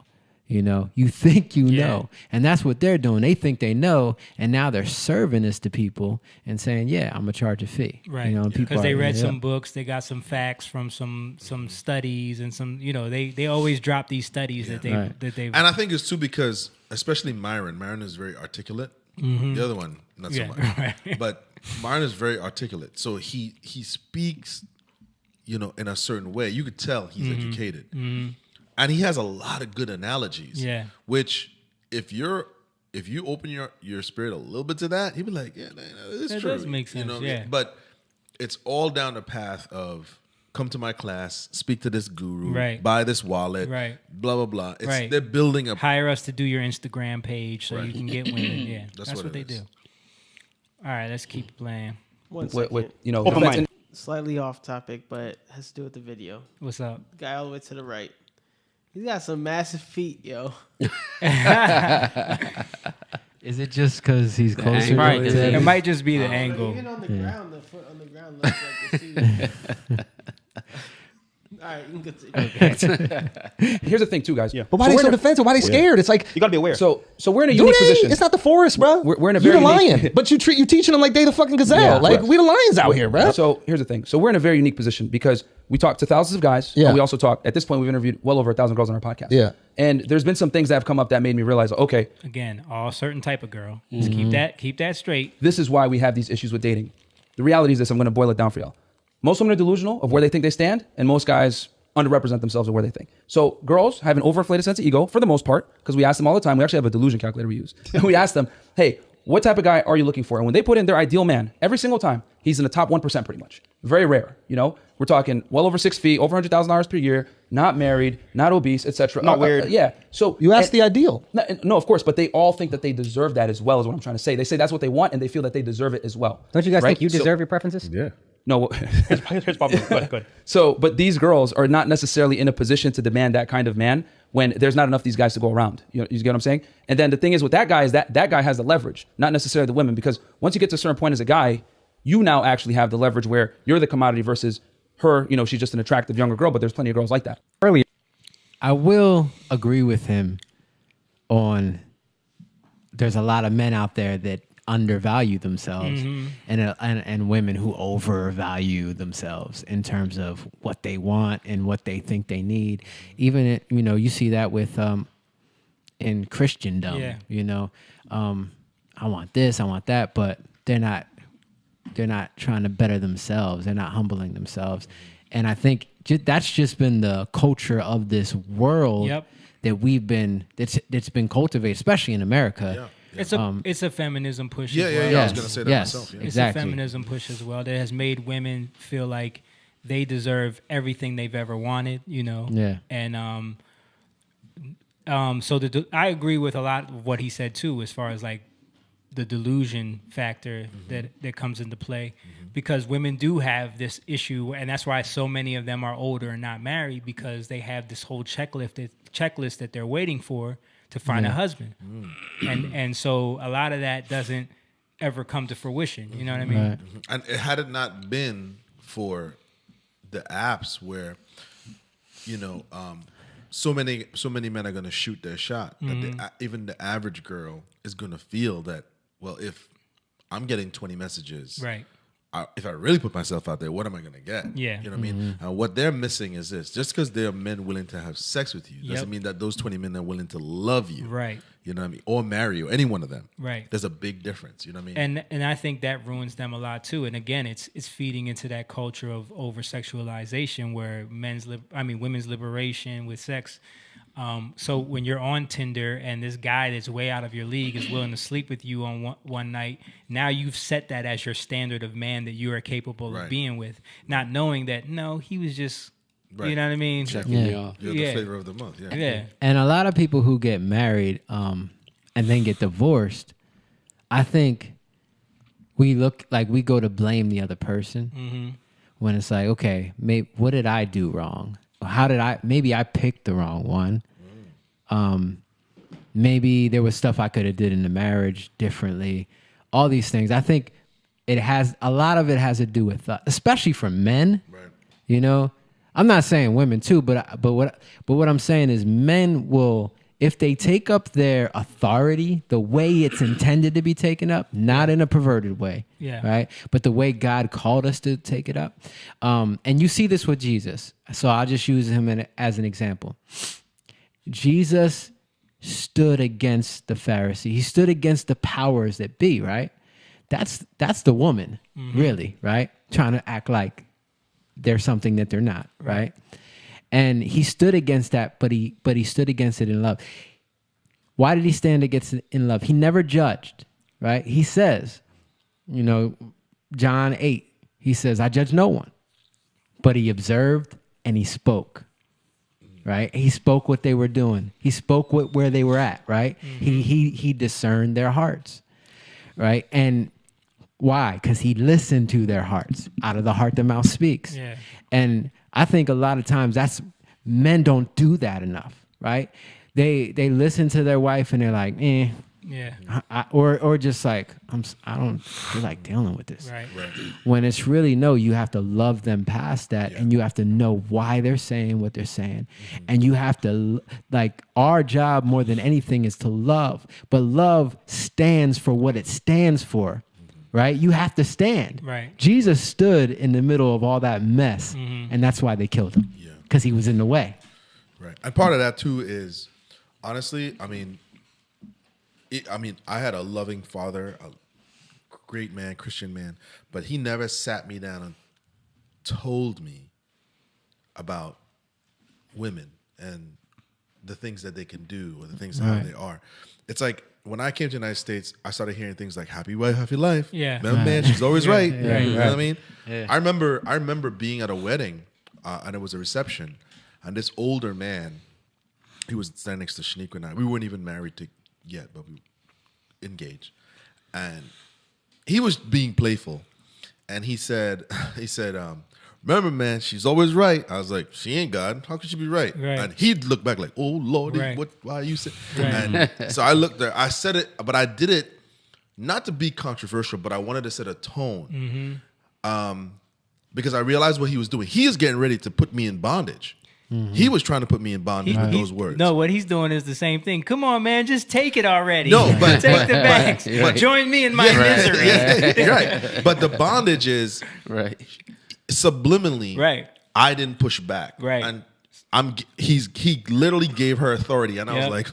You think you know. And that's what they're doing. They think they know. And now they're serving this to people and saying, yeah, I'm going to charge a fee. Right. And people Because they are- read yeah. some books, they got some facts from some studies and some, they always drop these studies that they've And I think it's too because, especially Myron is very articulate. Mhm. The other one, not so Yeah, much. right. But Myron is very articulate. So he speaks, in a certain way. You could tell he's Mhm. educated. Mhm. And he has a lot of good analogies. Yeah. Which, if you're if you open your spirit a little bit to that, he'd be like, yeah, it's That true. does make sense, You know, yeah. But it's all down the path of come to my class, speak to this guru, Right. buy this wallet, Right. blah blah blah. It's, Right. They're building a Hire us to do your Instagram page so Right. you can get women. Yeah, That's that's what what they it do. is. All right, let's keep playing. One second. Open mind. Slightly off topic, but has to do with the video. What's up? Guy all the way to the right. He's got some massive feet, yo. Is it just because he's closer? Right. to It might just be the angle. Even on the ground, the foot on the ground looks like the feet. All right, you can continue. Here's the thing, too, guys. But why are they so defensive? Why are they scared? It's like You gotta be aware. So we're in a do unique they? position. It's not the forest, bro. We're in a You're very the lion, unique- but you teaching them like they the fucking gazelle. Yeah, like correct. we the lions out here, bro. So here's the thing. So we're in a very unique position because we talk to thousands of guys. Yeah. But we also talk, at this point, we've interviewed well over 1,000 girls on our podcast. Yeah. And there's been some things that have come up that made me realize, okay, Again, all certain type of girl. Just keep that straight. this is why we have these issues with dating. The reality is this, I'm going to boil it down for y'all. Most women are delusional of where they think they stand, and most guys underrepresent themselves of where they think. So girls have an overinflated sense of ego for the most part, because we ask them all the time. We actually have a delusion calculator we use. And we ask them, hey, what type of guy are you looking for? And when they put in their ideal man, every single time, he's in the top 1% pretty much. Very rare, you know? We're talking well over 6 feet, over $100,000 per year, not married, not obese, etc. Not weird. Yeah. So You asked the ideal. No, of course, but they all think that they deserve that as well, is what I'm trying to say. They say that's what they want, and they feel that they deserve it as well. Don't you guys right? think you So- deserve your preferences? Yeah. No. Here's Pablo. Go ahead. So, but these girls are not necessarily in a position to demand that kind of man when there's not enough of these guys to go around. You get what I'm saying? And then the thing is with that guy is that guy has the leverage, not necessarily the women, because once you get to a certain point as a guy, you now actually have the leverage where you're the commodity versus her. You know, she's just an attractive younger girl, but there's plenty of girls like that. Earlier, I will agree with him on there's a lot of men out there that undervalue themselves and women who overvalue themselves in terms of what they want and what they think they need. Even you see that with in Christendom. Yeah. I want this, I want that, but they're not trying to better themselves. They're not humbling themselves. And I think that's just been the culture of this world that that's been cultivated, especially in America. Yeah. It's a feminism push Yeah, as yeah, well. yeah. I was gonna say that myself. Yeah. It's Exactly. a feminism push as well that has made women feel like they deserve everything they've ever wanted, Yeah. And so I agree with a lot of what he said too, as far as like the delusion factor that comes into play, because women do have this issue, and that's why so many of them are older and not married, because they have this whole checklist that they're waiting for to find a husband, and so a lot of that doesn't ever come to fruition. You know what I mean? Right. And had it not been for the apps where, so many men are going to shoot their shot that even the average girl is going to feel that, well, if I'm getting 20 messages, Right. If I really put myself out there, what am I going to get? Yeah. You know what I mean? What they're missing is this. Just because there are men willing to have sex with you doesn't mean that those 20 men are willing to love you. Right. You know what I mean? Or marry you, any one of them. Right. There's a big difference. You know what I mean? And I think that ruins them a lot too. And again, it's feeding into that culture of over sexualization where women's liberation with sex. So when you're on Tinder and this guy that's way out of your league is willing to sleep with you on one night, now you've set that as your standard of man that you are capable of being with, not knowing that no, he was just, you know what I mean? Checking you off. You're the flavor of the month. Yeah. Yeah. And a lot of people who get married and then get divorced, I think we go to blame the other person when it's like, okay, what did I do wrong? Maybe I picked the wrong one. Maybe there was stuff I could have did in the marriage differently. All these things. I think a lot of it has to do with, especially for men, I'm not saying women too, but what I'm saying is men will, if they take up their authority the way it's intended to be taken up, not in a perverted way, right? But the way God called us to take it up. And you see this with Jesus. So I'll just use him as an example. Jesus stood against the Pharisee. He stood against the powers that be, right? That's the woman, really, right? Trying to act like they're something that they're not, right? And he stood against that, but he stood against it in love. Why did he stand against in love? He never judged, right? He says, John 8, he says, I judge no one, but he observed and he spoke, right? He spoke what they were doing. He spoke where they were at, right? He discerned their hearts, right? And why? Because he listened to their hearts. Out of the heart, the mouth speaks. Yeah. And I think a lot of times men don't do that enough, right? They listen to their wife and they're like, Yeah. or just like, I don't feel like dealing with this. Right. When it's really, no, you have to love them past that, and you have to know why they're saying what they're saying. And you have to, like, our job more than anything is to love. But love stands for what it stands for, right? You have to stand. Right. Jesus stood in the middle of all that mess, and that's why they killed him, because he was in the way. Right. And part of that, too, is, honestly, I had a loving father, a great man, Christian man, but he never sat me down and told me about women and the things that they can do or the things how they are. It's like when I came to the United States, I started hearing things like "happy wife, happy life." Yeah, man, she's always right. Yeah, You know what I mean? Yeah. I remember being at a wedding, and it was a reception, and this older man, he was standing next to Shaniqua and I. We weren't even married yet, but we engaged. And he was being playful. And he said, remember, man, she's always right. I was like, she ain't God. How could she be right? And he'd look back like, oh, Lordy, why are you saying? And so I looked there. I said it, but I did it not to be controversial, but I wanted to set a tone. Because I realized what he was doing. He is getting ready to put me in bondage. He was trying to put me in bondage with those words. No, what he's doing is the same thing. Come on, man, just take it already. No, but take the bags. Join me in my misery. Right. But the bondage is subliminally. Right. I didn't push back. Right. And he literally gave her authority, and I was like,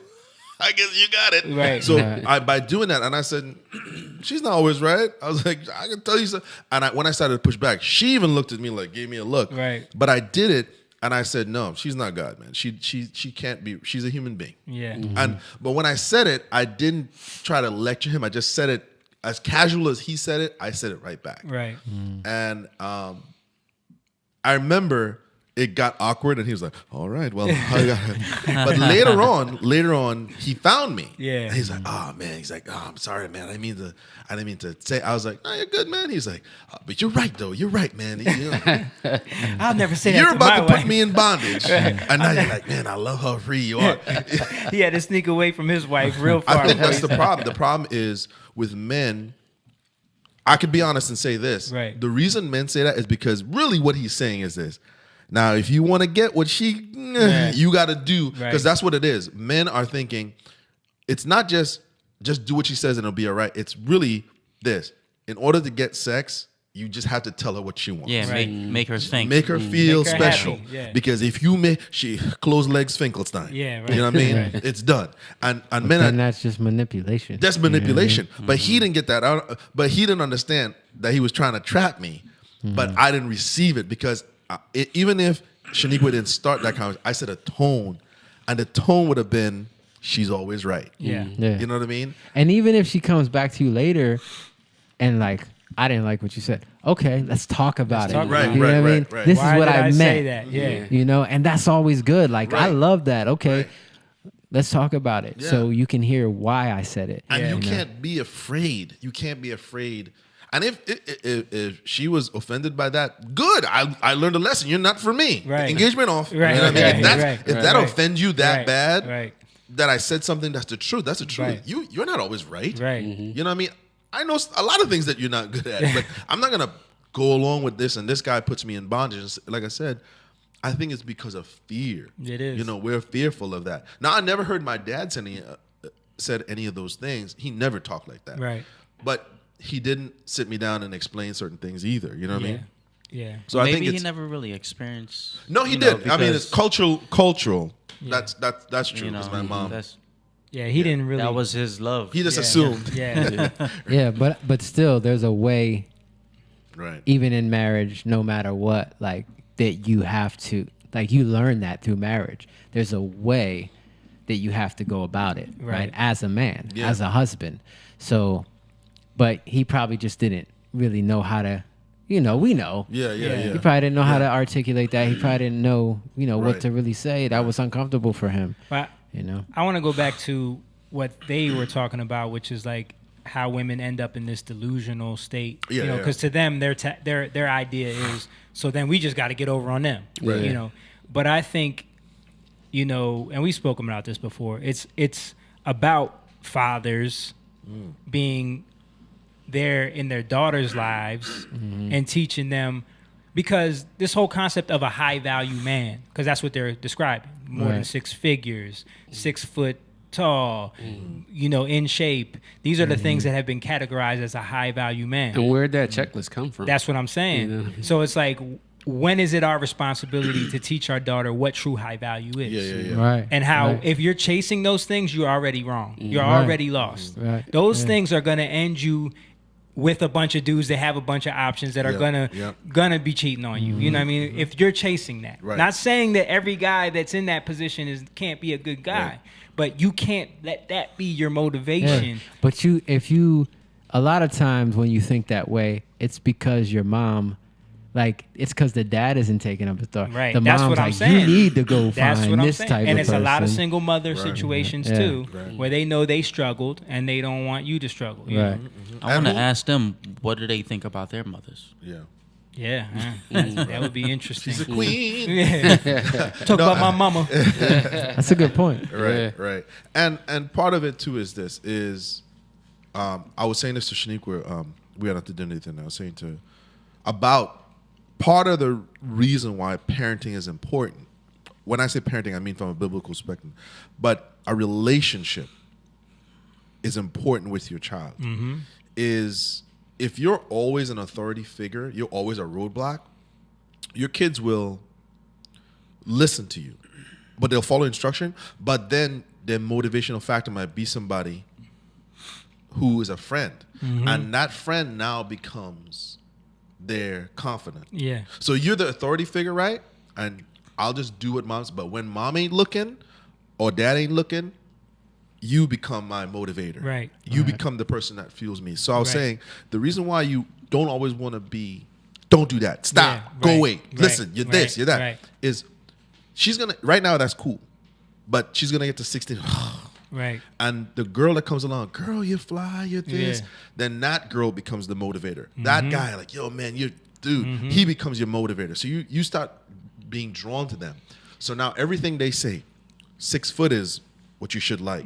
I guess you got it. Right. So by doing that, and I said, she's not always right. I was like, I can tell you something. And when I started to push back, she even looked at me like, gave me a look. Right. But I did it. And I said, no, she's not God, man. She can't be. She's a human being. Yeah. But when I said it, I didn't try to lecture him. I just said it as casual as he said it. I said it right back. Right. And I remember it got awkward, and he was like, all right, well, I got it. But later on, he found me. Yeah. And he's like, oh man, he's like, oh, I'm sorry, man. I didn't mean to say. I was like, no, you're good, man. He's like, but you're right though. You're right, man. You know, I'll never say that you're to about my to wife. put me in bondage, and now you're like, man, I love how free you are. He had to sneak away from his wife real far. I think that's the problem. The problem is with men. I could be honest and say this. Right. The reason men say that is because really what he's saying is this. Now, if you want to get what you got to do, because that's what it is. Men are thinking, it's not just do what she says and it'll be all right. It's really this. In order to get sex, you just have to tell her what she wants. Yeah, make her think. Make her feel Make her special. happy, yeah. Because if you she closed legs Finkelstein. Yeah, right. You know what I mean? Right. It's done. And men And that's just manipulation. that's manipulation. You know what I mean? But he didn't get that out. But he didn't understand that he was trying to trap me. But I didn't receive it because even if Shaniqua didn't start that conversation, I said a tone. And the tone would have been, she's always right. Yeah. Yeah. You know what I mean? And even if she comes back to you later and like, I didn't like what you said. Okay, let's talk about it. Right, you know what I mean? right. This Why is what did I I meant. say that? Yeah. You know, and that's always good. Like I Right. love that. Okay. Right. Let's talk about it. Yeah. So you can hear why I said it. And you know? can't be afraid. You can't be afraid. And if she was offended by that, good. I learned a lesson. You're not for me. Right. Engagement off. Right, You know what I mean? right, If that offends you that right, bad, right. that I said something that's the truth. That's the truth. Right. You're not always right. Right. You know what I mean? I know a lot of things that you're not good at, but I'm not gonna go along with this. And this guy puts me in bondage. Like I said, I think it's because of fear. It is. You know, we're fearful of that. Now, I never heard my dad said any of those things. He never talked like that. Right. But he didn't sit me down and explain certain things either. You know what I mean? Yeah. So I Maybe think he it's, never really experienced. no, he you know, did. I mean, it's because, cultural. Yeah. That's true. you know, Because my mom, Yeah, he didn't really. that was his love. he just Yeah. assumed. Yeah. Yeah, but still there's a way, Right. even in marriage, no matter what, like that you have to, like you learn that through marriage. There's a way that you have to go about it, right? Right. As a man, Yeah. as a husband. So, but he probably just didn't really know how to, we know. Yeah. He probably didn't know how to articulate that. He probably didn't know, what Right. to really say. That was uncomfortable for him. But I want to go back to what they were talking about, which is like how women end up in this delusional state. Yeah, Because to them, their idea is, so then we just got to get over on them. Right. But I think, and we've spoken about this before. It's about fathers being there in their daughters' lives and teaching them, because this whole concept of a high value man, because that's what they're describing, more than Right. 6 figures, 6 foot tall, in shape. These are the things that have been categorized as a high value man. And where'd that checklist come from? That's what I'm saying. So it's like, when is it our responsibility to teach our daughter what true high value is? Yeah. Right. And how, Right. if you're chasing those things, you're already wrong. You're Right. already lost. Right. Those Yeah. things are going to end you with a bunch of dudes that have a bunch of options that are Yeah. gonna be cheating on you. You know what I mean? If you're chasing that. Right. Not saying that every guy that's in that position can't be a good guy, Right. but you can't let that be your motivation. But a lot of times when you think that way, it's because your mom, it's because the dad isn't taking up the thought. Right. The That's mom's what I'm like, saying. you need to go That's find what I'm this saying. type And of it's a lot of person. single mother Right. situations Yeah. too, Right. where they know they struggled and they don't want you to struggle. you Right. know? I want to ask them, what do they think about their mothers? Yeah. Yeah, that would be interesting. She's a queen. Yeah. Talk about my mama. That's a good point. Right. And part of it too is this is, I was saying this to Shanique where we had not to do anything. I was saying about part of the reason why parenting is important. When I say parenting, I mean from a biblical perspective, but a relationship is important with your child. Is if you're always an authority figure, you're always a roadblock, your kids will listen to you, but they'll follow instruction. But then their motivational factor might be somebody who is a friend. And that friend now becomes their confidant. Yeah. So you're the authority figure, right? And I'll just do what mom's, but when mom ain't looking or dad ain't looking, you become my motivator. Right. You become the person that fuels me. So I was Right. saying the reason why you don't always want to be, don't do that. Stop. Yeah, Go right, away. right, Listen, you're this, right, you're that. right. Is she's gonna right now that's cool. But she's gonna get to 16. Right. And the girl that comes along, girl, you fly, you're this. Yeah. Then that girl becomes the motivator. That guy, like, yo, man, you dude, he becomes your motivator. So you start being drawn to them. So now everything they say, 6 foot is what you should like.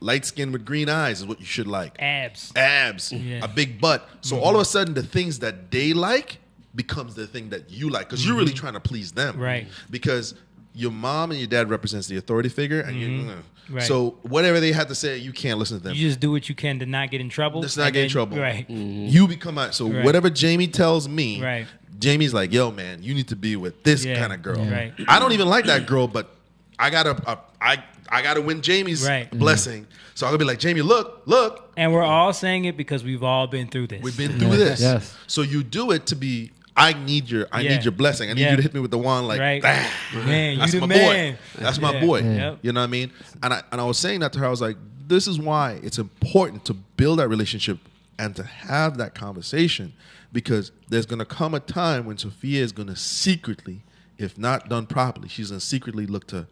Light skin with green eyes is what you should like. Abs. A big butt. So all of a sudden, the things that they like becomes the thing that you like because you're really trying to please them. Right. Because your mom and your dad represents the authority figure, and you. Right. So whatever they have to say, you can't listen to them. You just do what you can to not get in trouble. Let's not and get in then- trouble. Right. You become out. So Right. whatever Jamie tells me, Right. Jamie's like, yo, man, you need to be with this Yeah. kind of girl. Yeah. Right. I don't even like that girl, but I gotta win Jamie's Right. blessing. So I'm gonna be like, Jamie, look. And we're all saying it because we've all been through this. We've been through this. Yes. So you do it to be. I need your blessing. I need Yeah. you to hit me with the wand like, Right. "Ah, Man, that's you the my man." boy. That's my Yeah. boy. Yep. You know what I mean? And I was saying that to her. I was like, this is why it's important to build that relationship and to have that conversation, because there's gonna come a time when Sophia is gonna secretly, if not done properly, she's gonna secretly look to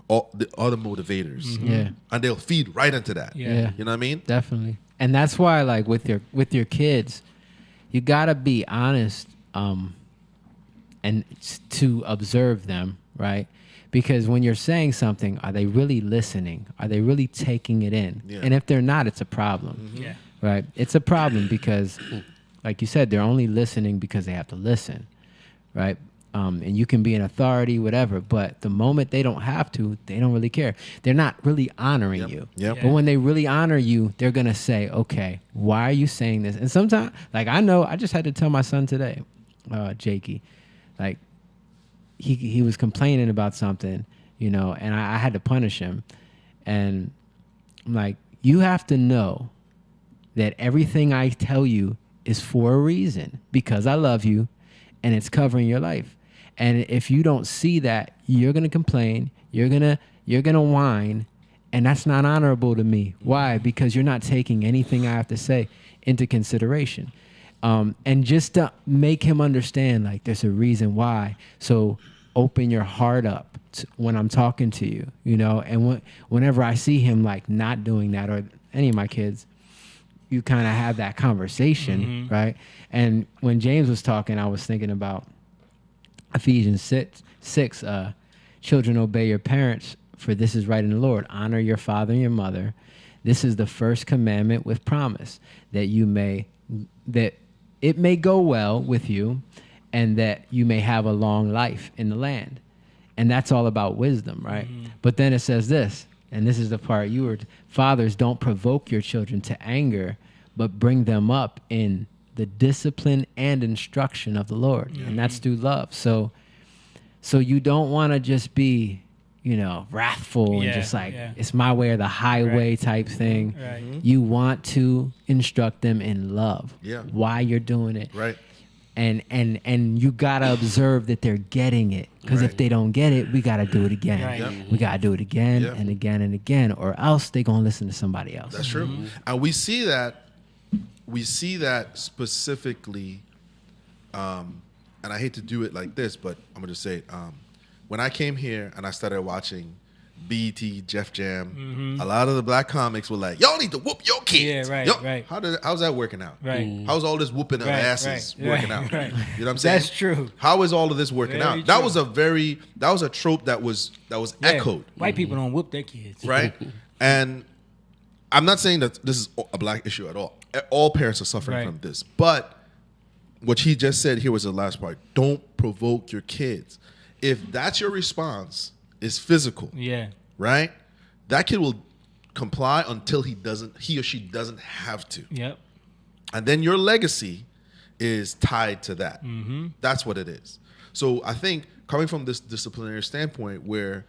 all the other motivators. Yeah. And they'll feed right into that. Yeah. You know what I mean? Definitely. And that's why, like, with your kids, you gotta be honest, and to observe them, right? Because when you're saying something, are they really listening? Are they really taking it in? Yeah. And if they're not, it's a problem. Yeah. Right? It's a problem because, like you said, they're only listening because they have to listen, right? And you can be an authority, whatever, but the moment they don't have to, they don't really care. They're not really honoring you. Yep. But when they really honor you, they're going to say, okay, why are you saying this? And sometimes, like, I know, I just had to tell my son today, Jakey, like, he was complaining about something, you know, and I had to punish him. And I'm like, you have to know that everything I tell you is for a reason, because I love you and it's covering your life. And if you don't see that, you're going to complain. You're going to you're going to whine, and that's not honorable to me. Why? Because you're not taking anything I have to say into consideration. And just to make him understand, like, there's a reason why. So open your heart up when I'm talking to you, you know, and whenever I see him, like, not doing that, or any of my kids, you kind of have that conversation, right? And when James was talking, I was thinking about Ephesians 6, children, obey your parents, for this is right in the Lord. Honor your father and your mother. This is the first commandment with promise, that it may go well with you, and that you may have a long life in the land. And that's all about wisdom, right? But then it says this, and this is the part fathers, don't provoke your children to anger, but bring them up in the discipline and instruction of the Lord. And that's through love. So you don't want to just be, you know, wrathful and just like, it's my way or the highway type thing. You want to instruct them in love. Why you're doing it. Right. And you got to observe that they're getting it. Because if they don't get it, we got to do it again. We got to do it again and again and again, or else they're going to listen to somebody else. That's true. And we see that specifically, and I hate to do it like this, but I'm going to say it. When I came here and I started watching BET, Jeff Jam, a lot of the black comics were like, y'all need to whoop your kids. How's that working out? How's all this whooping of asses working out? You know what I'm saying? That's true. How is all of this working Very out? That true. was a trope that was echoed. White people don't whoop their kids. Right? And I'm not saying that this is a black issue at all. All parents are suffering from this. But what he just said here was the last part. Don't provoke your kids. If that's your response, is physical. Right? That kid will comply until he or she doesn't have to. And then your legacy is tied to that. That's what it is. So I think coming from this disciplinary standpoint, where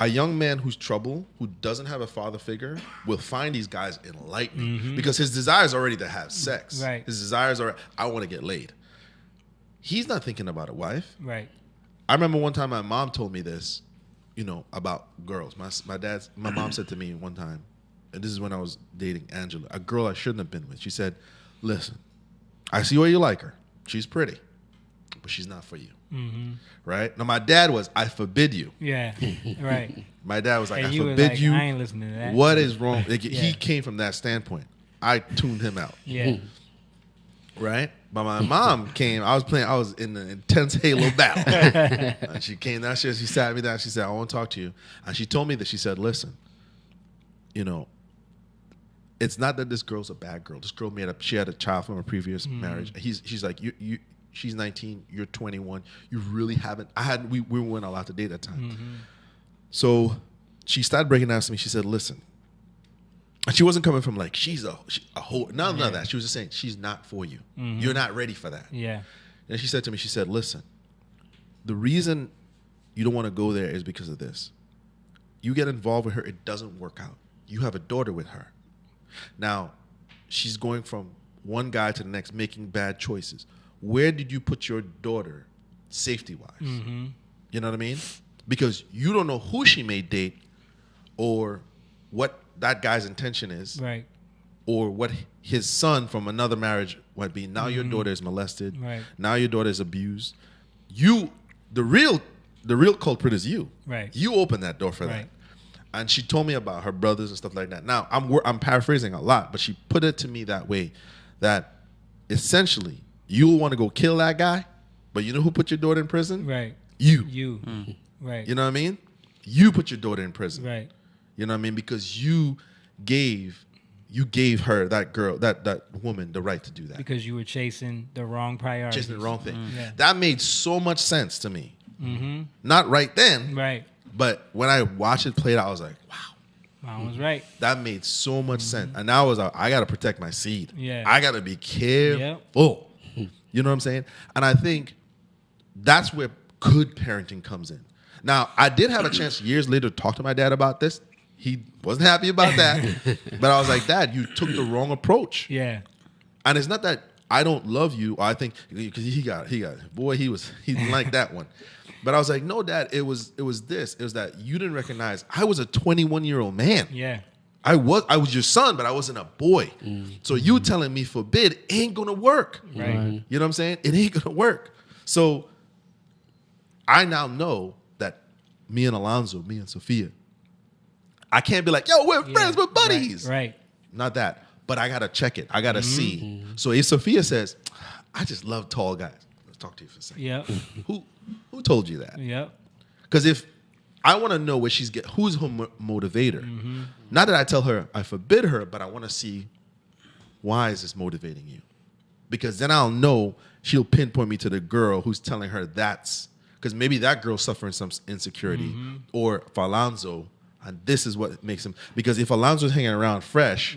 a young man who's troubled, who doesn't have a father figure, will find these guys enlightening because his desire is already to have sex. His desires are, I want to get laid. He's not thinking about a wife. I remember one time my mom told me this, you know, about girls. My mom said to me one time, and this is when I was dating Angela, a girl I shouldn't have been with. She said, listen, I see why you like her. She's pretty, but she's not for you. Right? Now, my dad was, I forbid you. My dad was like, I forbid like, you. I ain't listening to that. What is wrong? Like, he came from that standpoint. I tuned him out. Right? But my mom came, I was in an intense Halo battle. And she came down, she sat me down, she said, I want to talk to you. And she told me that, she said, listen, you know, it's not that this girl's a bad girl. This girl she had a child from a previous marriage. She's like, she's 19, you're 21. You really haven't, we weren't allowed to date at that time. So she started breaking down to me. She said, listen, and she wasn't coming from like, she's a whole, none of that. She was just saying, she's not for you. You're not ready for that. And she said to me, she said, listen, the reason you don't want to go there is because of this. You get involved with her, it doesn't work out. You have a daughter with her. Now, she's going from one guy to the next, making bad choices. Where did you put your daughter safety-wise? You know what I mean? Because you don't know who she may date or what that guy's intention is, or what his son from another marriage would be. Now your daughter is molested. Now your daughter is abused. The real culprit is you. You open that door for that. And she told me about her brothers and stuff like that. Now I'm paraphrasing a lot, but she put it to me that way, that essentially you'll want to go kill that guy, but you know who put your daughter in prison? You. You know what I mean? You put your daughter in prison. You know what I mean? Because you gave her, that girl, that woman, the right to do that. Because you were chasing the wrong priorities. Chasing the wrong thing. That made so much sense to me. Not right then. But when I watched it played out, I was like, wow. Mom was right. That made so much sense. And now I got to protect my seed. I got to be careful. You know what I'm saying? And I think that's where good parenting comes in. Now, I did have a chance years later to talk to my dad about this. He wasn't happy about that. But I was like, Dad, you took the wrong approach. And it's not that I don't love you, or I think, because he didn't like that one. But I was like, no, Dad, it was this. It was that you didn't recognize I was a 21-year-old man. Yeah. I was your son, but I wasn't a boy. So you telling me forbid ain't gonna work. Right. You know what I'm saying? It ain't gonna work. So I now know that me and Alonzo, me and Sophia, I can't be like, yo, we're friends, we're buddies. Right. Not that. But I gotta check it. I gotta see. So if Sophia says, I just love tall guys. Let's talk to you for a second. Yep. Who told you that? Yep. Because if I want to know where who's her motivator. Not that I tell her I forbid her, but I want to see why is this motivating you? Because then I'll know she'll pinpoint me to the girl who's telling her that's because maybe that girl's suffering some insecurity, or for Alonzo, and this is what makes him. Because if Alonzo's hanging around fresh,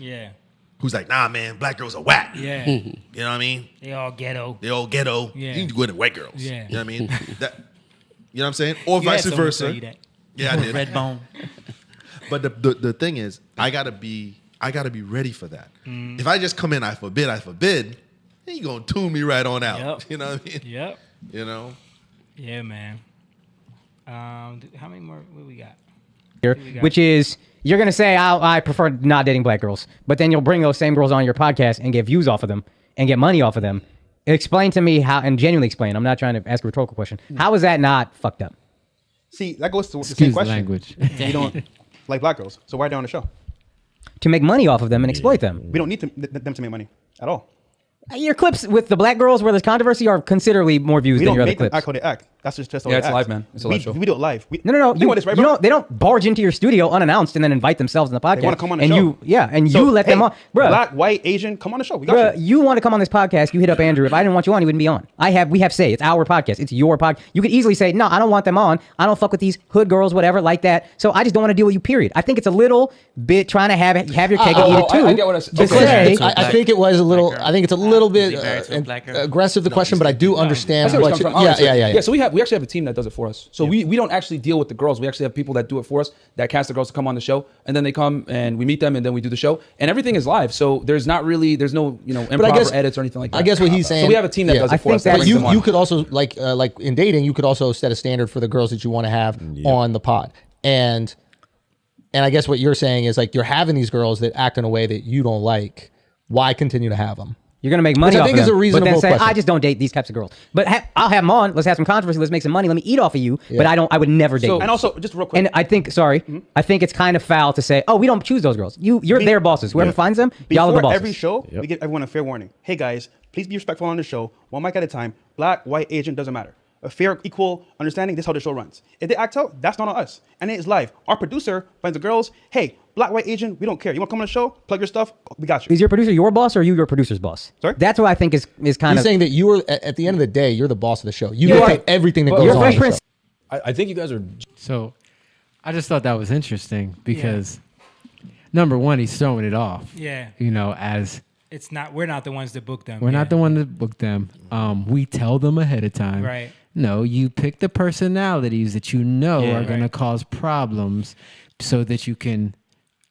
who's like, nah, man, black girls are whack. Yeah. You know what I mean? They all ghetto. They all ghetto. Yeah. You need to go to white girls. Yeah. You know what I mean? That. You know what I'm saying? Or You had vice someone versa. tell you that. Yeah, I did. Red bone. But the thing is, I gotta be ready for that. If I just come in, I forbid, then you gonna tune me right on out. Yep. You know what I mean? Yep. You know? Yeah, man. How many more? What we got? Which is you're gonna say I prefer not dating black girls, but then you'll bring those same girls on your podcast and get views off of them and get money off of them. Explain to me how, and genuinely explain. I'm not trying to ask a rhetorical question. How is that not fucked up? See, that goes to the same Excuse the question. language. You don't like black girls, so why are they on the show? To make money off of them and exploit them. We don't need them to make money at all. Your clips with the black girls where there's controversy are considerably more views We than don't your other make them clips. act how they act. That's just how Yeah, they it's act. live, man. It's a live show. We do it live. No. You know this, right, bro? They don't barge into your studio unannounced and then invite themselves in the podcast. They want to come on the and show. You let them on. Bruh, Black, white, Asian, come on the show. We got bruh, you want to come on this podcast, you hit up Andrew. If I didn't want you on, you wouldn't be on. We have say. It's our podcast. It's your podcast. You could easily say, no, I don't want them on. I don't fuck with these hood girls, whatever, like that. So I just don't want to deal with you, period. I think it's a little bit trying to have your cake and eat it too. I get what I said. To say, I think it was a little. I think it's a little bit aggressive. The question, but I do understand. That's where it's come from. Honestly. Yeah. So we actually have a team that does it for us. So we don't actually deal with the girls. We actually have people that do it for us, that cast the girls to come on the show, and then they come and we meet them, and then we do the show, and everything is live. So there's no improv or edits or anything like that. I guess what he's saying. So we have a team that does it for us. But you could also like in dating, you could also set a standard for the girls that you want to have on the pod, and I guess what you're saying is like you're having these girls that act in a way that you don't like. Why continue to have them? You're going to make money Which off I think of is them, a reasonable but then say, question. I just don't date these types of girls. But I'll have them on. Let's have some controversy. Let's make some money. Let me eat off of you. But I would never date you. And also, just real quick. And I think, I think it's kind of foul to say, oh, we don't choose those girls. You're their bosses. Whoever finds them, y'all are the Before bosses. every show, we give everyone a fair warning. Hey, guys, please be respectful on the show. One mic at a time. Black, white, Asian, doesn't matter. A fair, equal understanding, this is how the show runs. If they act out, that's not on us. And it is live. Our producer finds the girls, hey, black, white, Asian, we don't care. You want to come on the show? Plug your stuff? We got you. Is your producer your boss or are you your producer's boss? Sorry? That's what I think is kind He's of... saying that you are at the end of the day, you're the boss of the show. You dictate everything that goes on. The show. I think you guys are... So I just thought that was interesting because number one, he's throwing it off. Yeah. As... We're not the ones that book them. We're not the one that book them. We tell them ahead of time. Right. No, you pick the personalities that you know are going to Right. cause problems so that you can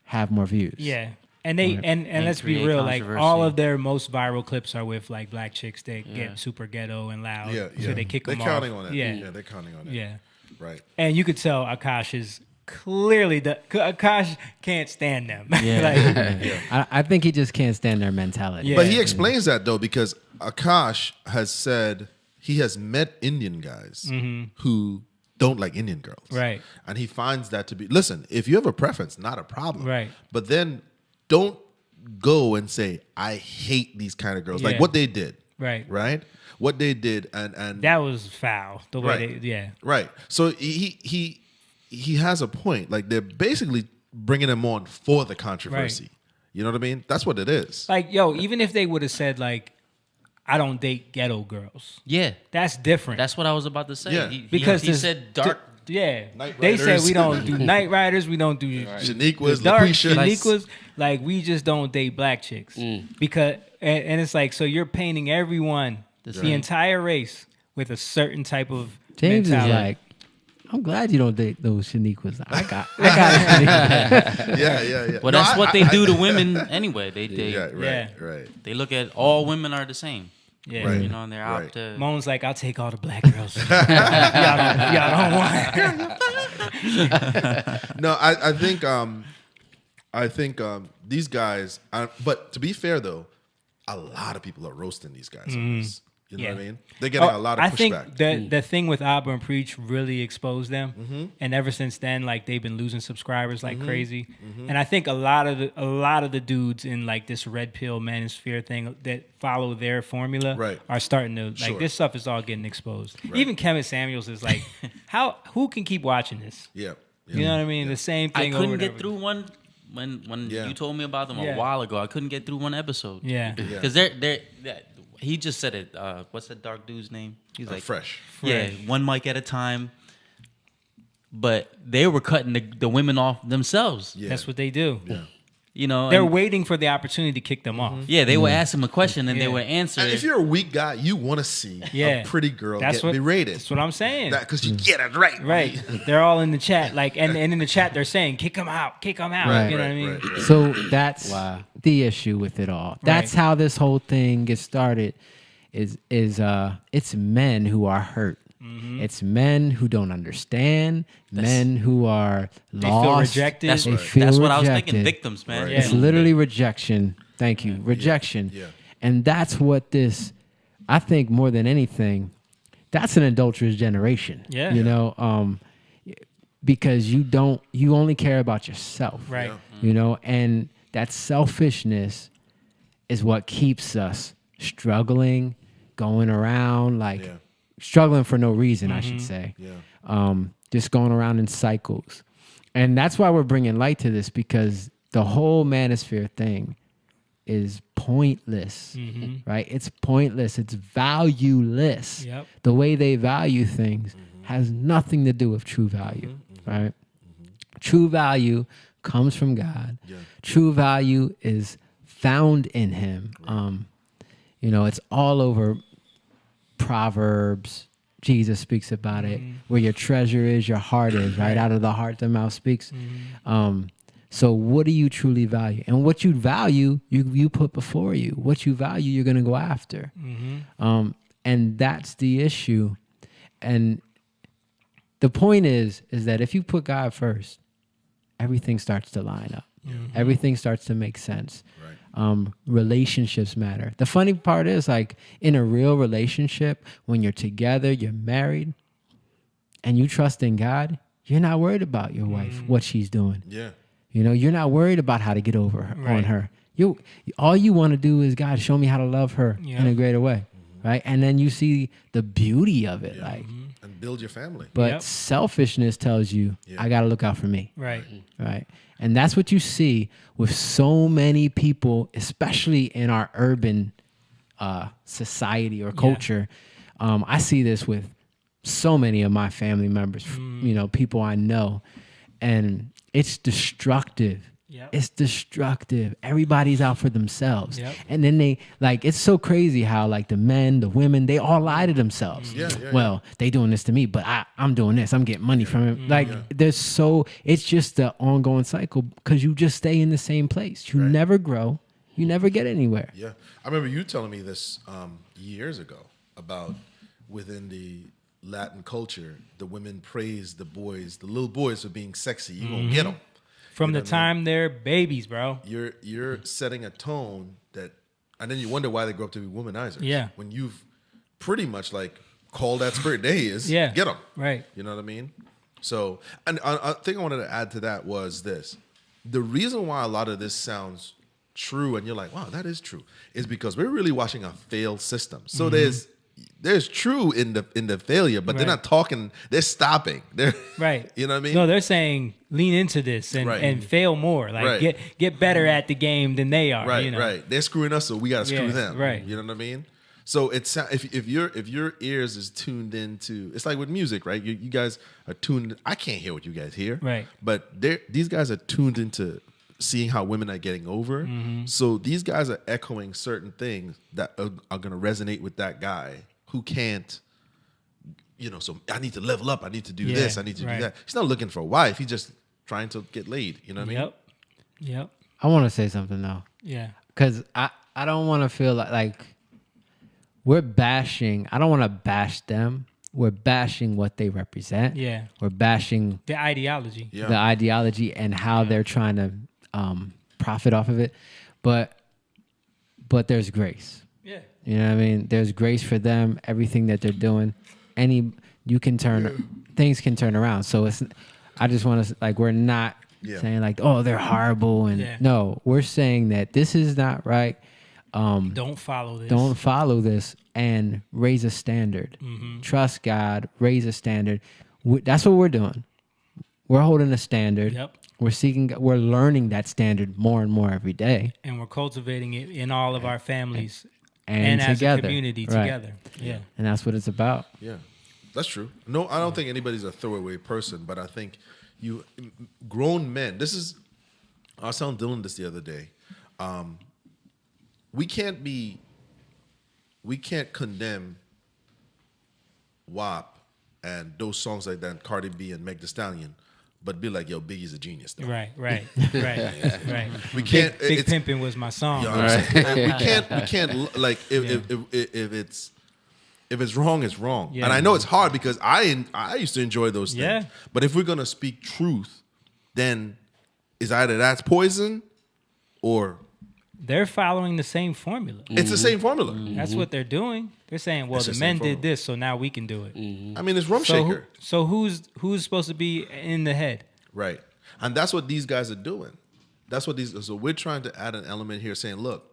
have more views. Yeah. And they and let's be create real, like controversy. all of their most viral clips are with like black chicks that get super ghetto and loud. So they kick them off. They're counting on it. Yeah, they're counting on it. Yeah. Right. And you could tell Akash is clearly Akash can't stand them. Yeah. I think he just can't stand their mentality. But he explains that though because Akash has said he has met Indian guys who don't like Indian girls. Right. And he finds that to be, listen, if you have a preference, not a problem. Right. But then don't go and say, I hate these kind of girls. Like what they did. Right. Right? What they did and that was foul. The way they Right. So he has a point. Like they're basically bringing him on for the controversy. Right. You know what I mean? That's what it is. Like, even if they would have said like, I don't date ghetto girls. Yeah. That's different. That's what I was about to say. Yeah. Because he said dark. Night they said Riders. we don't do Night Riders. We don't do Shaniquas, dark LaQuisha. Shaniquas. Like we just don't date black chicks because and it's like so you're painting everyone, the entire race, with a certain type of James mentality. is like, I'm glad you don't date those Shaniquas. I got it. Yeah. Well, that's what they do to women anyway. They right. they look at all women are the same. Yeah, Right. You know, and they're out there. Moan's like, I'll take all the black girls. y'all don't want. No, I think these guys. But to be fair, though, a lot of people are roasting these guys on this. You know what I mean? They're getting a lot of pushback. I think the thing with Abba and Preach really exposed them, and ever since then, like they've been losing subscribers like crazy. And I think a lot of the dudes in like this red pill manosphere thing that follow their formula are starting to like this stuff is all getting exposed. Even Kevin Samuels is like, who can keep watching this? Yeah. You know what I mean? The same thing. I couldn't over get and through one when you told me about them a while ago. I couldn't get through one episode. Yeah, because he just said it. What's that dark dude's name? He's like Fresh. Yeah, one mic at a time. But they were cutting the women off themselves. Yeah. That's what they do. Yeah. You know, they're waiting for the opportunity to kick them off. Yeah, they would ask him a question and they would answer. And if you're a weak guy, you want to see a pretty girl get berated. That's what I'm saying. Because you get it right. Right. They're all in the chat, like, and in the chat they're saying, "Kick him out, kick him out." Right. You know what I mean? So that's the issue with it all. That's how this whole thing gets started. Is it's men who are hurt. It's men who don't understand. Men who are lost. They feel rejected. That's what I was thinking. Victims, man. Right. It's literally rejection. Thank you. Rejection. Yeah. And that's what this, I think more than anything, that's an adulterous generation. Yeah. You know, because you only care about yourself. Right. Yeah. You know, and that selfishness is what keeps us struggling, going around like struggling for no reason, I should say. Yeah. Just going around in cycles. And that's why we're bringing light to this, because the whole manosphere thing is pointless, right? It's pointless. It's valueless. Yep. The way they value things has nothing to do with true value, right? True value comes from God. Yeah. True value is found in Him. You know, it's all over Proverbs. Jesus speaks about it. Where your treasure is, your heart is, right? Out of the heart, the mouth speaks. So what do you truly value? And what you value, you put before you. What you value, you're going to go after. And that's the issue. And the point is that if you put God first, everything starts to line up. Everything starts to make sense. Relationships matter. The funny part is, like, in a real relationship, when you're together, you're married, and you trust in God, you're not worried about your wife, what she's doing. Yeah. You know, you're not worried about how to get over her, on her. All you want to do is, God, show me how to love her in a greater way, right? And then you see the beauty of it, like, and build your family. but selfishness tells you, I got to look out for me. Right. Right. And that's what you see with so many people, especially in our urban society or culture. I see this with so many of my family members, you know, people I know, and it's destructive. It's destructive. Everybody's out for themselves. And then they, like, it's so crazy how, like, the men, the women, they all lie to themselves. Well, they doing this to me, but I'm doing this. I'm getting money from it. Like, it's just the ongoing cycle, because you just stay in the same place. You never grow. You never get anywhere. Yeah. I remember you telling me this years ago about within the Latin culture, the women praise the boys, the little boys, for being sexy. You gonna get them. From the time they're babies, bro. You're setting a tone that, and then you wonder why they grow up to be womanizers. Yeah. When you've pretty much like called that spirit day is get them. Right. You know what I mean? So, and I think I wanted to add to that was this. The reason why a lot of this sounds true and you're like, wow, that is true, is because we're really watching a failed system. So there's true in the failure, but they're not talking, they're stopping. They're you know what I mean? No, they're saying lean into this and fail more. Like get better at the game than they are. Right, you know? right. They're screwing us, so we gotta screw them. Right. You know what I mean? So it's if your ears is tuned into, it's like with music, right? You guys are tuned. I can't hear what you guys hear, right? But these guys are tuned into seeing how women are getting over. So these guys are echoing certain things that are going to resonate with that guy who can't, you know, so I need to level up. I need to do this. I need to do that. He's not looking for a wife. He's just trying to get laid. You know what I mean? Yep. I want to say something though. Yeah. Because I don't want to feel like we're bashing. I don't want to bash them. We're bashing what they represent. Yeah. We're bashing the ideology. the ideology and how they're trying to profit off of it. But there's grace. Yeah. You know what I mean? There's grace for them. Everything that they're doing, things can turn around. So I just want to, like, we're not saying like, oh, they're horrible, and no, we're saying that this is not right. Don't follow this. Don't follow this, and raise a standard. Trust God, raise a standard. That's what we're doing. We're holding a standard. Yep. We're learning that standard more and more every day. And we're cultivating it in all of our families and as together. a community Right. together. Yeah. And that's what it's about. Yeah, that's true. No, I don't think anybody's a throwaway person, but I think grown men, I was telling Dylan this the other day. We can't condemn WAP and those songs like that, Cardi B and Meg Thee Stallion, but be like, yo, Biggie's a genius. Though. Right. We can't. Big Pimpin' was my song. You know what I'm saying? We can't like if it's wrong, it's wrong. Yeah. And I know it's hard because I used to enjoy those things. Yeah. But if we're gonna speak truth, then is either that's poison or They're following the same formula. it's the same formula. That's what they're doing. They're saying, well, It's the the men same did formula. this, so now we can do it. I mean, it's rum shaker. So who's supposed to be in the head? Right. And that's what these guys are doing. So we're trying to add an element here saying, look,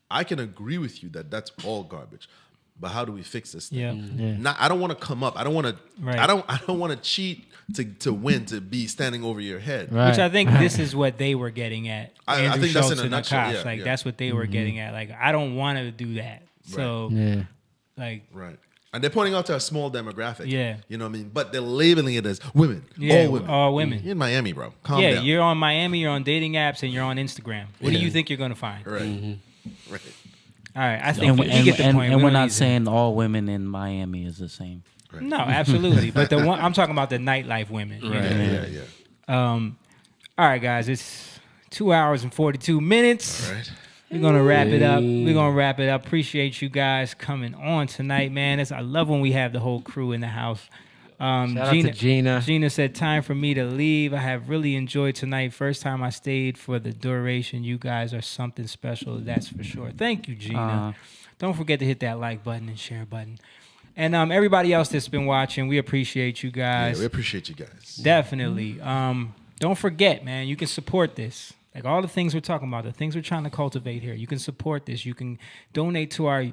I can agree with you that that's all garbage. But how do we fix this thing? Yeah. I don't want to come up. I don't want to Right. I don't want to cheat to win, to be standing over your head. Which I think this is what they were getting at. I Andrew think that's Schultz in a and nutshell, Akash. yeah. That's what they were getting at. Like, I don't want to do that. So, like, right. And they're pointing out to a small demographic. Yeah. You know what I mean? But they're labeling it as women. Yeah, all women. all women. You're in Miami, bro. Calm yeah, down. you're on Miami, you're on dating apps, and you're on Instagram. What do you think you're going to find? Right. Right. All right, I think we get the point. And We we're don't not need to- saying all women in Miami is the same. No, absolutely. But the one I'm talking about the nightlife women. you know? Yeah. All right, guys, it's 2 hours and 42 minutes. All right. We're gonna wrap it up. Appreciate you guys coming on tonight, man. I love when we have the whole crew in the house. Shout out to Gina. Gina said, "Time for me to leave. I have really enjoyed tonight. First time I stayed for the duration. You guys are something special, that's for sure." Thank you, Gina. Don't forget to hit that like button and share button. And everybody else that's been watching, we appreciate you guys. Yeah, we appreciate you guys. Definitely. Don't forget, man, you can support this. Like all the things we're talking about, the things we're trying to cultivate here. You can support this. You can donate to our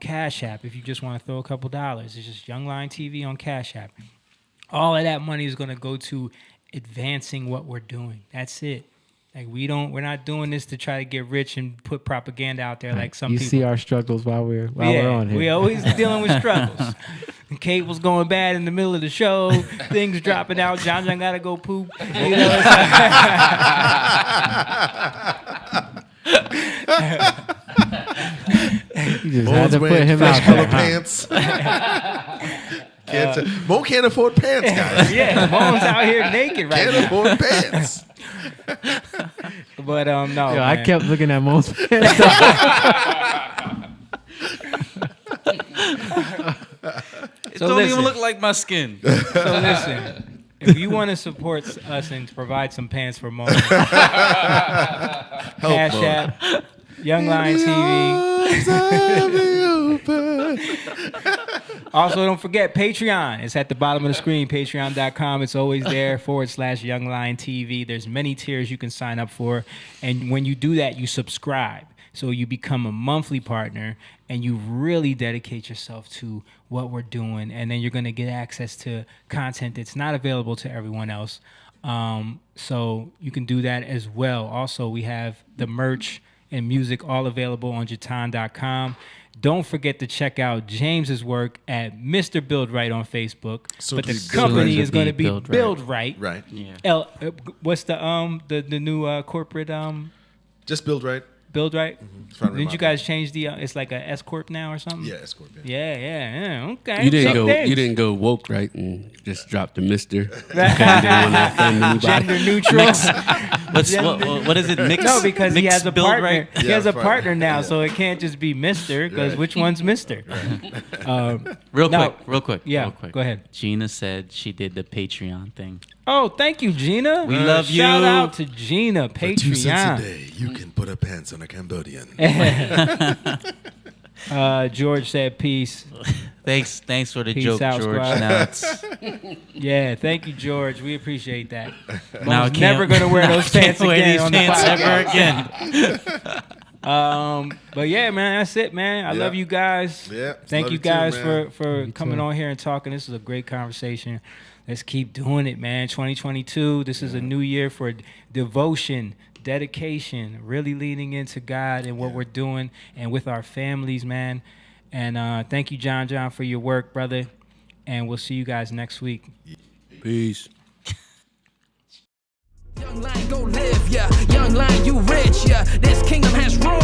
Cash App if you just want to throw a couple dollars. It's just Young Lion TV on Cash App. All of that money is going to go to advancing what we're doing. That's it. Like we're not doing this to try to get rich and put propaganda out there like some you people. see our struggles while we're on here. We always dealing with struggles. The cable's going bad in the middle of the show. Things dropping out. John gotta go poop. You know, You just had to put him out color there, huh? pants. Mo can't afford pants, guys. Yeah, Mo's out here naked right Can't now. afford pants. But no, Yo, I man. kept looking at Mo's pants. It So don't listen. even look like my skin. So listen, if you want to support us and provide some pants for Mo, Cash Mo. App, Young Lion TV. Also, don't forget Patreon. It's at the bottom of the screen, patreon.com. It's always there, /Young Lion TV. There's many tiers you can sign up for. And when you do that, you subscribe. So you become a monthly partner and you really dedicate yourself to what we're doing. And then you're going to get access to content that's not available to everyone else. So you can do that as well. Also, we have the merch and music all available on Jatan.com. Don't forget to check out James's work at Mr. Build Right on Facebook. So but the to company Build is going to be Build Right. Build Right. Right. Yeah. What's the new corporate Just build right. Build Right? Trying to Didn't remember. you guys change the? It's like a S corp now or something. Yeah, S corp. Yeah. Okay. You Big things. You didn't go woke, right? And just drop the Mister. Didn't want to offend anybody. Gender neutral. What is it? Mix? No, because he has a build, partner. right? He has a partner now, so it can't just be Mister. Because which one's Mister? Real quick. Yeah, real quick. go ahead. Gina said she did the Patreon thing. Oh, thank you, Gina. We love you. Shout out to Gina. For 2 cents a Patreon. day, you can put a pants on a Cambodian. George said peace. Thanks for the Peace joke, out, George. squad. Now it's Yeah, thank you, George. We appreciate that. Now I Mom's never going to wear those pants wear again these on the pants podcast. ever again. But yeah, man, that's it, man. I love you guys. Yeah, Thank love you you too, guys man. for Me coming too. on here and talking. This is a great conversation. Let's keep doing it, man. 2022. This is a new year for devotion, dedication, really leaning into God and what we're doing and with our families, man. And thank you, John, for your work, brother. And we'll see you guys next week. Peace. Young lion go live, yeah. Young lion, you rich, yeah. This kingdom has room.